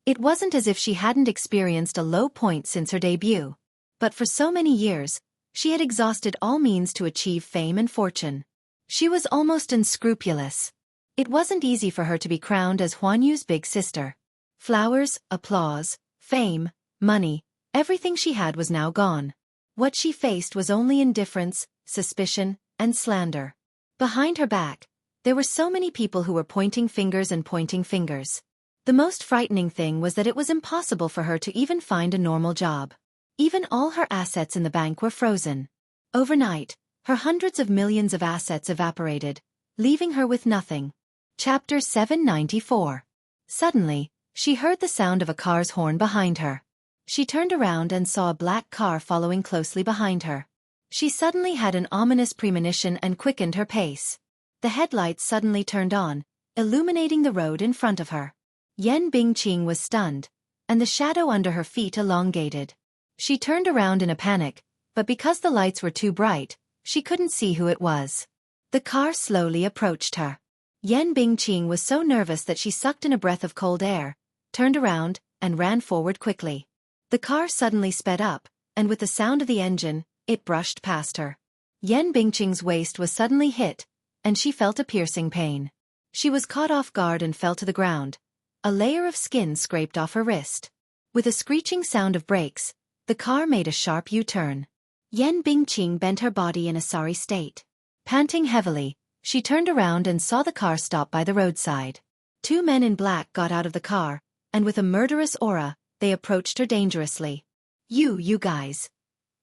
It wasn't as if she hadn't experienced a low point since her debut. But for so many years, she had exhausted all means to achieve fame and fortune. She was almost unscrupulous. It wasn't easy for her to be crowned as Huan Yu's big sister. Flowers, applause, fame, money, everything she had was now gone. What she faced was only indifference, suspicion, and slander. Behind her back, there were so many people who were pointing fingers and pointing fingers. The most frightening thing was that it was impossible for her to even find a normal job. Even all her assets in the bank were frozen. Overnight, her hundreds of millions of assets evaporated, leaving her with nothing. Chapter 794. Suddenly, she heard the sound of a car's horn behind her. She turned around and saw a black car following closely behind her. She suddenly had an ominous premonition and quickened her pace. The headlights suddenly turned on, illuminating the road in front of her. Yen Bingqing was stunned, and the shadow under her feet elongated. She turned around in a panic, but because the lights were too bright, she couldn't see who it was. The car slowly approached her. Yen Bingqing was so nervous that she sucked in a breath of cold air, turned around, and ran forward quickly. The car suddenly sped up, and with the sound of the engine, it brushed past her. Yen Bingqing's waist was suddenly hit, and she felt a piercing pain. She was caught off guard and fell to the ground. A layer of skin scraped off her wrist. With a screeching sound of brakes, the car made a sharp U-turn. Yen Bingqing bent her body in a sorry state. Panting heavily, she turned around and saw the car stop by the roadside. Two men in black got out of the car, and with a murderous aura, they approached her dangerously. You guys.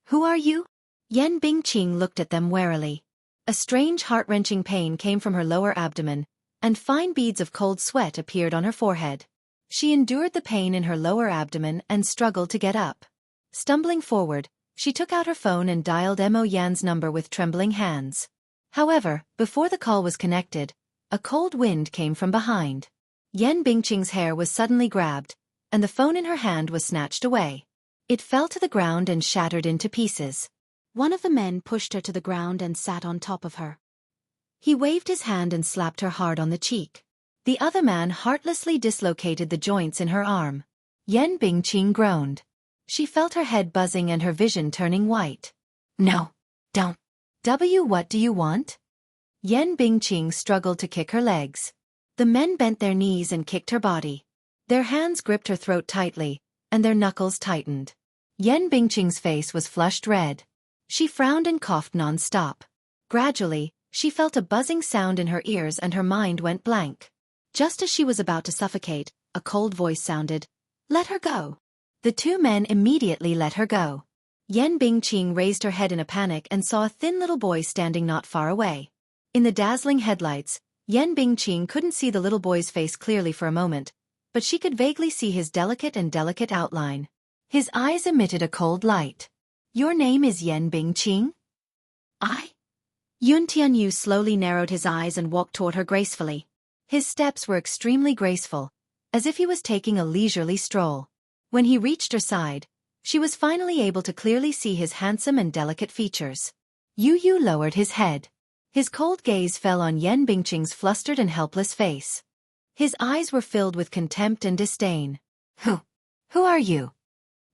Who are you?" Yen Bingqing looked at them warily. A strange heart-wrenching pain came from her lower abdomen, and fine beads of cold sweat appeared on her forehead. She endured the pain in her lower abdomen and struggled to get up. Stumbling forward, she took out her phone and dialed Mo Yan's number with trembling hands. However, before the call was connected, a cold wind came from behind. Yen Bingqing's hair was suddenly grabbed, and the phone in her hand was snatched away. It fell to the ground and shattered into pieces. One of the men pushed her to the ground and sat on top of her. He waved his hand and slapped her hard on the cheek. The other man heartlessly dislocated the joints in her arm. Yen Bingqing groaned. She felt her head buzzing and her vision turning white. "No, don't. What do you want?" Yen Bingqing struggled to kick her legs. The men bent their knees and kicked her body. Their hands gripped her throat tightly, and their knuckles tightened. Yan Bingqing's face was flushed red. She frowned and coughed non-stop. Gradually, she felt a buzzing sound in her ears and her mind went blank. Just as she was about to suffocate, a cold voice sounded, "Let her go." The two men immediately let her go. Yan Bingqing raised her head in a panic and saw a thin little boy standing not far away. In the dazzling headlights, Yan Bingqing couldn't see the little boy's face clearly for a moment, but she could vaguely see his delicate outline. His eyes emitted a cold light. "Your name is Yan Bingqing?" "I?" Yun Tianyu slowly narrowed his eyes and walked toward her gracefully. His steps were extremely graceful, as if he was taking a leisurely stroll. When he reached her side, she was finally able to clearly see his handsome and delicate features. Yu lowered his head. His cold gaze fell on Yan Bingqing's flustered and helpless face. His eyes were filled with contempt and disdain. Who are you?"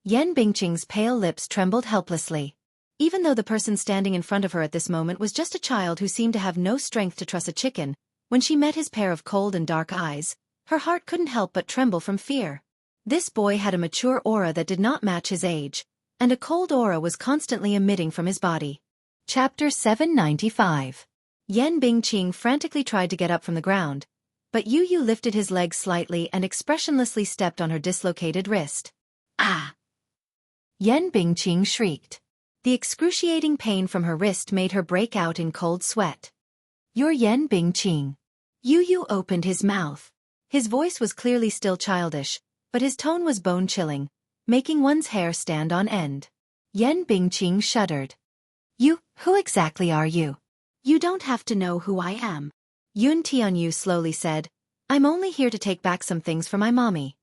Yan Bingqing's pale lips trembled helplessly. Even though the person standing in front of her at this moment was just a child who seemed to have no strength to truss a chicken, when she met his pair of cold and dark eyes, her heart couldn't help but tremble from fear. This boy had a mature aura that did not match his age, and a cold aura was constantly emitting from his body. Chapter 795. Yan Bingqing frantically tried to get up from the ground, but Yu lifted his legs slightly and expressionlessly stepped on her dislocated wrist. "Ah!" Yan Bingqing shrieked. The excruciating pain from her wrist made her break out in cold sweat. "You're Yan Bingqing." Yu opened his mouth. His voice was clearly still childish, but his tone was bone-chilling, making one's hair stand on end. Yan Bingqing shuddered. Who exactly are you?" "You don't have to know who I am," Yun Tianyu slowly said. "I'm only here to take back some things for my mommy."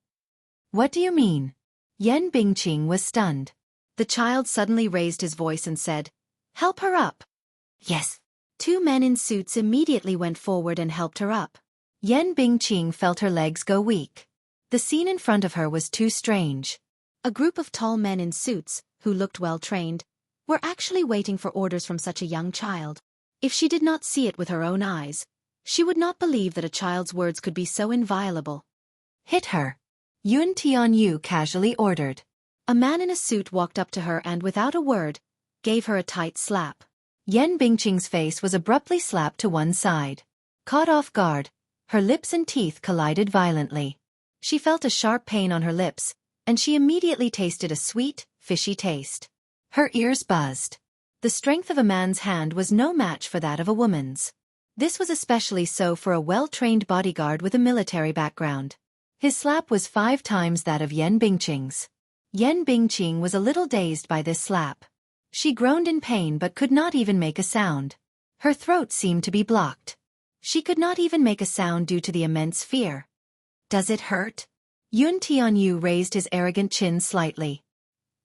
"What do you mean?" Yan Bingqing was stunned. The child suddenly raised his voice and said, "Help her up." "Yes." Two men in suits immediately went forward and helped her up. Yan Bingqing felt her legs go weak. The scene in front of her was too strange. A group of tall men in suits, who looked well-trained, were actually waiting for orders from such a young child. If she did not see it with her own eyes, she would not believe that a child's words could be so inviolable. "Hit her," Yun Tianyu casually ordered. A man in a suit walked up to her and, without a word, gave her a tight slap. Yan Bingqing's face was abruptly slapped to one side. Caught off guard, her lips and teeth collided violently. She felt a sharp pain on her lips, and she immediately tasted a sweet, fishy taste. Her ears buzzed. The strength of a man's hand was no match for that of a woman's. This was especially so for a well-trained bodyguard with a military background. His slap was 5 times that of Yan Bingqing's. Yan Bingqing was a little dazed by this slap. She groaned in pain but could not even make a sound. Her throat seemed to be blocked. She could not even make a sound due to the immense fear. "Does it hurt?" Yun Tianyu raised his arrogant chin slightly.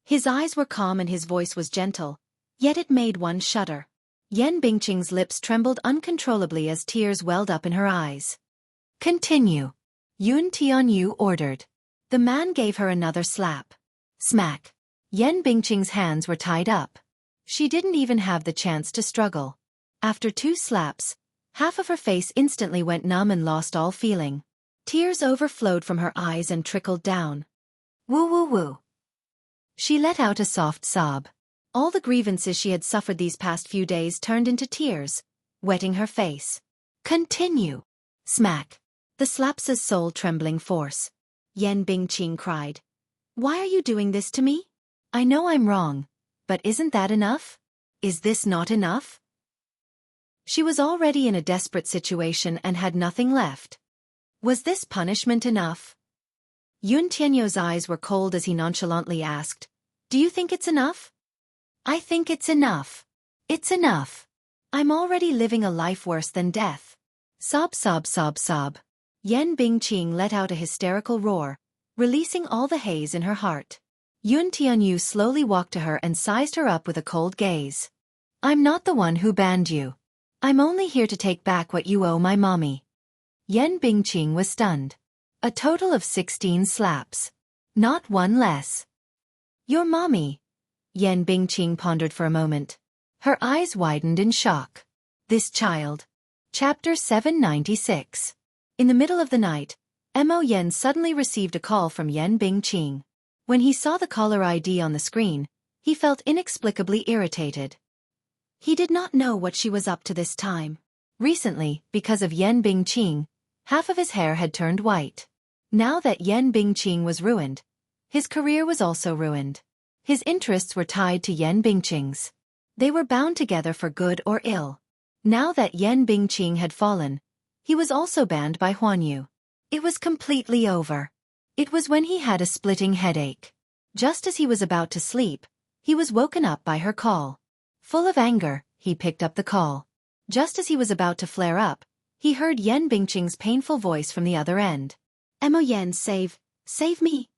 His eyes were calm and his voice was gentle, yet it made one shudder. Yan Bingqing's lips trembled uncontrollably as tears welled up in her eyes. "Continue," Yun Tianyu ordered. The man gave her another slap. Smack. Yan Bingqing's hands were tied up. She didn't even have the chance to struggle. After 2 slaps, half of her face instantly went numb and lost all feeling. Tears overflowed from her eyes and trickled down. Woo. She let out a soft sob. All the grievances she had suffered these past few days turned into tears, wetting her face. "Continue." Smack. The slap's soul-trembling force. Yan Bingqing cried. "Why are you doing this to me? I know I'm wrong, but isn't that enough? Is this not enough?" She was already in a desperate situation and had nothing left. Was this punishment enough? Yun Tianyu's eyes were cold as he nonchalantly asked, "Do you think it's enough?" "I think it's enough. It's enough. I'm already living a life worse than death." Sob. Yan Bingqing let out a hysterical roar, releasing all the haze in her heart. Yun Tianyu slowly walked to her and sized her up with a cold gaze. "I'm not the one who banned you. I'm only here to take back what you owe my mommy." Yan Bingqing was stunned. A total of 16 slaps. Not one less. "Your mommy?" Yan Bingqing pondered for a moment. Her eyes widened in shock. This child. Chapter 796. In the middle of the night, Mo Yen suddenly received a call from Yan Bingqing. When he saw the caller ID on the screen, he felt inexplicably irritated. He did not know what she was up to this time. Recently, because of Yan Bingqing, half of his hair had turned white. Now that Yan Bingqing was ruined, his career was also ruined. His interests were tied to Yan Bingqing's. They were bound together for good or ill. Now that Yan Bingqing had fallen, he was also banned by Huanyu. It was completely over. It was when he had a splitting headache. Just as he was about to sleep, he was woken up by her call. Full of anger, he picked up the call. Just as he was about to flare up, he heard Yan Bingqing's painful voice from the other end. "Emo Yan, save me."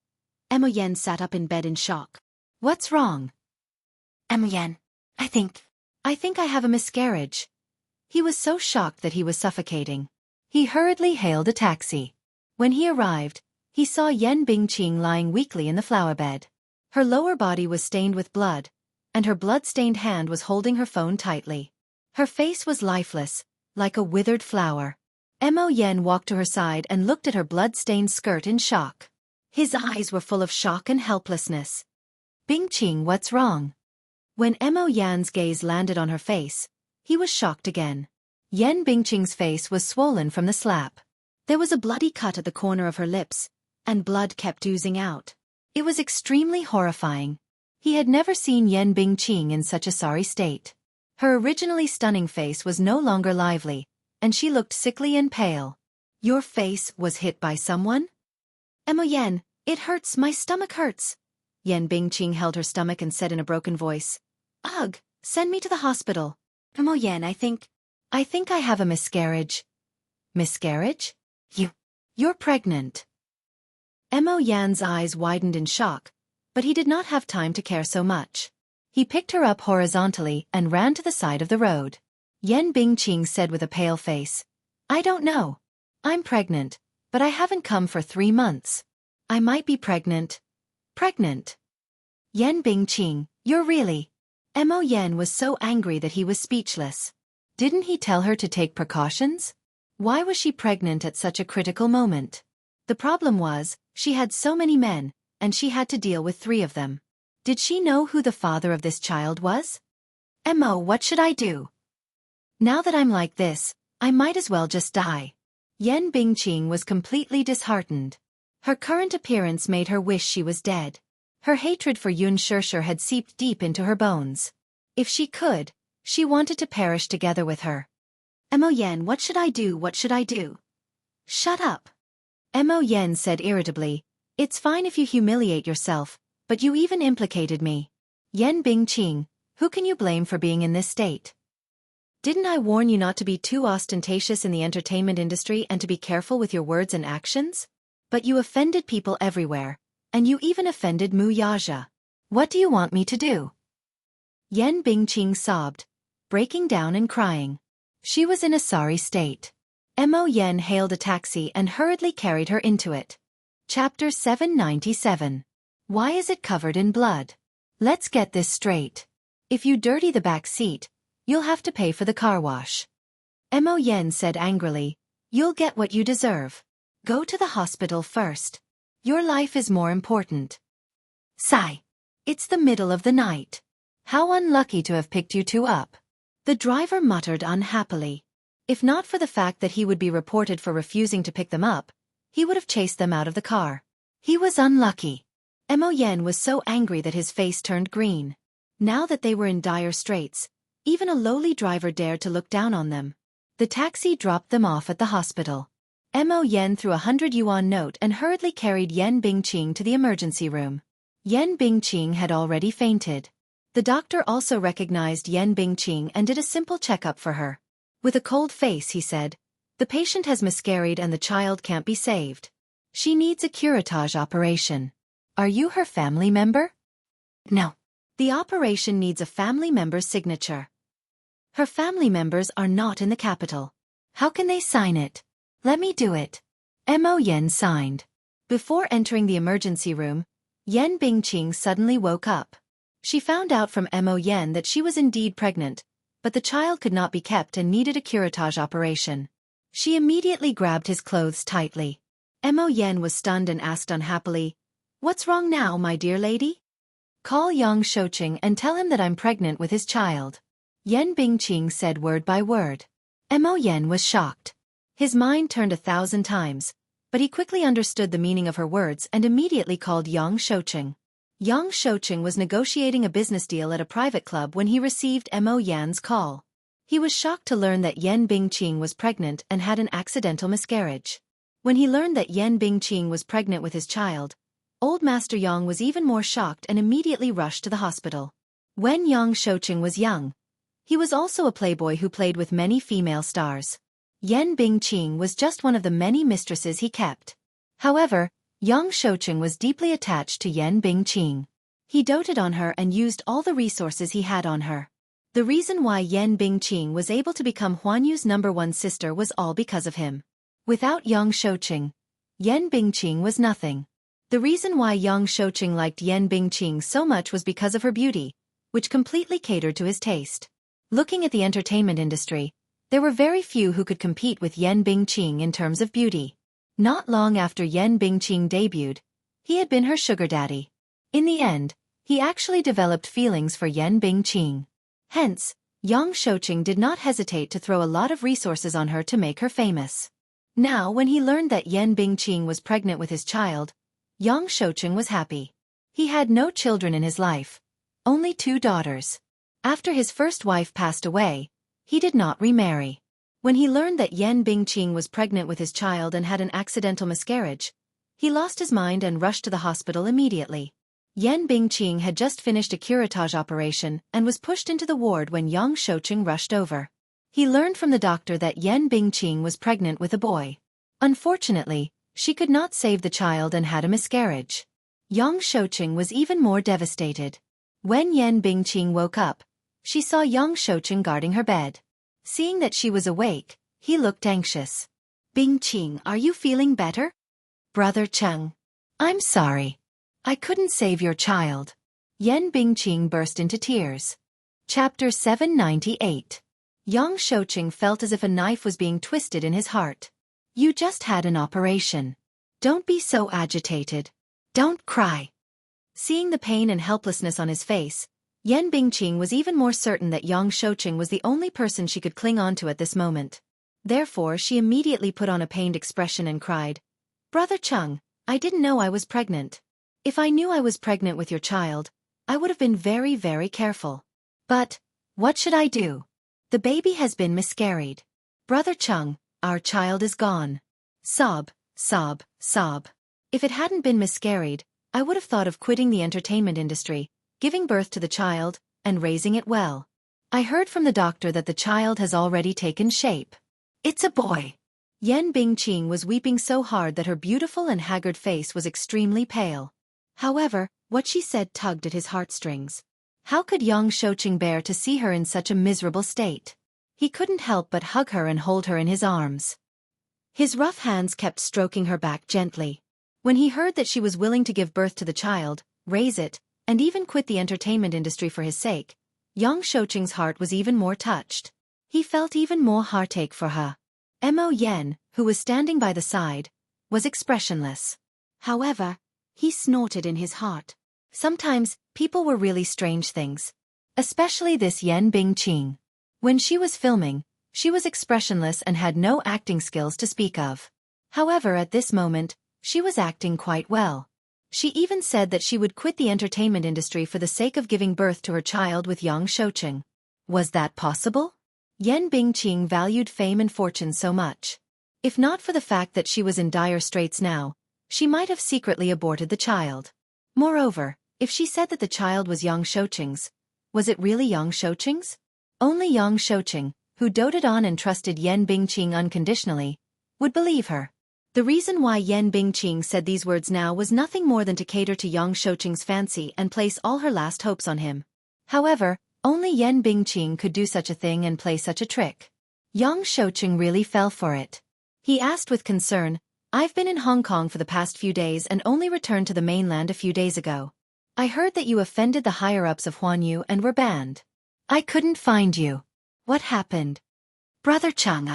Emo Yan sat up in bed in shock. "What's wrong?" "Emo Yan, I think I have a miscarriage." He was so shocked that he was suffocating. He hurriedly hailed a taxi. When he arrived, he saw Yan Bingqing lying weakly in the flower bed. Her lower body was stained with blood, and her blood-stained hand was holding her phone tightly. Her face was lifeless, like a withered flower. Emo Yan walked to her side and looked at her blood-stained skirt in shock. His eyes were full of shock and helplessness. "Bingqing, what's wrong?" When Emo Yan's gaze landed on her face, he was shocked again. Yan Bingqing's face was swollen from the slap. There was a bloody cut at the corner of her lips, and blood kept oozing out. It was extremely horrifying. He had never seen Yan Bingqing in such a sorry state. Her originally stunning face was no longer lively, and she looked sickly and pale. "Your face was hit by someone?" "Emo Yan, it hurts, my stomach hurts." Yan Bingqing held her stomach and said in a broken voice, "Ugh, send me to the hospital." "Emo Yan, I think I have a miscarriage." "Miscarriage? You're pregnant." Emo Yan's eyes widened in shock, but he did not have time to care so much. He picked her up horizontally and ran to the side of the road. Yan Bingqing said with a pale face, "I don't know. I'm pregnant, but I haven't come for 3 months. I might be pregnant." "Pregnant? Yan Bingqing, you're really..." Emo Yan was so angry that he was speechless. Didn't he tell her to take precautions? Why was she pregnant at such a critical moment? The problem was, she had so many men, and she had to deal with 3 of them. Did she know who the father of this child was? "Emo, what should I do? Now that I'm like this, I might as well just die." Yan Bingqing was completely disheartened. Her current appearance made her wish she was dead. Her hatred for Yun Shirshir had seeped deep into her bones. If she could, she wanted to perish together with her. "Emo Yan, what should I do? What should I do?" "Shut up." Emo Yan said irritably, "It's fine if you humiliate yourself, but you even implicated me. Yan Bingqing, who can you blame for being in this state? Didn't I warn you not to be too ostentatious in the entertainment industry and to be careful with your words and actions? But you offended people everywhere, and you even offended Mu Yaja. What do you want me to do?" Yan Bingqing sobbed, breaking down and crying. She was in a sorry state. Emo Yan hailed a taxi and hurriedly carried her into it. Chapter 797. Why is it covered in blood? Let's get this straight. If you dirty the back seat, you'll have to pay for the car wash. Emo Yan said angrily, "You'll get what you deserve. Go to the hospital first. Your life is more important." Sigh. It's the middle of the night. How unlucky to have picked you 2 up. The driver muttered unhappily. If not for the fact that he would be reported for refusing to pick them up, he would have chased them out of the car. He was unlucky. Emo Yan was so angry that his face turned green. Now that they were in dire straits, even a lowly driver dared to look down on them. The taxi dropped them off at the hospital. Emo Yan threw a 100 yuan note and hurriedly carried Yan Bingqing to the emergency room. Yan Bingqing had already fainted. The doctor also recognized Yan Bingqing and did a simple checkup for her. With a cold face he said, "The patient has miscarried and the child can't be saved. She needs a curettage operation. Are you her family member?" "No. The operation needs a family member's signature." "Her family members are not in the capital. How can they sign it?" "Let me do it." Emo Yan signed. Before entering the emergency room, Yan Bingqing suddenly woke up. She found out from Emo Yan that she was indeed pregnant, but the child could not be kept and needed a curettage operation. She immediately grabbed his clothes tightly. Emo Yan was stunned and asked unhappily, What's wrong now, my dear lady? Call Yang Shouqing and tell him that I'm pregnant with his child. Yan Bingqing said word by word. Mo Yen was shocked. His mind turned 1,000 times, but he quickly understood the meaning of her words and immediately called Yang Shouqing. Yang Shouqing was negotiating a business deal at a private club when he received Mo Yan's call. He was shocked to learn that Yan Bingqing was pregnant and had an accidental miscarriage. When he learned that Yan Bingqing was pregnant with his child, Old Master Yang was even more shocked and immediately rushed to the hospital. When Yang Shouqing was young, he was also a playboy who played with many female stars. Yan Bingqing was just one of the many mistresses he kept. However, Yang Shouqing was deeply attached to Yan Bingqing. He doted on her and used all the resources he had on her. The reason why Yan Bingqing was able to become Huanyu's #1 sister was all because of him. Without Yang Shouqing, Yan Bingqing was nothing. The reason why Yang Shouqing liked Yan Bingqing so much was because of her beauty, which completely catered to his taste. Looking at the entertainment industry, there were very few who could compete with Yan Bingqing in terms of beauty. Not long after Yan Bingqing debuted, he had been her sugar daddy. In the end, he actually developed feelings for Yan Bingqing. Hence, Yang Shouqing did not hesitate to throw a lot of resources on her to make her famous. Now when he learned that Yan Bingqing was pregnant with his child, Yang Shouqing was happy. He had no children in his life, only 2 daughters. After his first wife passed away, he did not remarry. When he learned that Yan Bingqing was pregnant with his child and had an accidental miscarriage, he lost his mind and rushed to the hospital immediately. Yan Bingqing had just finished a curettage operation and was pushed into the ward when Yang Shouqing rushed over. He learned from the doctor that Yan Bingqing was pregnant with a boy. Unfortunately, she could not save the child and had a miscarriage. Yang Shouqing was even more devastated. When Yan Bingqing woke up, she saw Yang Shouqing guarding her bed. Seeing that she was awake, he looked anxious. Bingqing, are you feeling better? Brother Cheng. I'm sorry. I couldn't save your child. Yan Bingqing burst into tears. Chapter 798. Yang Shouqing felt as if a knife was being twisted in his heart. You just had an operation. Don't be so agitated. Don't cry. Seeing the pain and helplessness on his face, Yan Bingqing was even more certain that Yang Shouqing was the only person she could cling on to at this moment. Therefore she immediately put on a pained expression and cried, Brother Cheng, I didn't know I was pregnant. If I knew I was pregnant with your child, I would have been very, very careful. But, what should I do? The baby has been miscarried. Brother Cheng, our child is gone. Sob, sob, sob. If it hadn't been miscarried, I would have thought of quitting the entertainment industry, giving birth to the child, and raising it well. I heard from the doctor that the child has already taken shape. It's a boy. Yan Bingqing was weeping so hard that her beautiful and haggard face was extremely pale. However, what she said tugged at his heartstrings. How could Yang Shouqing bear to see her in such a miserable state? He couldn't help but hug her and hold her in his arms. His rough hands kept stroking her back gently. When he heard that she was willing to give birth to the child, raise it, and even quit the entertainment industry for his sake, Yang Shouqing's heart was even more touched. He felt even more heartache for her. Mo Yen, who was standing by the side, was expressionless. However, he snorted in his heart. Sometimes, people were really strange things. Especially this Yan Bingqing. When she was filming, she was expressionless and had no acting skills to speak of. However, at this moment, she was acting quite well. She even said that she would quit the entertainment industry for the sake of giving birth to her child with Yang Shouqing. Was that possible? Yan Bingqing valued fame and fortune so much. If not for the fact that she was in dire straits now, she might have secretly aborted the child. Moreover, if she said that the child was Yang Shouqing's, was it really Yang Shouqing's? Only Yang Shouqing, who doted on and trusted Yan Bingqing unconditionally, would believe her. The reason why Yan Bingqing said these words now was nothing more than to cater to Yang Shouqing's fancy and place all her last hopes on him. However, only Yan Bingqing could do such a thing and play such a trick. Yang Shouqing really fell for it. He asked with concern, I've been in Hong Kong for the past few days and only returned to the mainland a few days ago. I heard that you offended the higher-ups of Huanyu and were banned. I couldn't find you. What happened? Brother Chang,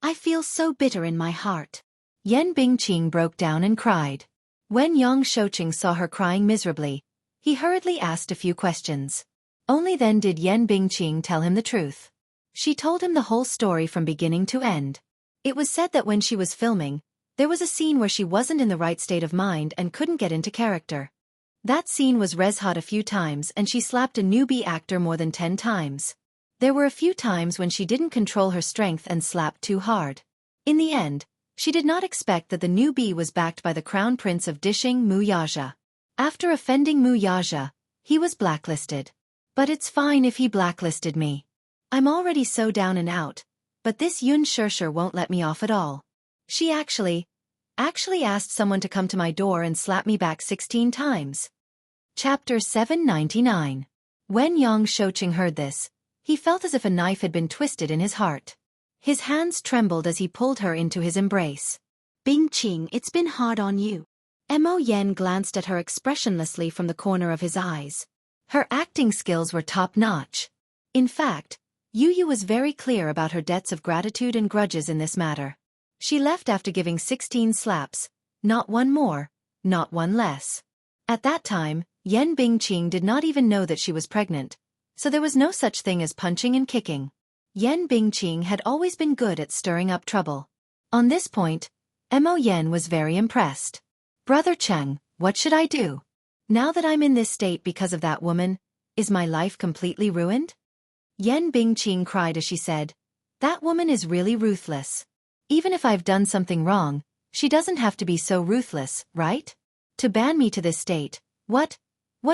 I feel so bitter in my heart. Yan Bingqing broke down and cried. When Yang Shouqing saw her crying miserably, he hurriedly asked a few questions. Only then did Yan Bingqing tell him the truth. She told him the whole story from beginning to end. It was said that when she was filming, there was a scene where she wasn't in the right state of mind and couldn't get into character. That scene was red-hot a few times and she slapped a newbie actor more than 10 times. There were a few times when she didn't control her strength and slapped too hard. In the end, she did not expect that the newbie was backed by the crown prince of dishing Mu Yaja. After offending Mu Yaja, he was blacklisted. But it's fine if he blacklisted me. I'm already so down and out, but this Yun Shirshir won't let me off at all. She actually asked someone to come to my door and slap me back 16 times. Chapter 799. When Yang Shouqing heard this, he felt as if a knife had been twisted in his heart. His hands trembled as he pulled her into his embrace. Bingqing, it's been hard on you. Mo Yen glanced at her expressionlessly from the corner of his eyes. Her acting skills were top-notch. In fact, Yu was very clear about her debts of gratitude and grudges in this matter. She left after giving 16 slaps, not one more, not one less. At that time, Yan Bingqing did not even know that she was pregnant, so there was no such thing as punching and kicking. Yan Bingqing had always been good at stirring up trouble. On this point, Mo Yen was very impressed. Brother Cheng, what should I do? Now that I'm in this state because of that woman, is my life completely ruined? Yan Bingqing cried as she said, that woman is really ruthless. Even if I've done something wrong, she doesn't have to be so ruthless, right? To ban me to this state, what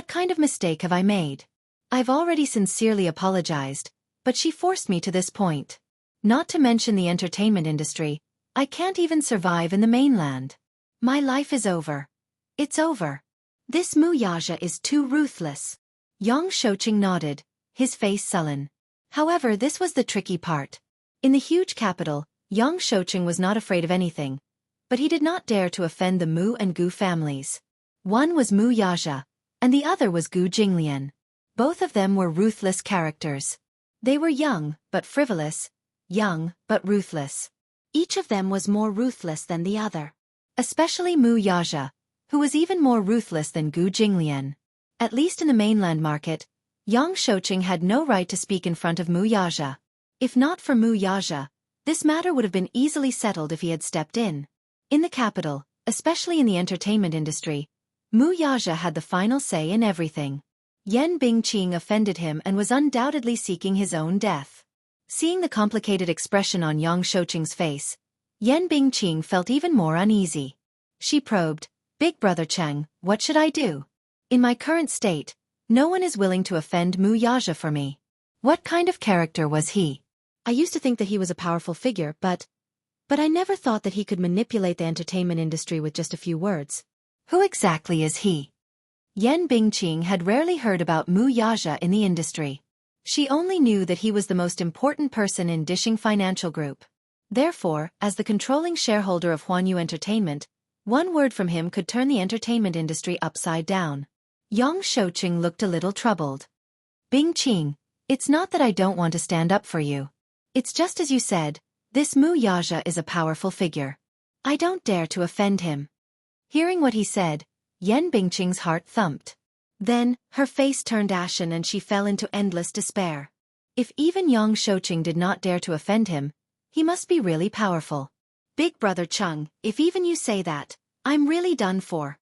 kind of mistake have I made? I've already sincerely apologized, but she forced me to this point. Not to mention the entertainment industry, I can't even survive in the mainland. My life is over. It's over. This Mu Yaja is too ruthless. Yang Shouqing nodded, his face sullen. However, this was the tricky part. In the huge capital, Yang Shouqing was not afraid of anything, but he did not dare to offend the Mu and Gu families. One was Mu Yaja, and the other was Gu Jinglian. Both of them were ruthless characters. They were young, but frivolous, young, but ruthless. Each of them was more ruthless than the other. Especially Mu Yaja, who was even more ruthless than Gu Jinglian. At least in the mainland market, Yang Shouqing had no right to speak in front of Mu Yaja. If not for Mu Yaja, this matter would have been easily settled if he had stepped in. In the capital, especially in the entertainment industry, Mu Yaja had the final say in everything. Yan Bingqing offended him and was undoubtedly seeking his own death. Seeing the complicated expression on Yang Shouqing's face, Yan Bingqing felt even more uneasy. She probed, Big Brother Cheng, what should I do? In my current state, no one is willing to offend Mu Yaja for me. What kind of character was he? I used to think that he was a powerful figure, but I never thought that he could manipulate the entertainment industry with just a few words. Who exactly is he? Yan Bingqing had rarely heard about Mu Yaja in the industry. She only knew that he was the most important person in Dishing Financial Group. Therefore, as the controlling shareholder of Huanyu Entertainment, one word from him could turn the entertainment industry upside down. Yang Shouqing looked a little troubled. Bingqing, it's not that I don't want to stand up for you. It's just as you said, this Mu Yaja is a powerful figure. I don't dare to offend him. Hearing what he said, Yan Bingqing's heart thumped. Then, her face turned ashen and she fell into endless despair. If even Yang Shouqing did not dare to offend him, he must be really powerful. Big Brother Cheng, if even you say that, I'm really done for.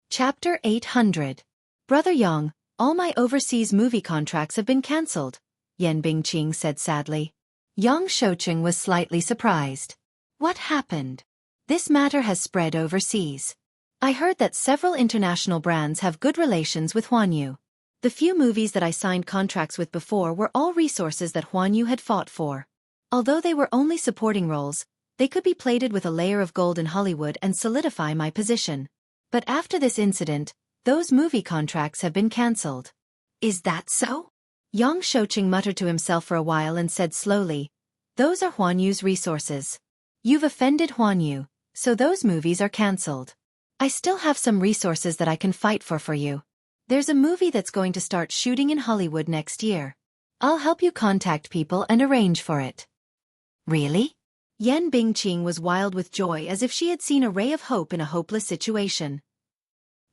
Chapter 800. Brother Yang, all my overseas movie contracts have been cancelled, Yan Bingqing said sadly. Yang Shouqing was slightly surprised. What happened? This matter has spread overseas. I heard that several international brands have good relations with Huanyu. The few movies that I signed contracts with before were all resources that Huanyu had fought for. Although they were only supporting roles, they could be plated with a layer of gold in Hollywood and solidify my position. But after this incident, those movie contracts have been cancelled. Is that so? Yang Shouqing muttered to himself for a while and said slowly, those are Huanyu's resources. You've offended Huanyu, so those movies are cancelled. I still have some resources that I can fight for you. There's a movie that's going to start shooting in Hollywood next year. I'll help you contact people and arrange for it. Really? Yan Bingqing was wild with joy as if she had seen a ray of hope in a hopeless situation.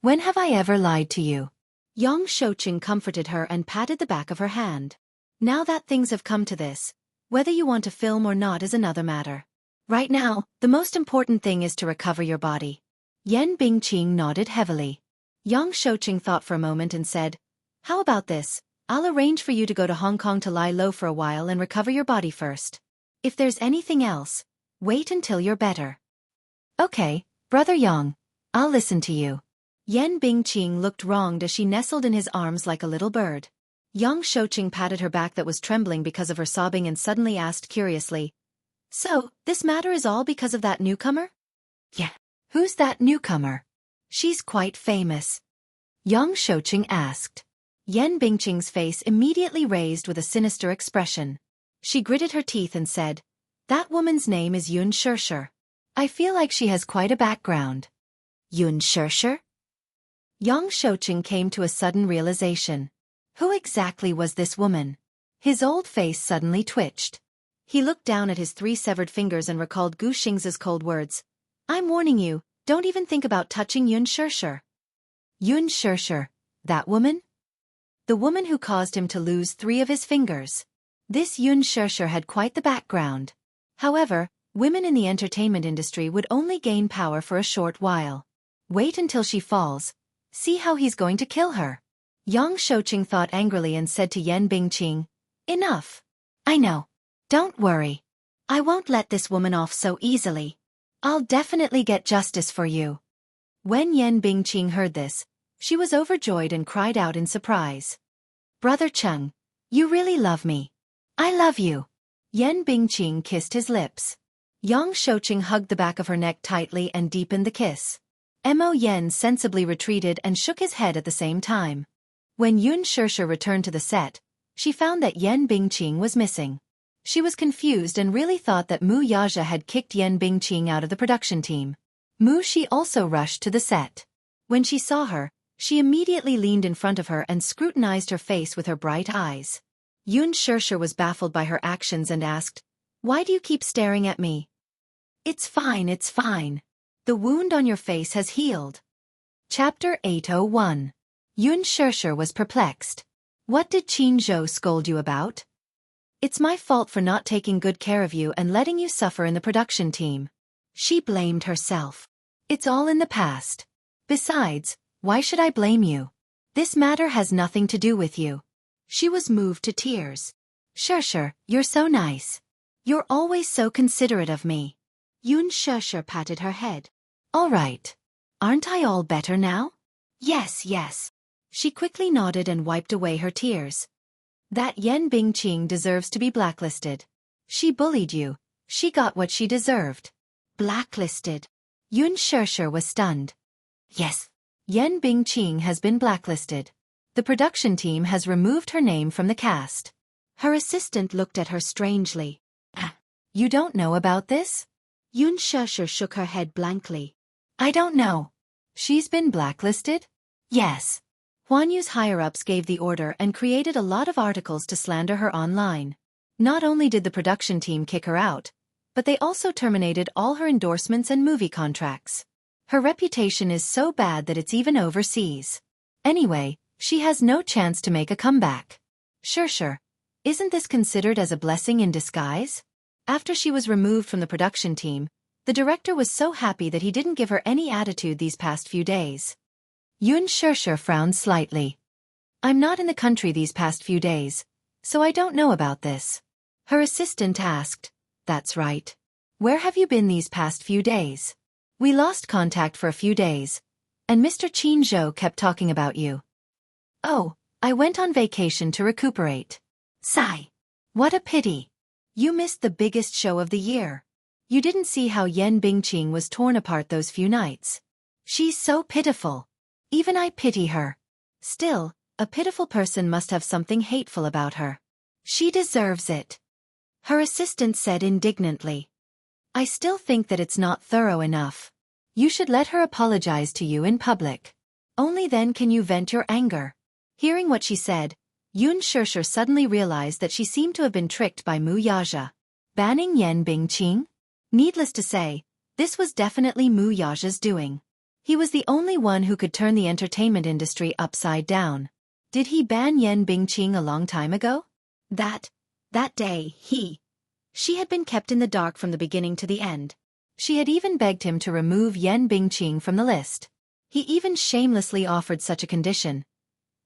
When have I ever lied to you? Yang Shouqing comforted her and patted the back of her hand. Now that things have come to this, whether you want to film or not is another matter. Right now, the most important thing is to recover your body. Yan Bingqing nodded heavily. Yang Shouqing thought for a moment and said, how about this? I'll arrange for you to go to Hong Kong to lie low for a while and recover your body first. If there's anything else, wait until you're better. Okay, Brother Yang, I'll listen to you. Yan Bingqing looked wronged as she nestled in his arms like a little bird. Yang Shouqing patted her back that was trembling because of her sobbing and suddenly asked curiously, so, this matter is all because of that newcomer? Yeah. Who's that newcomer? She's quite famous. Yang Shouqing asked. Yan Bingqing's face immediately raised with a sinister expression. She gritted her teeth and said, that woman's name is Yun Shirshir. I feel like she has quite a background. Yun Shirshir? Yang Shouqing came to a sudden realization. Who exactly was this woman? His old face suddenly twitched. He looked down at his 3 severed fingers and recalled Gu Xing's cold words. I'm warning you, don't even think about touching Yun Shirshir. Yun Shirshir, that woman? The woman who caused him to lose 3 of his fingers. This Yun Shirshir had quite the background. However, women in the entertainment industry would only gain power for a short while. Wait until she falls. See how he's going to kill her. Yang Shouqing thought angrily and said to Yan Bingqing, enough. I know. Don't worry. I won't let this woman off so easily. I'll definitely get justice for you. When Yan Bingqing heard this, she was overjoyed and cried out in surprise. Brother Cheng, you really love me. I love you. Yan Bingqing kissed his lips. Yang Shouqing hugged the back of her neck tightly and deepened the kiss. Mo Yen sensibly retreated and shook his head at the same time. When Yun Shirshir returned to the set, she found that Yan Bingqing was missing. She was confused and really thought that Mu Yaja had kicked Yan Bingqing out of the production team. Mu Shi also rushed to the set. When she saw her, she immediately leaned in front of her and scrutinized her face with her bright eyes. Yun Shirshir was baffled by her actions and asked, why do you keep staring at me? It's fine, it's fine. The wound on your face has healed. Chapter 801. Yun Shirshir was perplexed. What did Qin Zhou scold you about? It's my fault for not taking good care of you and letting you suffer in the production team. She blamed herself. It's all in the past. Besides, why should I blame you? This matter has nothing to do with you. She was moved to tears. Shirshir, you're so nice. You're always so considerate of me. Yun Shirshir patted her head. All right. Aren't I all better now? Yes, yes. She quickly nodded and wiped away her tears. That Yan Bingqing deserves to be blacklisted. She bullied you. She got what she deserved. Blacklisted. Yun Shirshir was stunned. Yes. Yan Bingqing has been blacklisted. The production team has removed her name from the cast. Her assistant looked at her strangely. You don't know about this? Yun Shirshir shook her head blankly. I don't know. She's been blacklisted? Yes. Huan Yu's higher-ups gave the order and created a lot of articles to slander her online. Not only did the production team kick her out, but they also terminated all her endorsements and movie contracts. Her reputation is so bad that it's even overseas. Anyway, she has no chance to make a comeback. Shirshir, isn't this considered as a blessing in disguise? After she was removed from the production team, the director was so happy that he didn't give her any attitude these past few days. Yun Shirshir frowned slightly. I'm not in the country these past few days, so I don't know about this. Her assistant asked, That's right. Where have you been these past few days? We lost contact for a few days, and Mr. Qin Zhou kept talking about you. Oh, I went on vacation to recuperate. Sigh. What a pity. You missed the biggest show of the year. You didn't see how Yan Bingqing was torn apart those few nights. She's so pitiful. Even I pity her. Still, a pitiful person must have something hateful about her. She deserves it. Her assistant said indignantly. I still think that it's not thorough enough. You should let her apologize to you in public. Only then can you vent your anger. Hearing what she said, Yun Shirshir suddenly realized that she seemed to have been tricked by Mu Yaja. Banning Yan Bingqing? Needless to say, this was definitely Mu Yaja's doing. He was the only one who could turn the entertainment industry upside down. Did he ban Yen Bingqing a long time ago? That day, she had been kept in the dark from the beginning to the end. She had even begged him to remove Yen Bingqing from the list. He even shamelessly offered such a condition.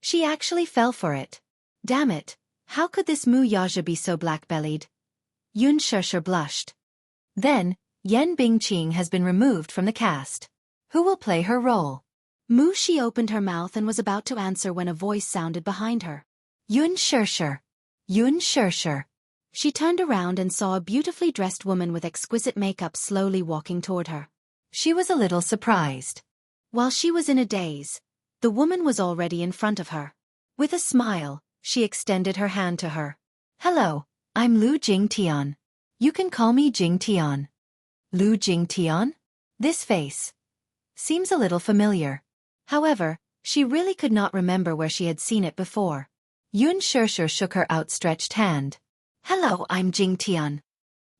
She actually fell for it. Damn it, how could this Mu Yaja be so black-bellied? Yun Shishir blushed. Then, Yen Bingqing has been removed from the cast. Who will play her role? Mu Shi opened her mouth and was about to answer when a voice sounded behind her. Yun Shishir. Yun Shishir. She turned around and saw a beautifully dressed woman with exquisite makeup slowly walking toward her. She was a little surprised. While she was in a daze, the woman was already in front of her. With a smile, she extended her hand to her. Hello, I'm Lu Jingtian. You can call me Jingtian. Lu Jingtian? This face seems a little familiar. However, she really could not remember where she had seen it before. Yun Shishir shook her outstretched hand. Hello, I'm Jingtian.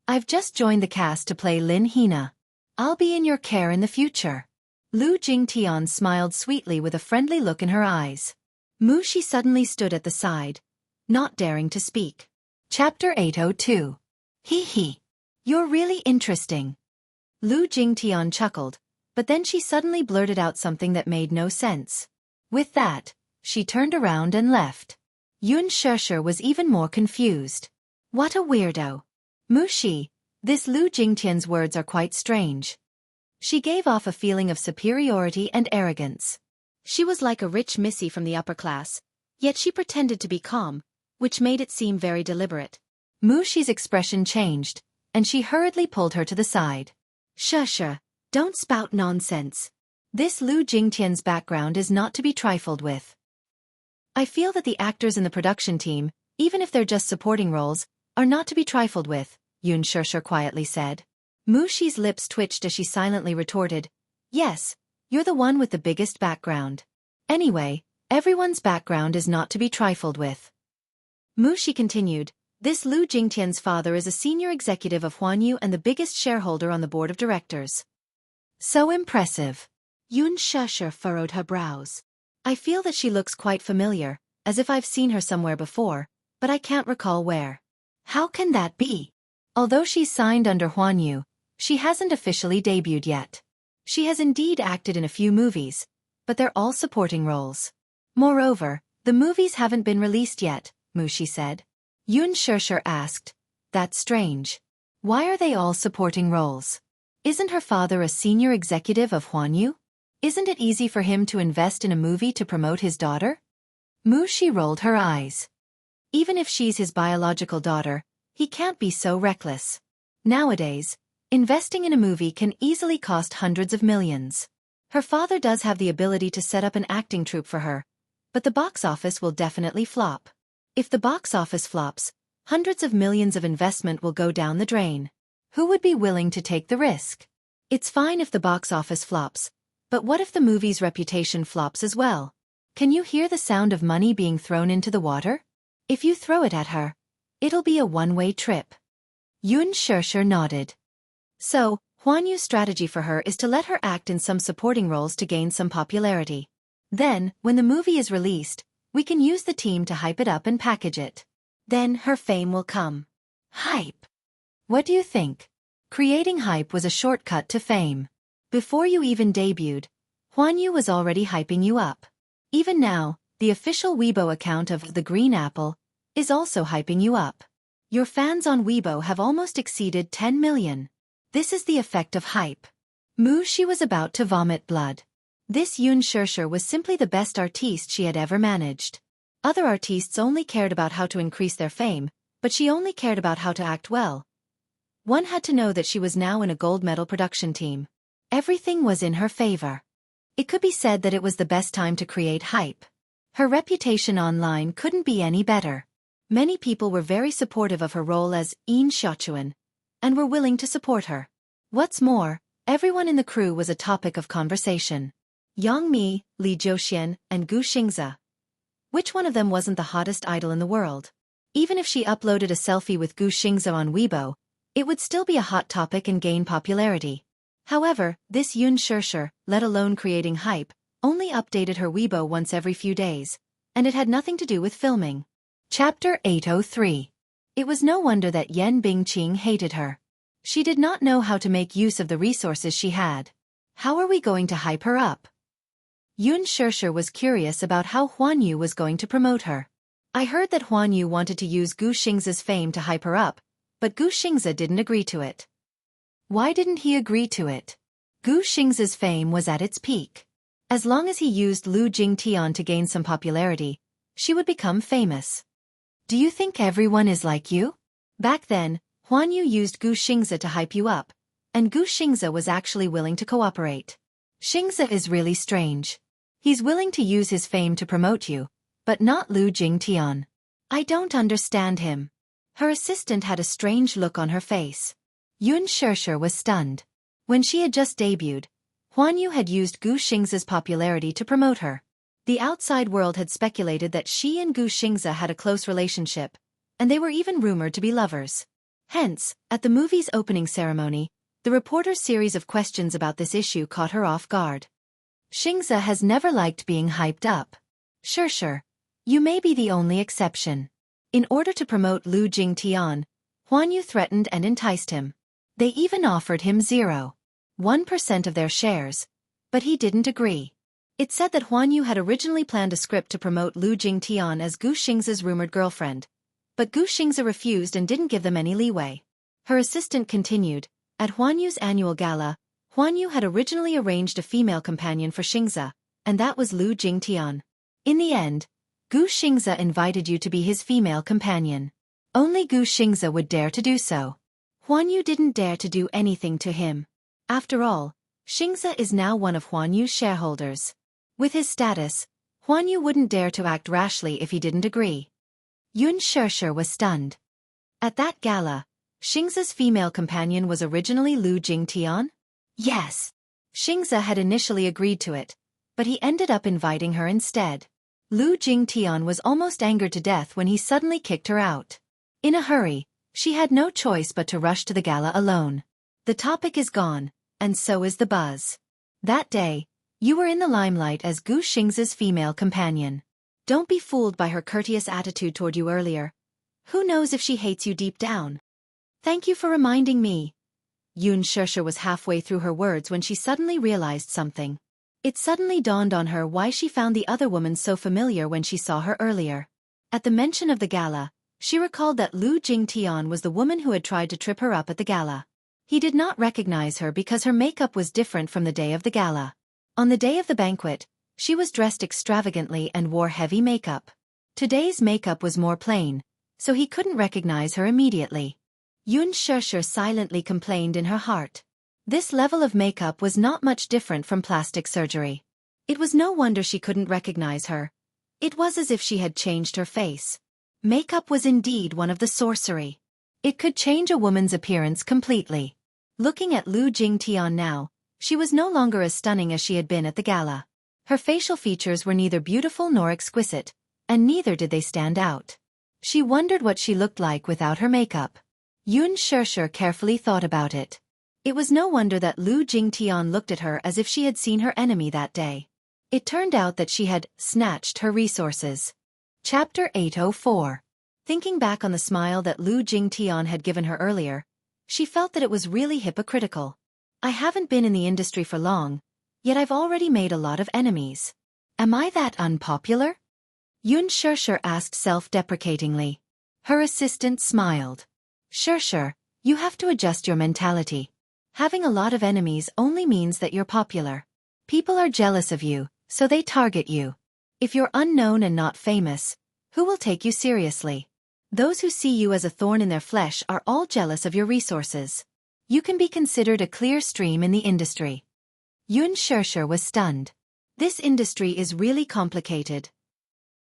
I've just joined the cast to play Lin Hina. I'll be in your care in the future. Lu Jingtian smiled sweetly with a friendly look in her eyes. Mu Shi suddenly stood at the side, not daring to speak. Chapter 802. Hee. You're really interesting. Lu Jingtian chuckled, but then she suddenly blurted out something that made no sense. With that, she turned around and left. Yun Shishir was even more confused. What a weirdo. Mu Shi, this Lu Jingtian's words are quite strange. She gave off a feeling of superiority and arrogance. She was like a rich missy from the upper class, yet she pretended to be calm, which made it seem very deliberate. Mu Shi's expression changed, and she hurriedly pulled her to the side. Shishir, don't spout nonsense. This Lu Jingtian's background is not to be trifled with. I feel that the actors in the production team, even if they're just supporting roles, are not to be trifled with, Yun Shishir quietly said. Mu Shi's lips twitched as she silently retorted, Yes, you're the one with the biggest background. Anyway, everyone's background is not to be trifled with. Mu Shi continued, This Lu Jingtian's father is a senior executive of Huanyu and the biggest shareholder on the board of directors. So impressive. Yun Shishir furrowed her brows. I feel that she looks quite familiar, as if I've seen her somewhere before, but I can't recall where. How can that be? Although she's signed under Huanyu, she hasn't officially debuted yet. She has indeed acted in a few movies, but they're all supporting roles. Moreover, the movies haven't been released yet, Mu Shi said. Yun Shishir asked, That's strange. Why are they all supporting roles? Isn't her father a senior executive of Huanyu? Isn't it easy for him to invest in a movie to promote his daughter? Mu Shi rolled her eyes. Even if she's his biological daughter, he can't be so reckless. Nowadays, investing in a movie can easily cost hundreds of millions. Her father does have the ability to set up an acting troupe for her, but the box office will definitely flop. If the box office flops, hundreds of millions of investment will go down the drain. Who would be willing to take the risk? It's fine if the box office flops, but what if the movie's reputation flops as well? Can you hear the sound of money being thrown into the water? If you throw it at her, it'll be a one-way trip. Yun Shishir nodded. So, Huanyu's strategy for her is to let her act in some supporting roles to gain some popularity. Then, when the movie is released, we can use the team to hype it up and package it. Then her fame will come. Hype. What do you think? Creating hype was a shortcut to fame. Before you even debuted, Huanyu was already hyping you up. Even now, the official Weibo account of The Green Apple is also hyping you up. Your fans on Weibo have almost exceeded 10 million. This is the effect of hype. Mu Shi was about to vomit blood. This Yun Shishir was simply the best artiste she had ever managed. Other artistes only cared about how to increase their fame, but she only cared about how to act well. One had to know that she was now in a gold medal production team. Everything was in her favor. It could be said that it was the best time to create hype. Her reputation online couldn't be any better. Many people were very supportive of her role as Yin Xiaochuan, and were willing to support her. What's more, everyone in the crew was a topic of conversation. Yang Mi, Li Zhouxian, and Gu Xingze. Which one of them wasn't the hottest idol in the world? Even if she uploaded a selfie with Gu Xingze on Weibo, it would still be a hot topic and gain popularity. However, this Yun Shirshir, let alone creating hype, only updated her Weibo once every few days, and it had nothing to do with filming. Chapter 803. It was no wonder that Yen Bingqing hated her. She did not know how to make use of the resources she had. How are we going to hype her up? Yun Shirshir was curious about how Huan Yu was going to promote her. I heard that Huan Yu wanted to use Gu Xingza's fame to hype her up, but Gu Xingza didn't agree to it. Why didn't he agree to it? Gu Xingza's fame was at its peak. As long as he used Lu Jingtian to gain some popularity, she would become famous. Do you think everyone is like you? Back then, Huan Yu used Gu Xingza to hype you up, and Gu Xingza was actually willing to cooperate. Xingza is really strange. He's willing to use his fame to promote you, but not Lu Jingtian. I don't understand him. Her assistant had a strange look on her face. Yun Shirshir was stunned. When she had just debuted, Huan Yu had used Gu Xingza's popularity to promote her. The outside world had speculated that she and Gu Xingza had a close relationship, and they were even rumored to be lovers. Hence, at the movie's opening ceremony, the reporter's series of questions about this issue caught her off guard. Xingza has never liked being hyped up. Shirshir, you may be the only exception. In order to promote Lu Jingtian, Huan Yu threatened and enticed him. They even offered him 0.1% of their shares, but he didn't agree. It said that Huan Yu had originally planned a script to promote Lu Jingtian as Gu Xingza's rumored girlfriend, but Gu Xingza refused and didn't give them any leeway. Her assistant continued, at Huan Yu's annual gala, Huan Yu had originally arranged a female companion for Xingza, and that was Lu Jingtian. In the end, Gu Xingza invited you to be his female companion. Only Gu Xingza would dare to do so. Huan Yu didn't dare to do anything to him. After all, Xingza is now one of Huan Yu's shareholders. With his status, Huan Yu wouldn't dare to act rashly if he didn't agree. Yun Shirshir was stunned. At that gala, Xingza's female companion was originally Lu Jingtian? Yes. Xingza had initially agreed to it, but he ended up inviting her instead. Lu Jingtian was almost angered to death when he suddenly kicked her out. In a hurry, she had no choice but to rush to the gala alone. The topic is gone, and so is the buzz. That day, you were in the limelight as Gu Xingza's female companion. Don't be fooled by her courteous attitude toward you earlier. Who knows if she hates you deep down? Thank you for reminding me. Yun Shirshir was halfway through her words when she suddenly realized something. It suddenly dawned on her why she found the other woman so familiar when she saw her earlier. At the mention of the gala, she recalled that Lu Jingtian was the woman who had tried to trip her up at the gala. He did not recognize her because her makeup was different from the day of the gala. On the day of the banquet, she was dressed extravagantly and wore heavy makeup. Today's makeup was more plain, so he couldn't recognize her immediately. Yun Shirshir silently complained in her heart. This level of makeup was not much different from plastic surgery. It was no wonder she couldn't recognize her. It was as if she had changed her face. Makeup was indeed one of the sorcery. It could change a woman's appearance completely. Looking at Lu Jingtian now, she was no longer as stunning as she had been at the gala. Her facial features were neither beautiful nor exquisite, and neither did they stand out. She wondered what she looked like without her makeup. Yun Shirshir carefully thought about it. It was no wonder that Lu Jingtian looked at her as if she had seen her enemy that day. It turned out that she had snatched her resources. Chapter 804. Thinking back on the smile that Lu Jingtian had given her earlier, she felt that it was really hypocritical. I haven't been in the industry for long, yet I've already made a lot of enemies. Am I that unpopular? Yun Shirshir asked self-deprecatingly. Her assistant smiled. Shirshir, you have to adjust your mentality. Having a lot of enemies only means that you're popular. People are jealous of you, so they target you. If you're unknown and not famous, who will take you seriously? Those who see you as a thorn in their flesh are all jealous of your resources. You can be considered a clear stream in the industry. Yun Shirshir was stunned. This industry is really complicated.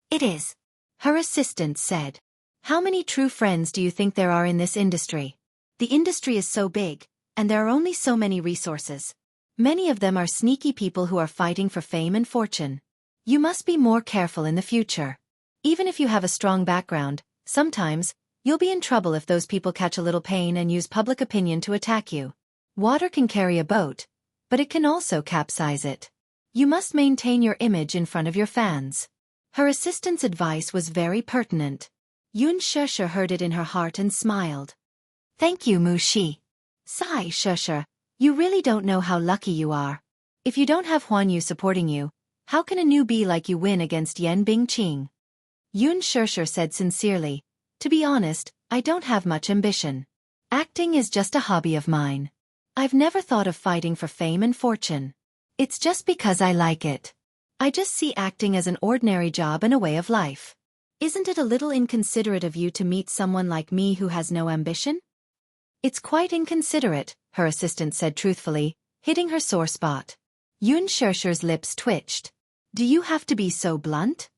It is. Her assistant said. How many true friends do you think there are in this industry? The industry is so big, and there are only so many resources. Many of them are sneaky people who are fighting for fame and fortune. You must be more careful in the future. Even if you have a strong background, sometimes, you'll be in trouble if those people catch a little pain and use public opinion to attack you. Water can carry a boat, but it can also capsize it. You must maintain your image in front of your fans. Her assistant's advice was very pertinent. Yun Sheshe heard it in her heart and smiled. Thank you, Mu Shi. Sigh, Sheshe. You really don't know how lucky you are. If you don't have Huan Yu supporting you, how can a newbie like you win against Yan Bingqing? Yun Sheshe said sincerely, to be honest, I don't have much ambition. Acting is just a hobby of mine. I've never thought of fighting for fame and fortune. It's just because I like it. I just see acting as an ordinary job and a way of life. Isn't it a little inconsiderate of you to meet someone like me who has no ambition? It's quite inconsiderate, her assistant said truthfully, hitting her sore spot. Yun Sheshe's lips twitched. Do you have to be so blunt?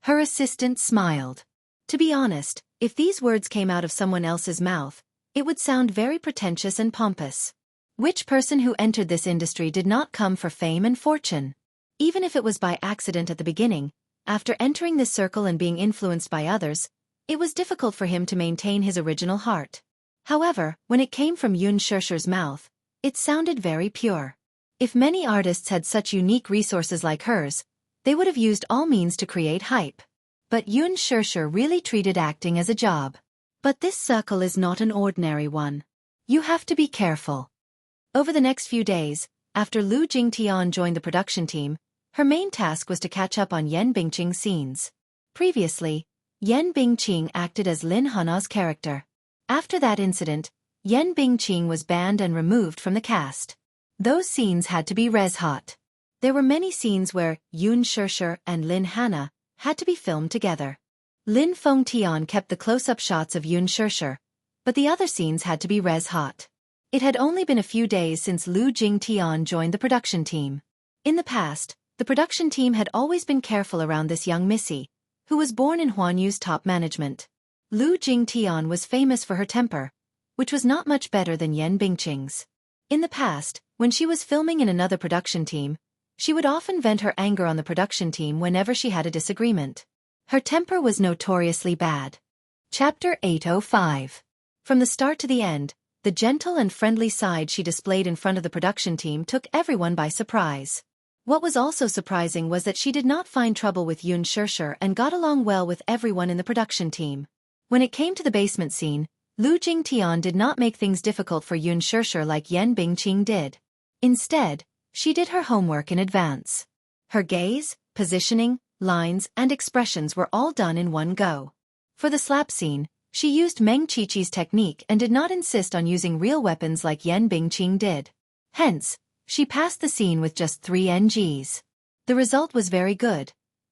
Her assistant smiled. To be honest, if these words came out of someone else's mouth, it would sound very pretentious and pompous. Which person who entered this industry did not come for fame and fortune? Even if it was by accident at the beginning, after entering this circle and being influenced by others, it was difficult for him to maintain his original heart. However, when it came from Yun Sheshe's mouth, it sounded very pure. If many artists had such unique resources like hers, they would have used all means to create hype. But Yun Sheshe really treated acting as a job. But this circle is not an ordinary one. You have to be careful. Over the next few days, after Lu Jingtian joined the production team, her main task was to catch up on Yan Bingqing's scenes. Previously, Yan Bingqing acted as Lin Hana's character. After that incident, Yan Bingqing was banned and removed from the cast. Those scenes had to be res-hot. There were many scenes where Yun Sheshe and Lin Hana had to be filmed together. Lin Fengtian kept the close-up shots of Yun Sheshe, but the other scenes had to be res-hot. It had only been a few days since Lu Jingtian joined the production team. In the past, the production team had always been careful around this young Missy, who was born in Huan Yu's top management. Lu Jingtian was famous for her temper, which was not much better than Yan Bingqing's. In the past, when she was filming in another production team, she would often vent her anger on the production team whenever she had a disagreement. Her temper was notoriously bad. Chapter 805. From the start to the end, the gentle and friendly side she displayed in front of the production team took everyone by surprise. What was also surprising was that she did not find trouble with Yun Sheshe and got along well with everyone in the production team. When it came to the basement scene, Lu Jingtian did not make things difficult for Yun Sheshe like Yan Bingqing did. Instead, she did her homework in advance. Her gaze, positioning, lines, and expressions were all done in one go. For the slap scene, she used Meng Qiqi's technique and did not insist on using real weapons like Yan Bingqing did. Hence, she passed the scene with just 3 NGs. The result was very good,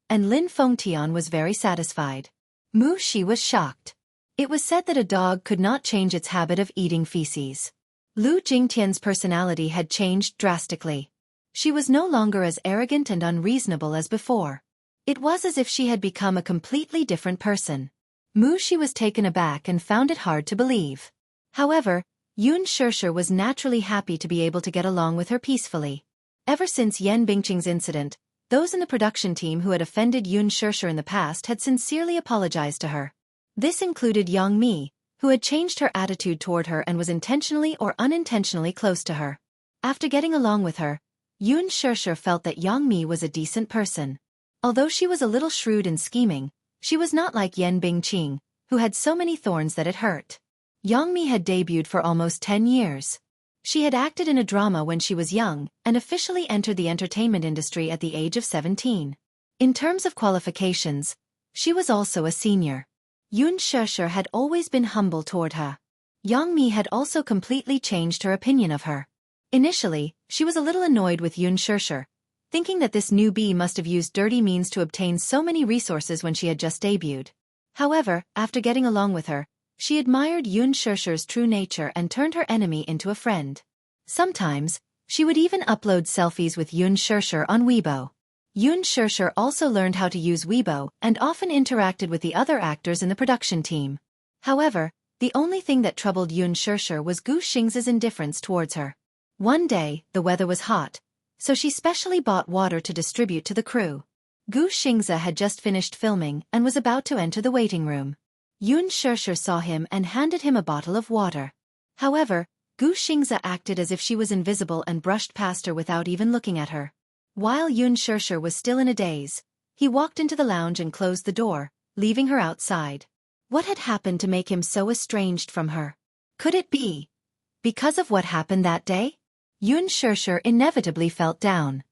and Lin Fengtian was very satisfied. Mu Shi was shocked. It was said that a dog could not change its habit of eating feces. Lu Jingtian's personality had changed drastically. She was no longer as arrogant and unreasonable as before. It was as if she had become a completely different person. Mu Shi was taken aback and found it hard to believe. However, Yun Sheshe was naturally happy to be able to get along with her peacefully. Ever since Yan Bingqing's incident, those in the production team who had offended Yun Sheshe in the past had sincerely apologized to her. This included Yang Mi, who had changed her attitude toward her and was intentionally or unintentionally close to her. After getting along with her, Yun Sheshe felt that Yang Mi was a decent person. Although she was a little shrewd and scheming, she was not like Yan Bingqing, who had so many thorns that it hurt. Yang Mi had debuted for almost 10 years. She had acted in a drama when she was young and officially entered the entertainment industry at the age of 17. In terms of qualifications, she was also a senior. Yun Sheshe had always been humble toward her. Yang Mi had also completely changed her opinion of her. Initially, she was a little annoyed with Yun Sheshe, thinking that this newbie must have used dirty means to obtain so many resources when she had just debuted. However, after getting along with her, she admired Yun Sheshe's true nature and turned her enemy into a friend. Sometimes, she would even upload selfies with Yun Sheshe on Weibo. Yun Sheshe also learned how to use Weibo and often interacted with the other actors in the production team. However, the only thing that troubled Yun Sheshe was Gu Xing's indifference towards her. One day, the weather was hot, so she specially bought water to distribute to the crew. Gu Xingze had just finished filming and was about to enter the waiting room. Yun Sheshe saw him and handed him a bottle of water. However, Gu Xingze acted as if she was invisible and brushed past her without even looking at her. While Yun Shishir was still in a daze, he walked into the lounge and closed the door, leaving her outside. What had happened to make him so estranged from her? Could it be because of what happened that day? Yun Shishir inevitably felt down.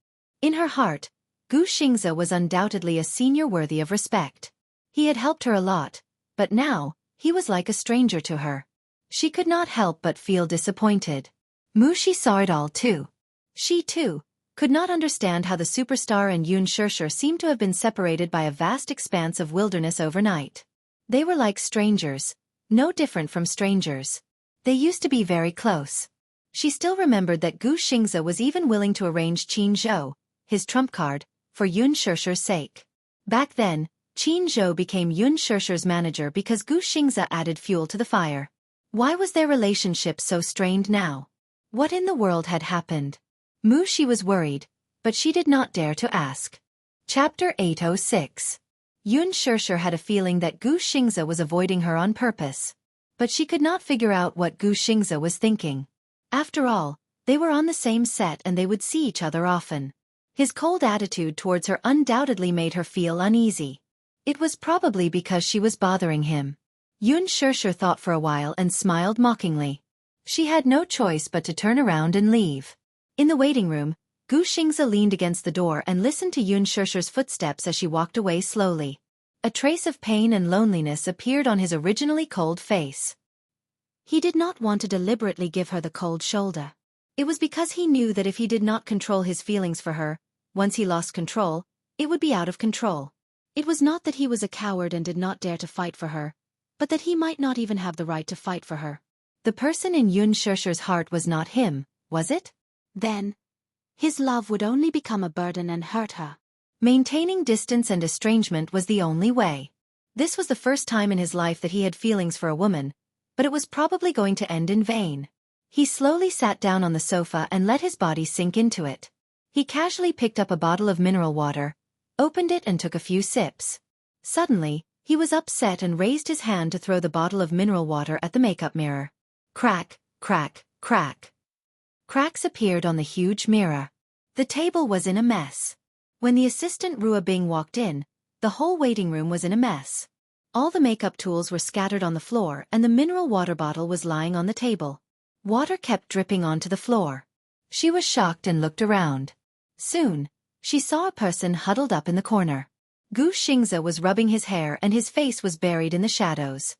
In her heart, Gu Xingze was undoubtedly a senior worthy of respect. He had helped her a lot, but now, he was like a stranger to her. She could not help but feel disappointed. Mushi saw it all too. She too could not understand how the superstar and Yun Shishir seemed to have been separated by a vast expanse of wilderness overnight. They were like strangers, no different from strangers. They used to be very close. She still remembered that Gu Xingze was even willing to arrange Qin Zhou, his trump card, for Yun Shishir's sake. Back then, Qin Zhou became Yun Shishir's manager because Gu Xingze added fuel to the fire. Why was their relationship so strained now? What in the world had happened? Mushi was worried, but she did not dare to ask. Chapter 806. Yun Shishir had a feeling that Gu Xingze was avoiding her on purpose. But she could not figure out what Gu Xingze was thinking. After all, they were on the same set and they would see each other often. His cold attitude towards her undoubtedly made her feel uneasy. It was probably because she was bothering him. Yun Shishir thought for a while and smiled mockingly. She had no choice but to turn around and leave. In the waiting room, Gu Xingze leaned against the door and listened to Yun Shishir's footsteps as she walked away slowly. A trace of pain and loneliness appeared on his originally cold face. He did not want to deliberately give her the cold shoulder. It was because he knew that if he did not control his feelings for her, once he lost control, it would be out of control. It was not that he was a coward and did not dare to fight for her, but that he might not even have the right to fight for her. The person in Yun Shishir's heart was not him, was it? Then, his love would only become a burden and hurt her. Maintaining distance and estrangement was the only way. This was the first time in his life that he had feelings for a woman, but it was probably going to end in vain. He slowly sat down on the sofa and let his body sink into it. He casually picked up a bottle of mineral water, opened it and took a few sips. Suddenly, he was upset and raised his hand to throw the bottle of mineral water at the makeup mirror. Crack, crack, crack. Cracks appeared on the huge mirror. The table was in a mess. When the assistant Rua Bing walked in, the whole waiting room was in a mess. All the makeup tools were scattered on the floor and the mineral water bottle was lying on the table. Water kept dripping onto the floor. She was shocked and looked around. Soon, she saw a person huddled up in the corner. Gu Xingze was rubbing his hair and his face was buried in the shadows.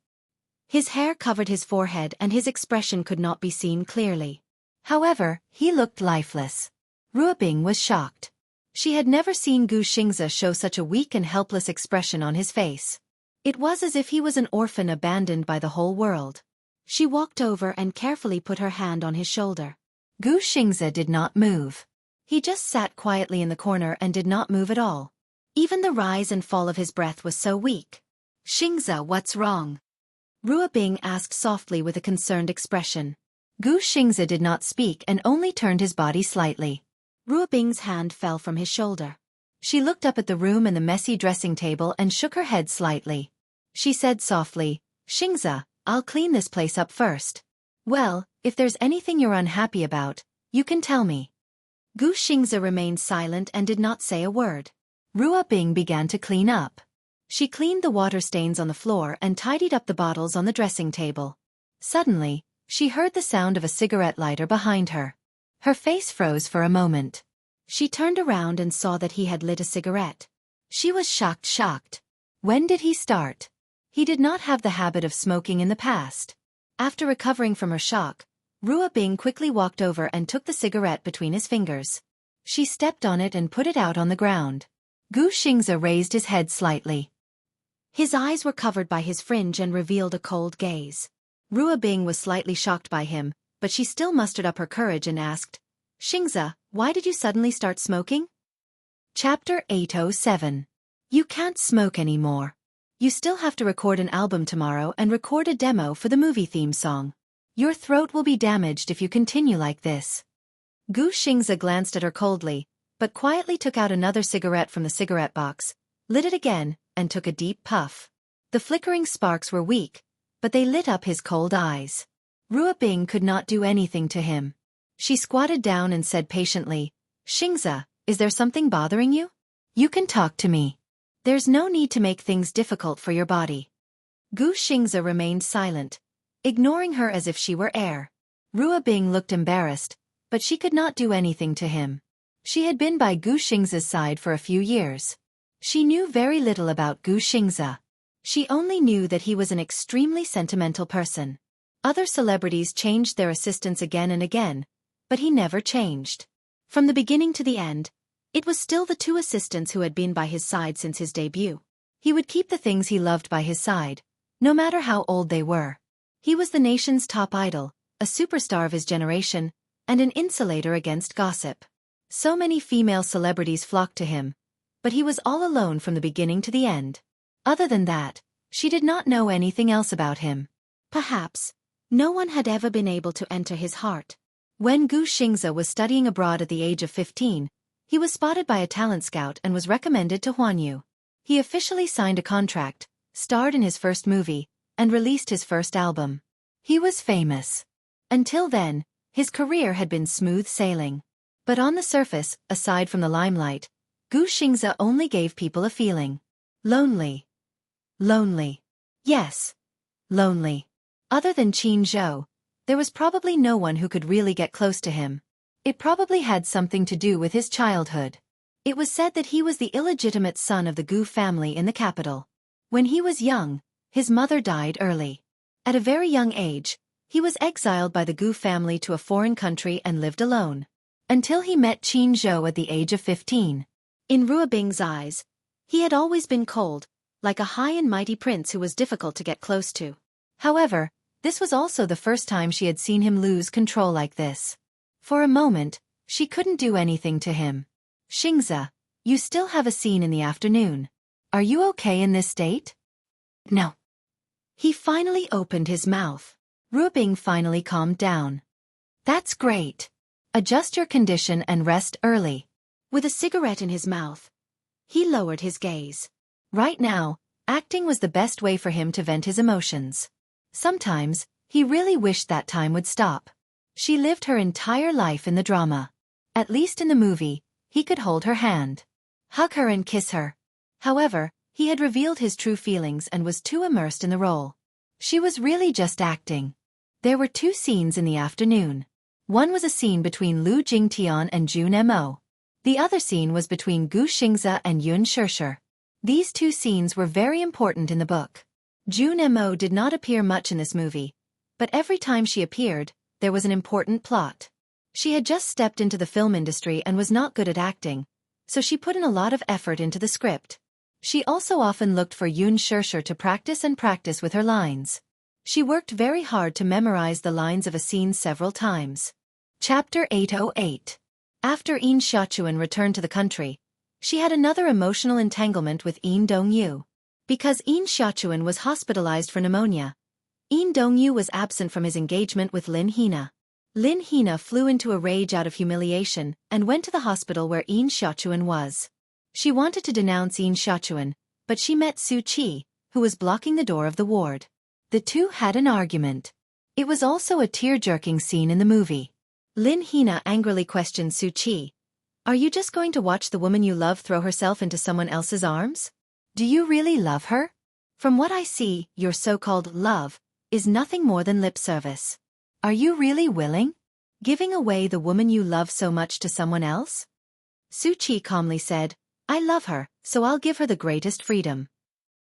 His hair covered his forehead and his expression could not be seen clearly. However, he looked lifeless. Rua Bing was shocked. She had never seen Gu Xingze show such a weak and helpless expression on his face. It was as if he was an orphan abandoned by the whole world. She walked over and carefully put her hand on his shoulder. Gu Xingze did not move. He just sat quietly in the corner and did not move at all. Even the rise and fall of his breath was so weak. Xingze, what's wrong? Rua Bing asked softly with a concerned expression. Gu Xingze did not speak and only turned his body slightly. Rua Bing's hand fell from his shoulder. She looked up at the room and the messy dressing table and shook her head slightly. She said softly, Xingze, I'll clean this place up first. Well, if there's anything you're unhappy about, you can tell me. Gu Xingze remained silent and did not say a word. Rua Bing began to clean up. She cleaned the water stains on the floor and tidied up the bottles on the dressing table. Suddenly, she heard the sound of a cigarette lighter behind her. Her face froze for a moment. She turned around and saw that he had lit a cigarette. She was shocked. When did he start? He did not have the habit of smoking in the past. After recovering from her shock, Rua Bing quickly walked over and took the cigarette between his fingers. She stepped on it and put it out on the ground. Gu Xingze raised his head slightly. His eyes were covered by his fringe and revealed a cold gaze. Rua Bing was slightly shocked by him, but she still mustered up her courage and asked, Xingze, why did you suddenly start smoking? Chapter 807. You can't smoke anymore. You still have to record an album tomorrow and record a demo for the movie theme song. Your throat will be damaged if you continue like this. Gu Xingze glanced at her coldly, but quietly took out another cigarette from the cigarette box, lit it again, and took a deep puff. The flickering sparks were weak, but they lit up his cold eyes. Rua Bing could not do anything to him. She squatted down and said patiently, "Xingza, is there something bothering you? You can talk to me. There's no need to make things difficult for your body." Gu Xingza remained silent, ignoring her as if she were air. Rua Bing looked embarrassed, but she could not do anything to him. She had been by Gu Xingza's side for a few years. She knew very little about Gu Xingza. She only knew that he was an extremely sentimental person. Other celebrities changed their assistants again and again, but he never changed. From the beginning to the end, it was still the two assistants who had been by his side since his debut. He would keep the things he loved by his side, no matter how old they were. He was the nation's top idol, a superstar of his generation, and an insulator against gossip. So many female celebrities flocked to him, but he was all alone from the beginning to the end. Other than that, she did not know anything else about him. Perhaps, no one had ever been able to enter his heart. When Gu Xingza was studying abroad at the age of 15, he was spotted by a talent scout and was recommended to Huanyu. He officially signed a contract, starred in his first movie, and released his first album. He was famous. Until then, his career had been smooth sailing. But on the surface, aside from the limelight, Gu Xingza only gave people a feeling. Lonely. Lonely. Yes. Lonely. Other than Qin Zhou, there was probably no one who could really get close to him. It probably had something to do with his childhood. It was said that he was the illegitimate son of the Gu family in the capital. When he was young, his mother died early. At a very young age, he was exiled by the Gu family to a foreign country and lived alone. Until he met Qin Zhou at the age of 15. In Rua Bing's eyes, he had always been cold, like a high and mighty prince who was difficult to get close to. However, this was also the first time she had seen him lose control like this. For a moment, she couldn't do anything to him. "Xingza, you still have a scene in the afternoon. Are you okay in this state?" "No." He finally opened his mouth. Rua Bing finally calmed down. "That's great. Adjust your condition and rest early." With a cigarette in his mouth, he lowered his gaze. Right now, acting was the best way for him to vent his emotions. Sometimes, he really wished that time would stop. She lived her entire life in the drama. At least in the movie, he could hold her hand, hug her and kiss her. However, he had revealed his true feelings and was too immersed in the role. She was really just acting. There were two scenes in the afternoon. One was a scene between Lu Jingtian and Jun Mo. The other scene was between Gu Xingza and Yun Shishir. These two scenes were very important in the book. Jun Mo did not appear much in this movie, but every time she appeared, there was an important plot. She had just stepped into the film industry and was not good at acting, so she put in a lot of effort into the script. She also often looked for Yun Shishir to practice with her lines. She worked very hard to memorize the lines of a scene several times. Chapter 808. After Yin Xiaochuan returned to the country, she had another emotional entanglement with Yin Dongyu. Because Yin Xiaochuan was hospitalized for pneumonia, Yin Dongyu was absent from his engagement with Lin Hina. Lin Hina flew into a rage out of humiliation and went to the hospital where Yin Xiaochuan was. She wanted to denounce Yin Xiaochuan, but she met Su Qi, who was blocking the door of the ward. The two had an argument. It was also a tear-jerking scene in the movie. Lin Hina angrily questioned Su Qi. "Are you just going to watch the woman you love throw herself into someone else's arms? Do you really love her? From what I see, your so-called love is nothing more than lip service. Are you really willing? Giving away the woman you love so much to someone else?" Su Qi calmly said, "I love her, so I'll give her the greatest freedom."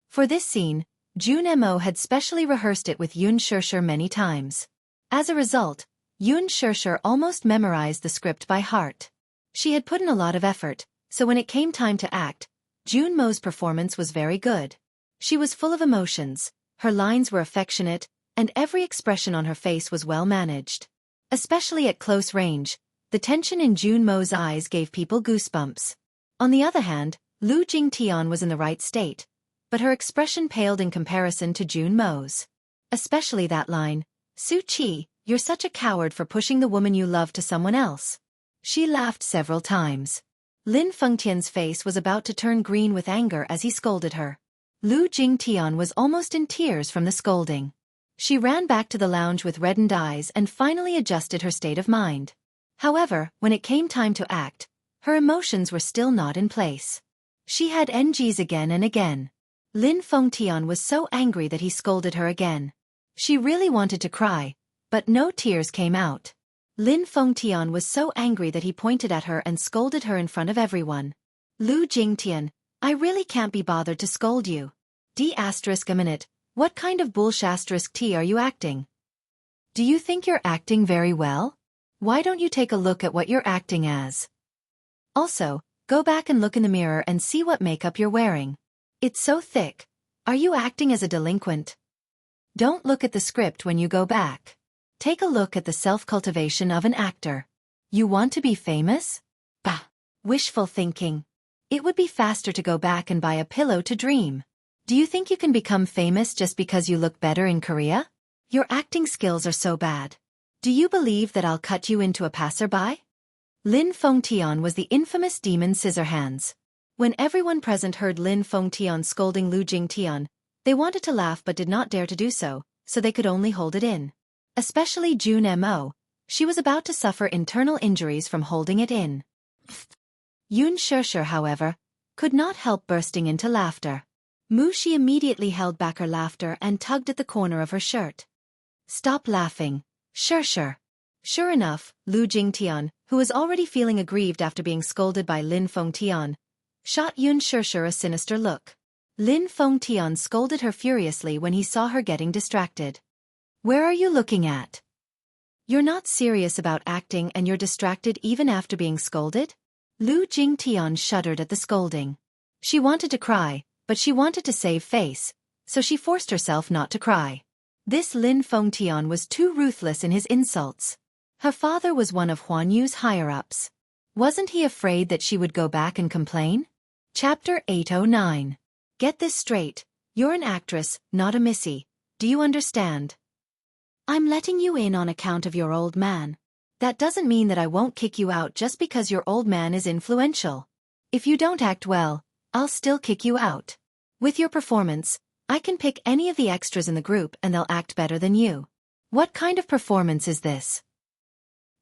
For this scene, Jun Mo had specially rehearsed it with Yun Shishir many times. As a result, Yun Shishir almost memorized the script by heart. She had put in a lot of effort, so when it came time to act, Jun Mo's performance was very good. She was full of emotions, her lines were affectionate, and every expression on her face was well managed. Especially at close range, the tension in Jun Mo's eyes gave people goosebumps. On the other hand, Lu Jingtian was in the right state, but her expression paled in comparison to Jun Mo's. Especially that line, "Su Qi, you're such a coward for pushing the woman you love to someone else." She laughed several times. Lin Fengtian's face was about to turn green with anger as he scolded her. Lu Jingtian was almost in tears from the scolding. She ran back to the lounge with reddened eyes and finally adjusted her state of mind. However, when it came time to act, her emotions were still not in place. She had NGs again and again. Lin Fengtian was so angry that he scolded her again. She really wanted to cry, but no tears came out. Lin Fengtian was so angry that he pointed at her and scolded her in front of everyone. Lu Jingtian, I really can't be bothered to scold you. A minute, what kind of bullshit are you acting? Do you think you're acting very well? Why don't you take a look at what you're acting as? Also, go back and look in the mirror and see what makeup you're wearing. It's so thick. Are you acting as a delinquent? Don't look at the script when you go back. Take a look at the self-cultivation of an actor. You want to be famous? Bah! Wishful thinking. It would be faster to go back and buy a pillow to dream. Do you think you can become famous just because you look better in Korea? Your acting skills are so bad. Do you believe that I'll cut you into a passerby? Lin Fengtian was the infamous demon Scissorhands. When everyone present heard Lin Fengtian scolding Lu Jingtian, they wanted to laugh but did not dare to do so, so they could only hold it in. Especially June Mo. She was about to suffer internal injuries from holding it in. Yun Shishir, however, could not help bursting into laughter. Mushi immediately held back her laughter and tugged at the corner of her shirt. Stop laughing, Shishir. Sure enough, Lu Jingtian, who was already feeling aggrieved after being scolded by Lin Fengtian, shot Yun Shishir a sinister look. Lin Fengtian scolded her furiously when he saw her getting distracted. Where are you looking at? You're not serious about acting and you're distracted even after being scolded? Lu Jingtian shuddered at the scolding. She wanted to cry, but she wanted to save face, so she forced herself not to cry. This Lin Fengtian was too ruthless in his insults. Her father was one of Huan Yu's higher-ups. Wasn't he afraid that she would go back and complain? Chapter 809. Get this straight, you're an actress, not a missy. Do you understand? I'm letting you in on account of your old man. That doesn't mean that I won't kick you out just because your old man is influential. If you don't act well, I'll still kick you out. With your performance, I can pick any of the extras in the group and they'll act better than you. What kind of performance is this?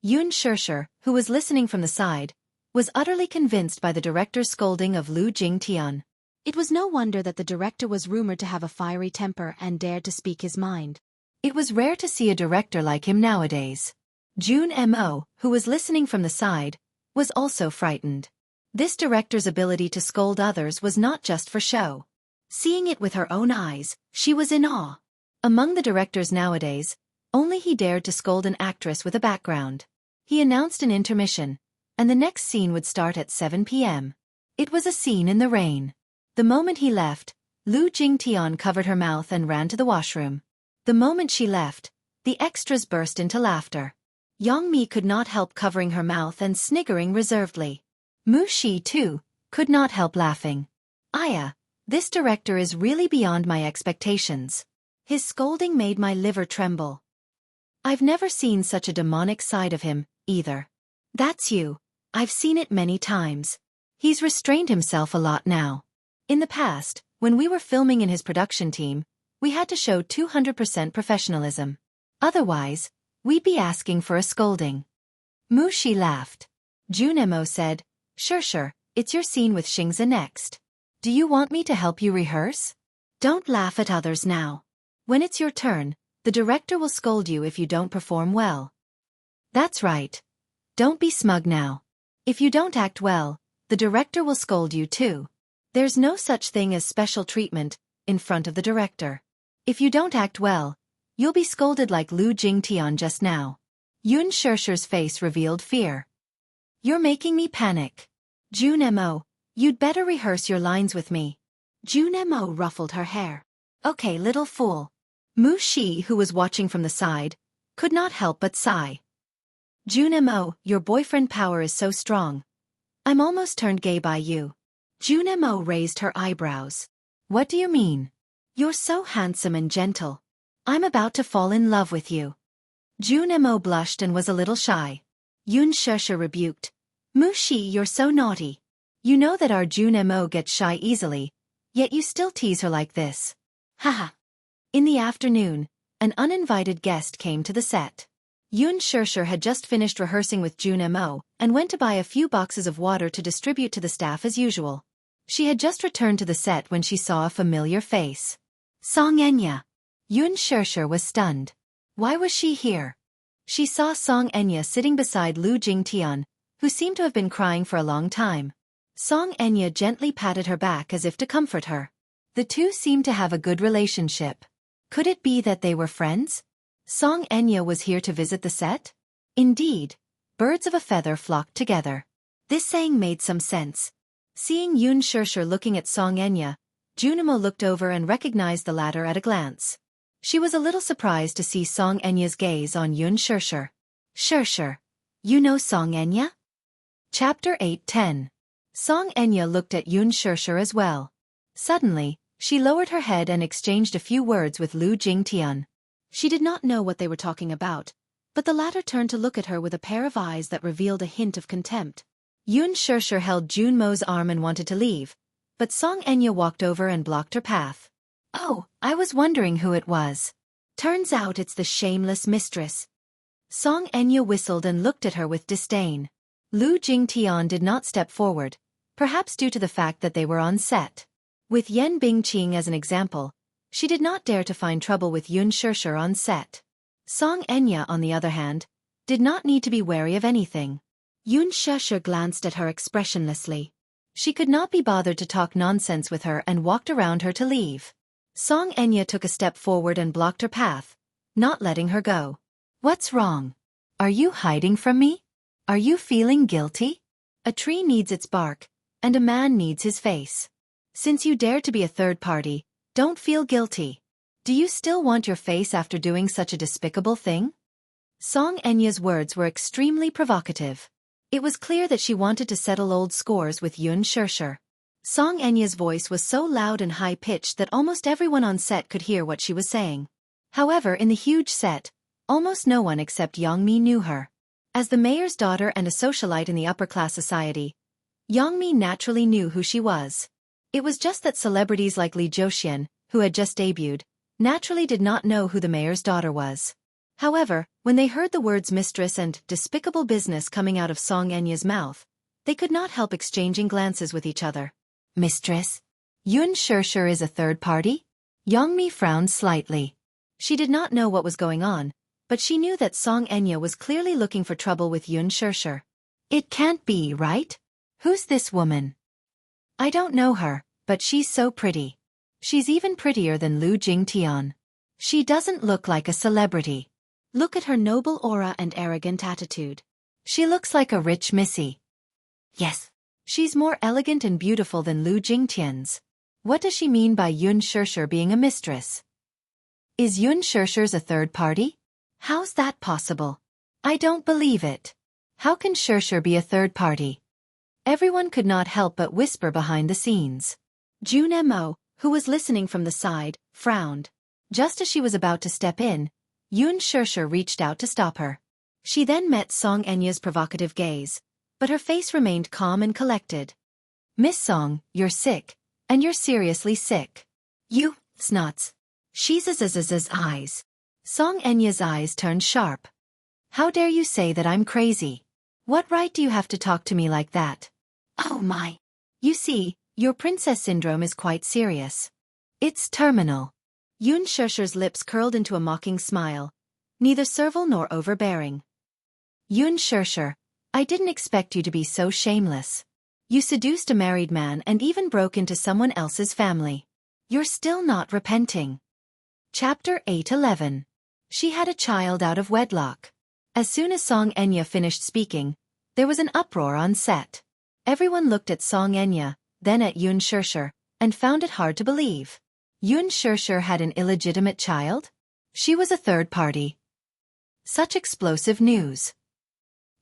Yun Shishir, who was listening from the side, was utterly convinced by the director's scolding of Lu Jingtian. It was no wonder that the director was rumored to have a fiery temper and dared to speak his mind. It was rare to see a director like him nowadays. June Mo, who was listening from the side, was also frightened. This director's ability to scold others was not just for show. Seeing it with her own eyes, she was in awe. Among the directors nowadays, only he dared to scold an actress with a background. He announced an intermission, and the next scene would start at 7 p.m. It was a scene in the rain. The moment he left, Lu Jingtian covered her mouth and ran to the washroom. The moment she left, the extras burst into laughter. Yang Mi could not help covering her mouth and sniggering reservedly. Mu Shi, too, could not help laughing. Aya, this director is really beyond my expectations. His scolding made my liver tremble. I've never seen such a demonic side of him, either. That's you. I've seen it many times. He's restrained himself a lot now. In the past, when we were filming in his production team, we had to show 200% professionalism. Otherwise, we'd be asking for a scolding. Mu Shi laughed. Junemo said, Sure, it's your scene with Xingzi next. Do you want me to help you rehearse? Don't laugh at others now. When it's your turn, the director will scold you if you don't perform well. That's right. Don't be smug now. If you don't act well, the director will scold you too. There's no such thing as special treatment in front of the director. If you don't act well, you'll be scolded like Lu Jingtian just now. Yun Shishir's face revealed fear. You're making me panic. June Mo, you'd better rehearse your lines with me. June Mo ruffled her hair. Okay, little fool. Mu Shi, who was watching from the side, could not help but sigh. June Mo, your boyfriend power is so strong. I'm almost turned gay by you. June Mo raised her eyebrows. What do you mean? You're so handsome and gentle. I'm about to fall in love with you. June Mo blushed and was a little shy. Yun Shishir rebuked. Mu Shi, you're so naughty. You know that our June Mo gets shy easily, yet you still tease her like this. Haha. In the afternoon, an uninvited guest came to the set. Yoon Shurshur had just finished rehearsing with Jun Mo and went to buy a few boxes of water to distribute to the staff as usual. She had just returned to the set when she saw a familiar face. Song Enya. Yoon Shurshur was stunned. Why was she here? She saw Song Enya sitting beside Lu Jingtian, who seemed to have been crying for a long time. Song Enya gently patted her back as if to comfort her. The two seemed to have a good relationship. Could it be that they were friends? Song Enya was here to visit the set? Indeed, birds of a feather flocked together. This saying made some sense. Seeing Yoon Shurshur looking at Song Enya, Junimo looked over and recognized the latter at a glance. She was a little surprised to see Song Enya's gaze on Yoon Shurshur. Shurshur, you know Song Enya? Chapter 8:10. Song Enya looked at Yoon Shurshur as well. Suddenly, she lowered her head and exchanged a few words with Lu Jingtian. She did not know what they were talking about, but the latter turned to look at her with a pair of eyes that revealed a hint of contempt. Yoon Shurshur held Junmo's arm and wanted to leave, but Song Enya walked over and blocked her path. Oh, I was wondering who it was. Turns out it's the shameless mistress. Song Enya whistled and looked at her with disdain. Lu Jingtian did not step forward, perhaps due to the fact that they were on set. With Yen Bingqing as an example, she did not dare to find trouble with Yoon Shurshur on set. Song Enya, on the other hand, did not need to be wary of anything. Yoon Shurshur glanced at her expressionlessly. She could not be bothered to talk nonsense with her and walked around her to leave. Song Enya took a step forward and blocked her path, not letting her go. What's wrong? Are you hiding from me? Are you feeling guilty? A tree needs its bark, and a man needs his face. Since you dare to be a third party, don't feel guilty. Do you still want your face after doing such a despicable thing? Song Enya's words were extremely provocative. It was clear that she wanted to settle old scores with Yoon Shurshur. Song Enya's voice was so loud and high-pitched that almost everyone on set could hear what she was saying. However, in the huge set, almost no one except Yongmi knew her. As the mayor's daughter and a socialite in the upper-class society, Yongmi naturally knew who she was. It was just that celebrities like Lee Joxian, who had just debuted, naturally did not know who the mayor's daughter was. However, when they heard the words mistress and despicable business coming out of Song Enya's mouth, they could not help exchanging glances with each other. Mistress? Yoon Shurshur is a third party? Yongmi frowned slightly. She did not know what was going on, but she knew that Song Enya was clearly looking for trouble with Yoon Shurshur. It can't be, right? Who's this woman? I don't know her, but she's so pretty. She's even prettier than Lu Jingtian. She doesn't look like a celebrity. Look at her noble aura and arrogant attitude. She looks like a rich missy. Yes, she's more elegant and beautiful than Lu Jingtian's. What does she mean by Yoon Shurshur being a mistress? Is Yoon Shurshur's a third party? How's that possible? I don't believe it. How can Shurshur be a third party? Everyone could not help but whisper behind the scenes. Jun Mo, who was listening from the side, frowned. Just as she was about to step in, Yoon Shurshur reached out to stop her. She then met Song Enya's provocative gaze, but her face remained calm and collected. Miss Song, you're sick, and you're seriously sick. You, snots. She's eyes. Song Enya's eyes turned sharp. How dare you say that I'm crazy? What right do you have to talk to me like that? Oh my. You see, your princess syndrome is quite serious. It's terminal. Yoon Shurshur's lips curled into a mocking smile, neither servile nor overbearing. Yoon Shurshur, I didn't expect you to be so shameless. You seduced a married man and even broke into someone else's family. You're still not repenting. Chapter 8:11. She had a child out of wedlock. As soon as Song Enya finished speaking, there was an uproar on set. Everyone looked at Song Enya, then at Yoon Shurshur, and found it hard to believe. Yoon Shurshur had an illegitimate child? She was a third party. Such explosive news.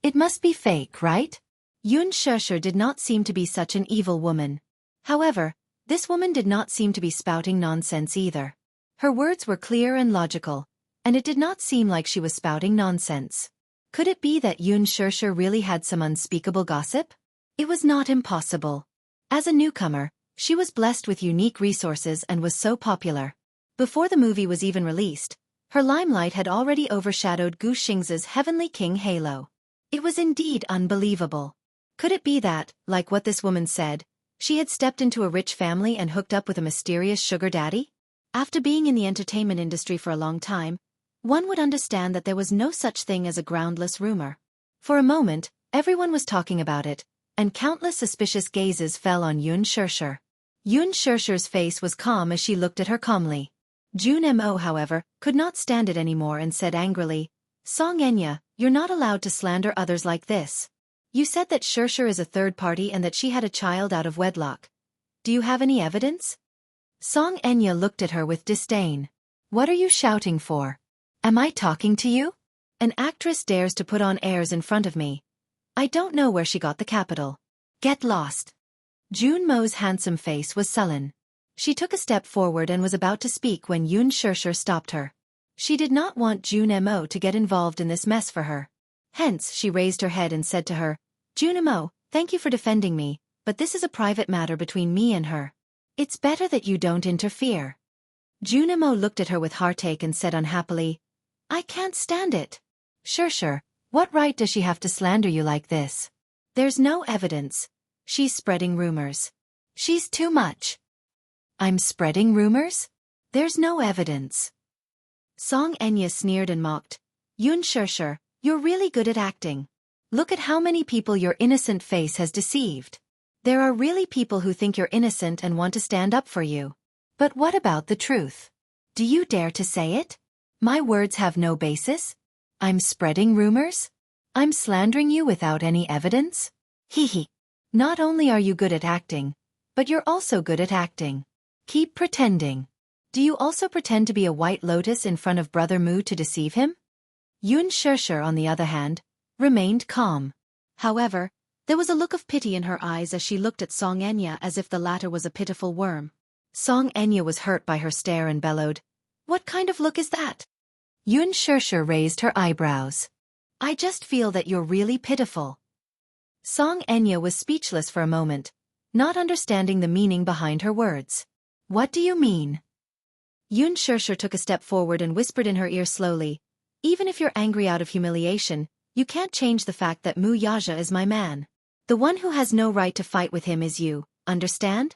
It must be fake, right? Yoon Shurshur did not seem to be such an evil woman. However, this woman did not seem to be spouting nonsense either. Her words were clear and logical, and it did not seem like she was spouting nonsense. Could it be that Yoon Shurshur really had some unspeakable gossip? It was not impossible. As a newcomer, she was blessed with unique resources and was so popular. Before the movie was even released, Her limelight had already overshadowed Gu Xingza's Heavenly King halo. It was indeed unbelievable. Could it be that, like what this woman said, she had stepped into a rich family and hooked up with a mysterious sugar daddy? After being in the entertainment industry for a long time, one would understand that there was no such thing as a groundless rumor. For a moment, everyone was talking about it, and countless suspicious gazes fell on Yun Shirshir. Yun Shirshir's face was calm as she looked at her calmly. Jun Mo, however, could not stand it anymore and said angrily, "Song Enya, you're not allowed to slander others like this. You said that Shirshir is a third party and that she had a child out of wedlock. Do you have any evidence?" Song Enya looked at her with disdain. "What are you shouting for? Am I talking to you? An actress dares to put on airs in front of me. I don't know where she got the capital. Get lost." Jun Mo's handsome face was sullen. She took a step forward and was about to speak when Yun Shirshir stopped her. She did not want Jun Mo to get involved in this mess for her. Hence, she raised her head and said to her, "Jun Mo, thank you for defending me, but this is a private matter between me and her. It's better that you don't interfere." Jun Mo looked at her with heartache and said unhappily, "I can't stand it. Shirshir, what right does she have to slander you like this? There's no evidence. She's spreading rumors. She's too much." "I'm spreading rumors? There's no evidence." Song Enya sneered and mocked, "Yun Shirshir, you're really good at acting. Look at how many people your innocent face has deceived. There are really people who think you're innocent and want to stand up for you. But what about the truth? Do you dare to say it? My words have no basis? I'm spreading rumors? I'm slandering you without any evidence? Hee. Not only are you good at acting, but you're also good at acting. Keep pretending. Do you also pretend to be a white lotus in front of Brother Mu to deceive him?" Yun Shirshir, on the other hand, remained calm. However, there was a look of pity in her eyes as she looked at Song Enya as if the latter was a pitiful worm. Song Enya was hurt by her stare and bellowed, "What kind of look is that?" Yun Shirshir raised her eyebrows. "I just feel that you're really pitiful." Song Enya was speechless for a moment, not understanding the meaning behind her words. "What do you mean?" Yun Shirshir took a step forward and whispered in her ear slowly, "Even if you're angry out of humiliation, you can't change the fact that Mu Yaja is my man. The one who has no right to fight with him is you, understand?"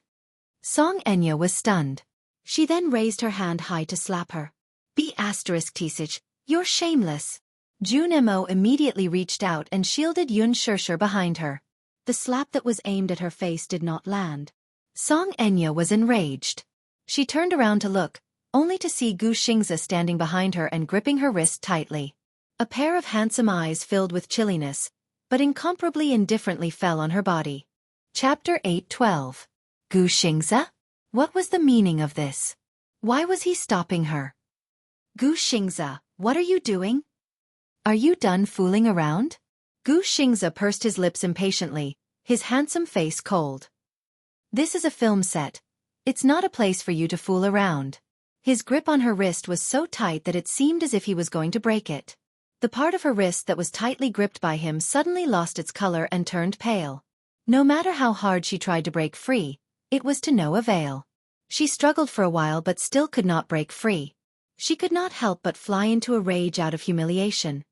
Song Enya was stunned. She then raised her hand high to slap her. Tsich, you're shameless." Jun Mo immediately reached out and shielded Yun Shirshir behind her. The slap that was aimed at her face did not land. Song Enya was enraged. She turned around to look, only to see Gu Xingza standing behind her and gripping her wrist tightly. A pair of handsome eyes filled with chilliness, but incomparably indifferently fell on her body. Chapter 8:12. Gu Xingza? What was the meaning of this? Why was he stopping her? "Gu Xingza, what are you doing? Are you done fooling around?" Gu Xingza pursed his lips impatiently, his handsome face cold. "This is a film set. It's not a place for you to fool around." His grip on her wrist was so tight that it seemed as if he was going to break it. The part of her wrist that was tightly gripped by him suddenly lost its color and turned pale. No matter how hard she tried to break free, it was to no avail. She struggled for a while but still could not break free. She could not help but fly into a rage out of humiliation.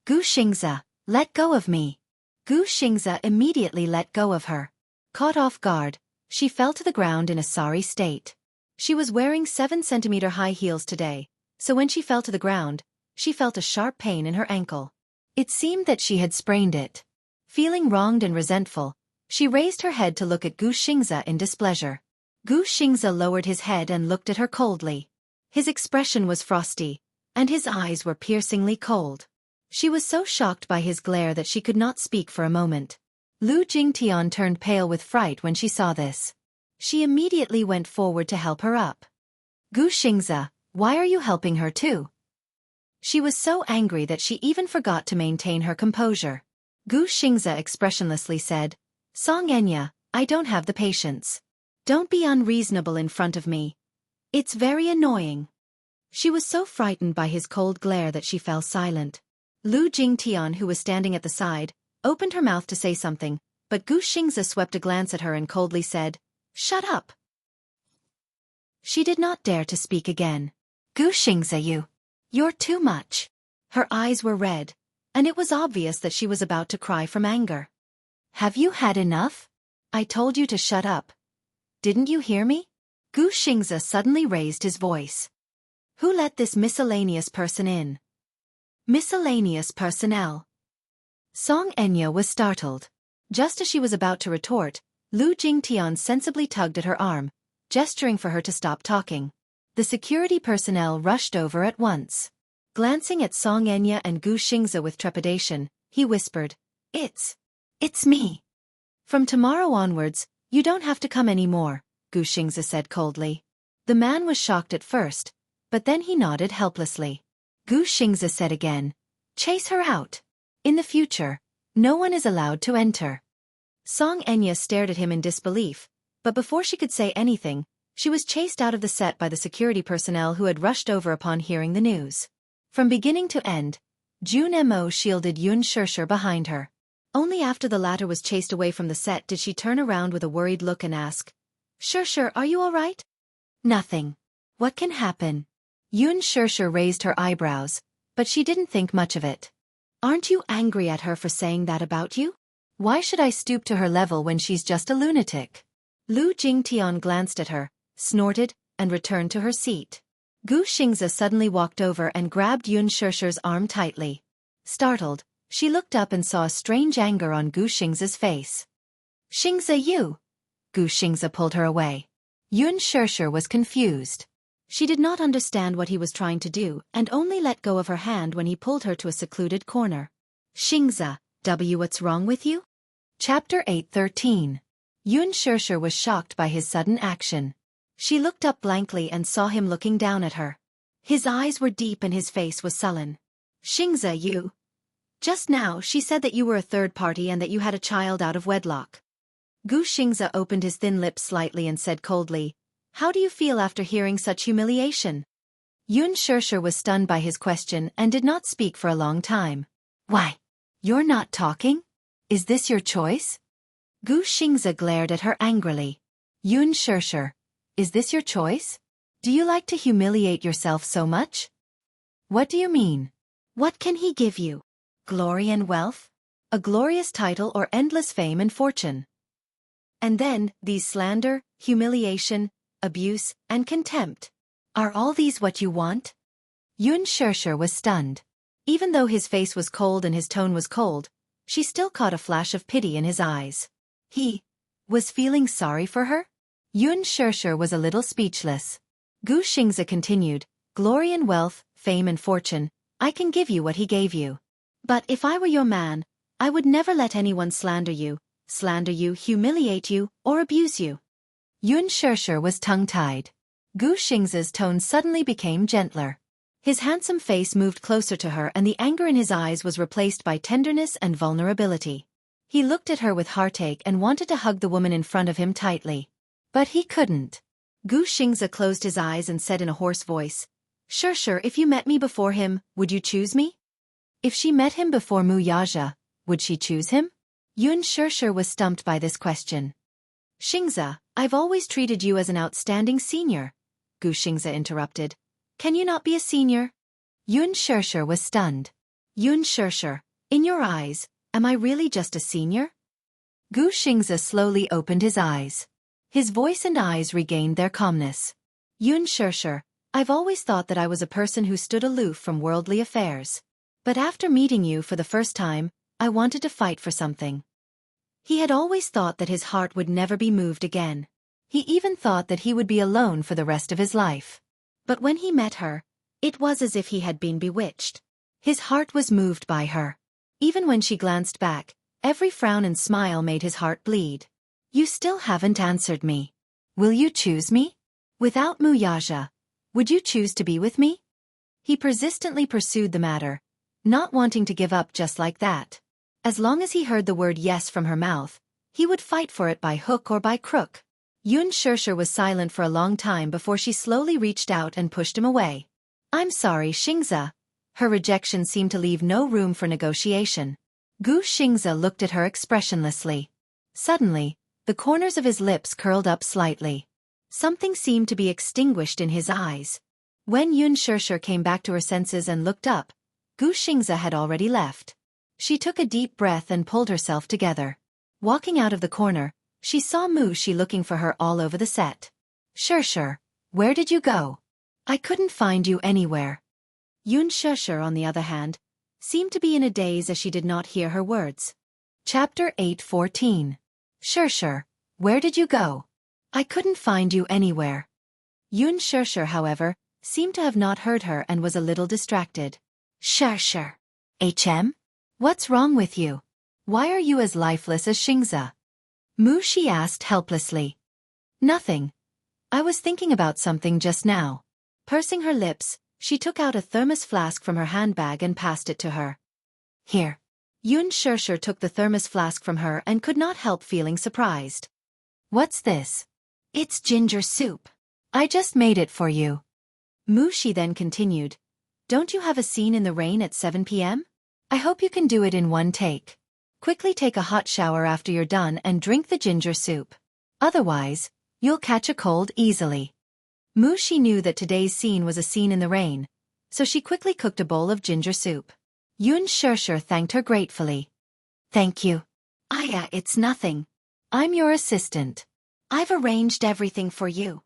"Gu Xingza, let go of me." Gu Xingza immediately let go of her. Caught off guard, she fell to the ground in a sorry state. She was wearing 7-centimeter high heels today, so when she fell to the ground, she felt a sharp pain in her ankle. It seemed that she had sprained it. Feeling wronged and resentful, she raised her head to look at Gu Xingza in displeasure. Gu Xingza lowered his head and looked at her coldly. His expression was frosty, and his eyes were piercingly cold. She was so shocked by his glare that she could not speak for a moment. Lu Jingtian turned pale with fright when she saw this. She immediately went forward to help her up. "Gu Xingza, why are you helping her too?" She was so angry that she even forgot to maintain her composure. Gu Xingza expressionlessly said, "Song Enya, I don't have the patience. Don't be unreasonable in front of me. It's very annoying." She was so frightened by his cold glare that she fell silent. Lu Jingtian, who was standing at the side, opened her mouth to say something, but Gu Xingza swept a glance at her and coldly said, "Shut up." She did not dare to speak again. "Gu Xingza, you. You're too much. Her eyes were red, and it was obvious that she was about to cry from anger. Have you had enough? I told you to shut up. Didn't you hear me? Gu Xingze suddenly raised his voice. Who let this miscellaneous person in? Miscellaneous personnel. Song Enya was startled. Just as she was about to retort, Lu Jingtian sensibly tugged at her arm, gesturing for her to stop talking. The security personnel rushed over at once. Glancing at Song Enya and Gu Xingze with trepidation, he whispered, It's me. From tomorrow onwards, you don't have to come anymore, Gu Xingze said coldly. The man was shocked at first, but then he nodded helplessly. Gu Xingze said again, Chase her out. In the future, no one is allowed to enter. Song Enya stared at him in disbelief, but before she could say anything, she was chased out of the set by the security personnel who had rushed over upon hearing the news. From beginning to end, Jun Mo shielded Yun Shishir behind her. Only after the latter was chased away from the set did she turn around with a worried look and ask, Shishir, are you all right? Nothing. What can happen? Yun Shishir raised her eyebrows, but she didn't think much of it. Aren't you angry at her for saying that about you? Why should I stoop to her level when she's just a lunatic? Lu Jingtian glanced at her, snorted, and returned to her seat. Gu Xingze suddenly walked over and grabbed Yun Shishir's arm tightly. Startled, she looked up and saw a strange anger on Gu Xingze's face. Xingze, you! Gu Xingze pulled her away. Yun Shishir was confused. She did not understand what he was trying to do and only let go of her hand when he pulled her to a secluded corner. Xingze, what's wrong with you? Chapter 8:13. Yun Shishir was shocked by his sudden action. She looked up blankly and saw him looking down at her. His eyes were deep and his face was sullen. Xingze, you. Just now she said that you were a third party and that you had a child out of wedlock. Gu Xingze opened his thin lips slightly and said coldly, How do you feel after hearing such humiliation? Yun Shishir was stunned by his question and did not speak for a long time. Why? You're not talking? Is this your choice? Gu Xingze glared at her angrily. Yun Shishir, is this your choice? Do you like to humiliate yourself so much? What do you mean? What can he give you? Glory and wealth? A glorious title or endless fame and fortune? And then, these slander, humiliation, abuse, and contempt. Are all these what you want? Yun Shishir was stunned. Even though his face was cold and his tone was cold, she still caught a flash of pity in his eyes. He was feeling sorry for her? Yun Shishir was a little speechless. Gu Xingze continued, Glory and wealth, fame and fortune, I can give you what he gave you. But if I were your man, I would never let anyone slander you, humiliate you, or abuse you. Yun Shishir was tongue-tied. Gu Xingze's tone suddenly became gentler. His handsome face moved closer to her and the anger in his eyes was replaced by tenderness and vulnerability. He looked at her with heartache and wanted to hug the woman in front of him tightly. But he couldn't. Gu Xingze closed his eyes and said in a hoarse voice, Shishir, if you met me before him, would you choose me? If she met him before Mu Yaja, would she choose him? Yun Shishir was stumped by this question. Xingze, I've always treated you as an outstanding senior, Gu Xingze interrupted. Can you not be a senior? Yun Shishir was stunned. Yun Shishir, in your eyes, am I really just a senior? Gu Xingze slowly opened his eyes. His voice and eyes regained their calmness. Yun Shishir, I've always thought that I was a person who stood aloof from worldly affairs. But after meeting you for the first time, I wanted to fight for something. He had always thought that his heart would never be moved again. He even thought that he would be alone for the rest of his life. But when he met her, it was as if he had been bewitched. His heart was moved by her. Even when she glanced back, every frown and smile made his heart bleed. You still haven't answered me. Will you choose me? Without Mu Yaja, would you choose to be with me? He persistently pursued the matter, not wanting to give up just like that. As long as he heard the word yes from her mouth, he would fight for it by hook or by crook. Yun Shishir was silent for a long time before she slowly reached out and pushed him away. I'm sorry, Xingze. Her rejection seemed to leave no room for negotiation. Gu Xingze looked at her expressionlessly. Suddenly, the corners of his lips curled up slightly. Something seemed to be extinguished in his eyes. When Yun Shirshir came back to her senses and looked up, Gu Xingze had already left. She took a deep breath and pulled herself together. Walking out of the corner, she saw Mu Shi looking for her all over the set. Shirshir, where did you go? I couldn't find you anywhere. Yun Shirshir, on the other hand, seemed to be in a daze as she did not hear her words. Chapter 8:14. Shirshir, where did you go? I couldn't find you anywhere. Yun Shirshir, however, seemed to have not heard her and was a little distracted. Shirshir. HM? What's wrong with you? Why are you as lifeless as Xingze? Mu Shi asked helplessly. Nothing. I was thinking about something just now. Pursing her lips, she took out a thermos flask from her handbag and passed it to her. Here. Yun Shirshir took the thermos flask from her and could not help feeling surprised. What's this? It's ginger soup. I just made it for you. Mu Shi then continued. Don't you have a scene in the rain at 7 p.m.? I hope you can do it in one take. Quickly take a hot shower after you're done and drink the ginger soup. Otherwise, you'll catch a cold easily. Mu Shi knew that today's scene was a scene in the rain, so she quickly cooked a bowl of ginger soup. Yun Shirshir thanked her gratefully. Thank you. Aya, it's nothing. I'm your assistant. I've arranged everything for you.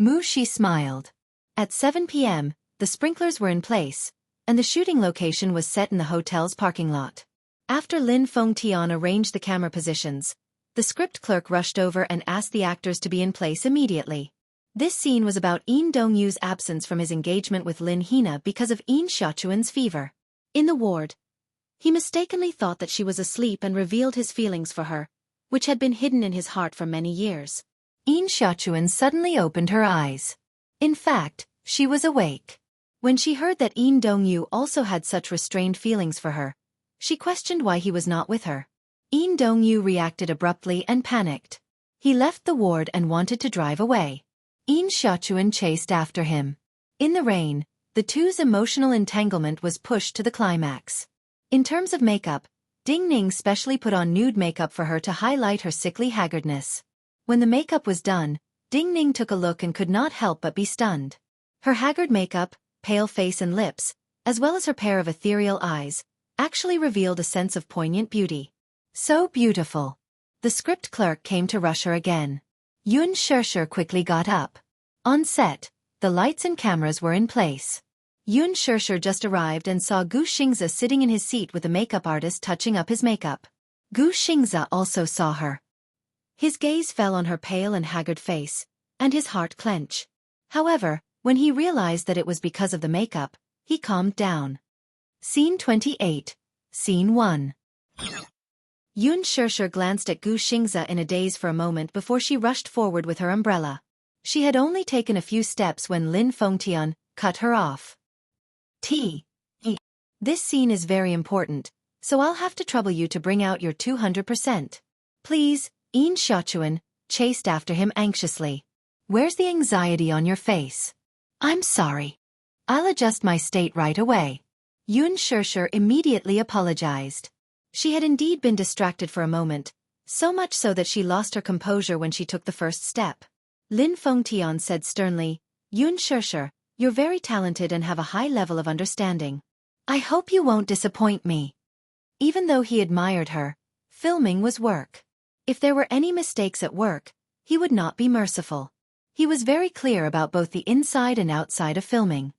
Mu Shi smiled. At 7 p.m., the sprinklers were in place, and the shooting location was set in the hotel's parking lot. After Lin Fengtian arranged the camera positions, the script clerk rushed over and asked the actors to be in place immediately. This scene was about Yin Dongyu's absence from his engagement with Lin Hina because of Yin Xiaochuan's fever. In the ward, he mistakenly thought that she was asleep and revealed his feelings for her, which had been hidden in his heart for many years. Yin Xiaochuan suddenly opened her eyes. In fact, she was awake. When she heard that Yin Dongyu also had such restrained feelings for her, she questioned why he was not with her. Yin Dongyu reacted abruptly and panicked. He left the ward and wanted to drive away. Yin Xiaochuan chased after him. In the rain, the two's emotional entanglement was pushed to the climax. In terms of makeup, Ding Ning specially put on nude makeup for her to highlight her sickly haggardness. When the makeup was done, Ding Ning took a look and could not help but be stunned. Her haggard makeup, pale face and lips, as well as her pair of ethereal eyes, actually revealed a sense of poignant beauty. So beautiful. The script clerk came to rush her again. Yun Shirshir quickly got up. On set, the lights and cameras were in place. Yun Shirshir just arrived and saw Gu Xingze sitting in his seat with the makeup artist touching up his makeup. Gu Xingze also saw her. His gaze fell on her pale and haggard face, and his heart clenched. However, when he realized that it was because of the makeup, he calmed down. Scene 28. Scene 1. Yun Shirshir glanced at Gu Xingze in a daze for a moment before she rushed forward with her umbrella. She had only taken a few steps when Lin Fengtian cut her off. This scene is very important, so I'll have to trouble you to bring out your 200%. Please, Yin Xiaochuan chased after him anxiously. Where's the anxiety on your face? I'm sorry. I'll adjust my state right away. Yun Shirshir immediately apologized. She had indeed been distracted for a moment, so much so that she lost her composure when she took the first step. Lin Fengtian said sternly, Yun Shirshir, you're very talented and have a high level of understanding. I hope you won't disappoint me. Even though he admired her, filming was work. If there were any mistakes at work, he would not be merciful. He was very clear about both the inside and outside of filming.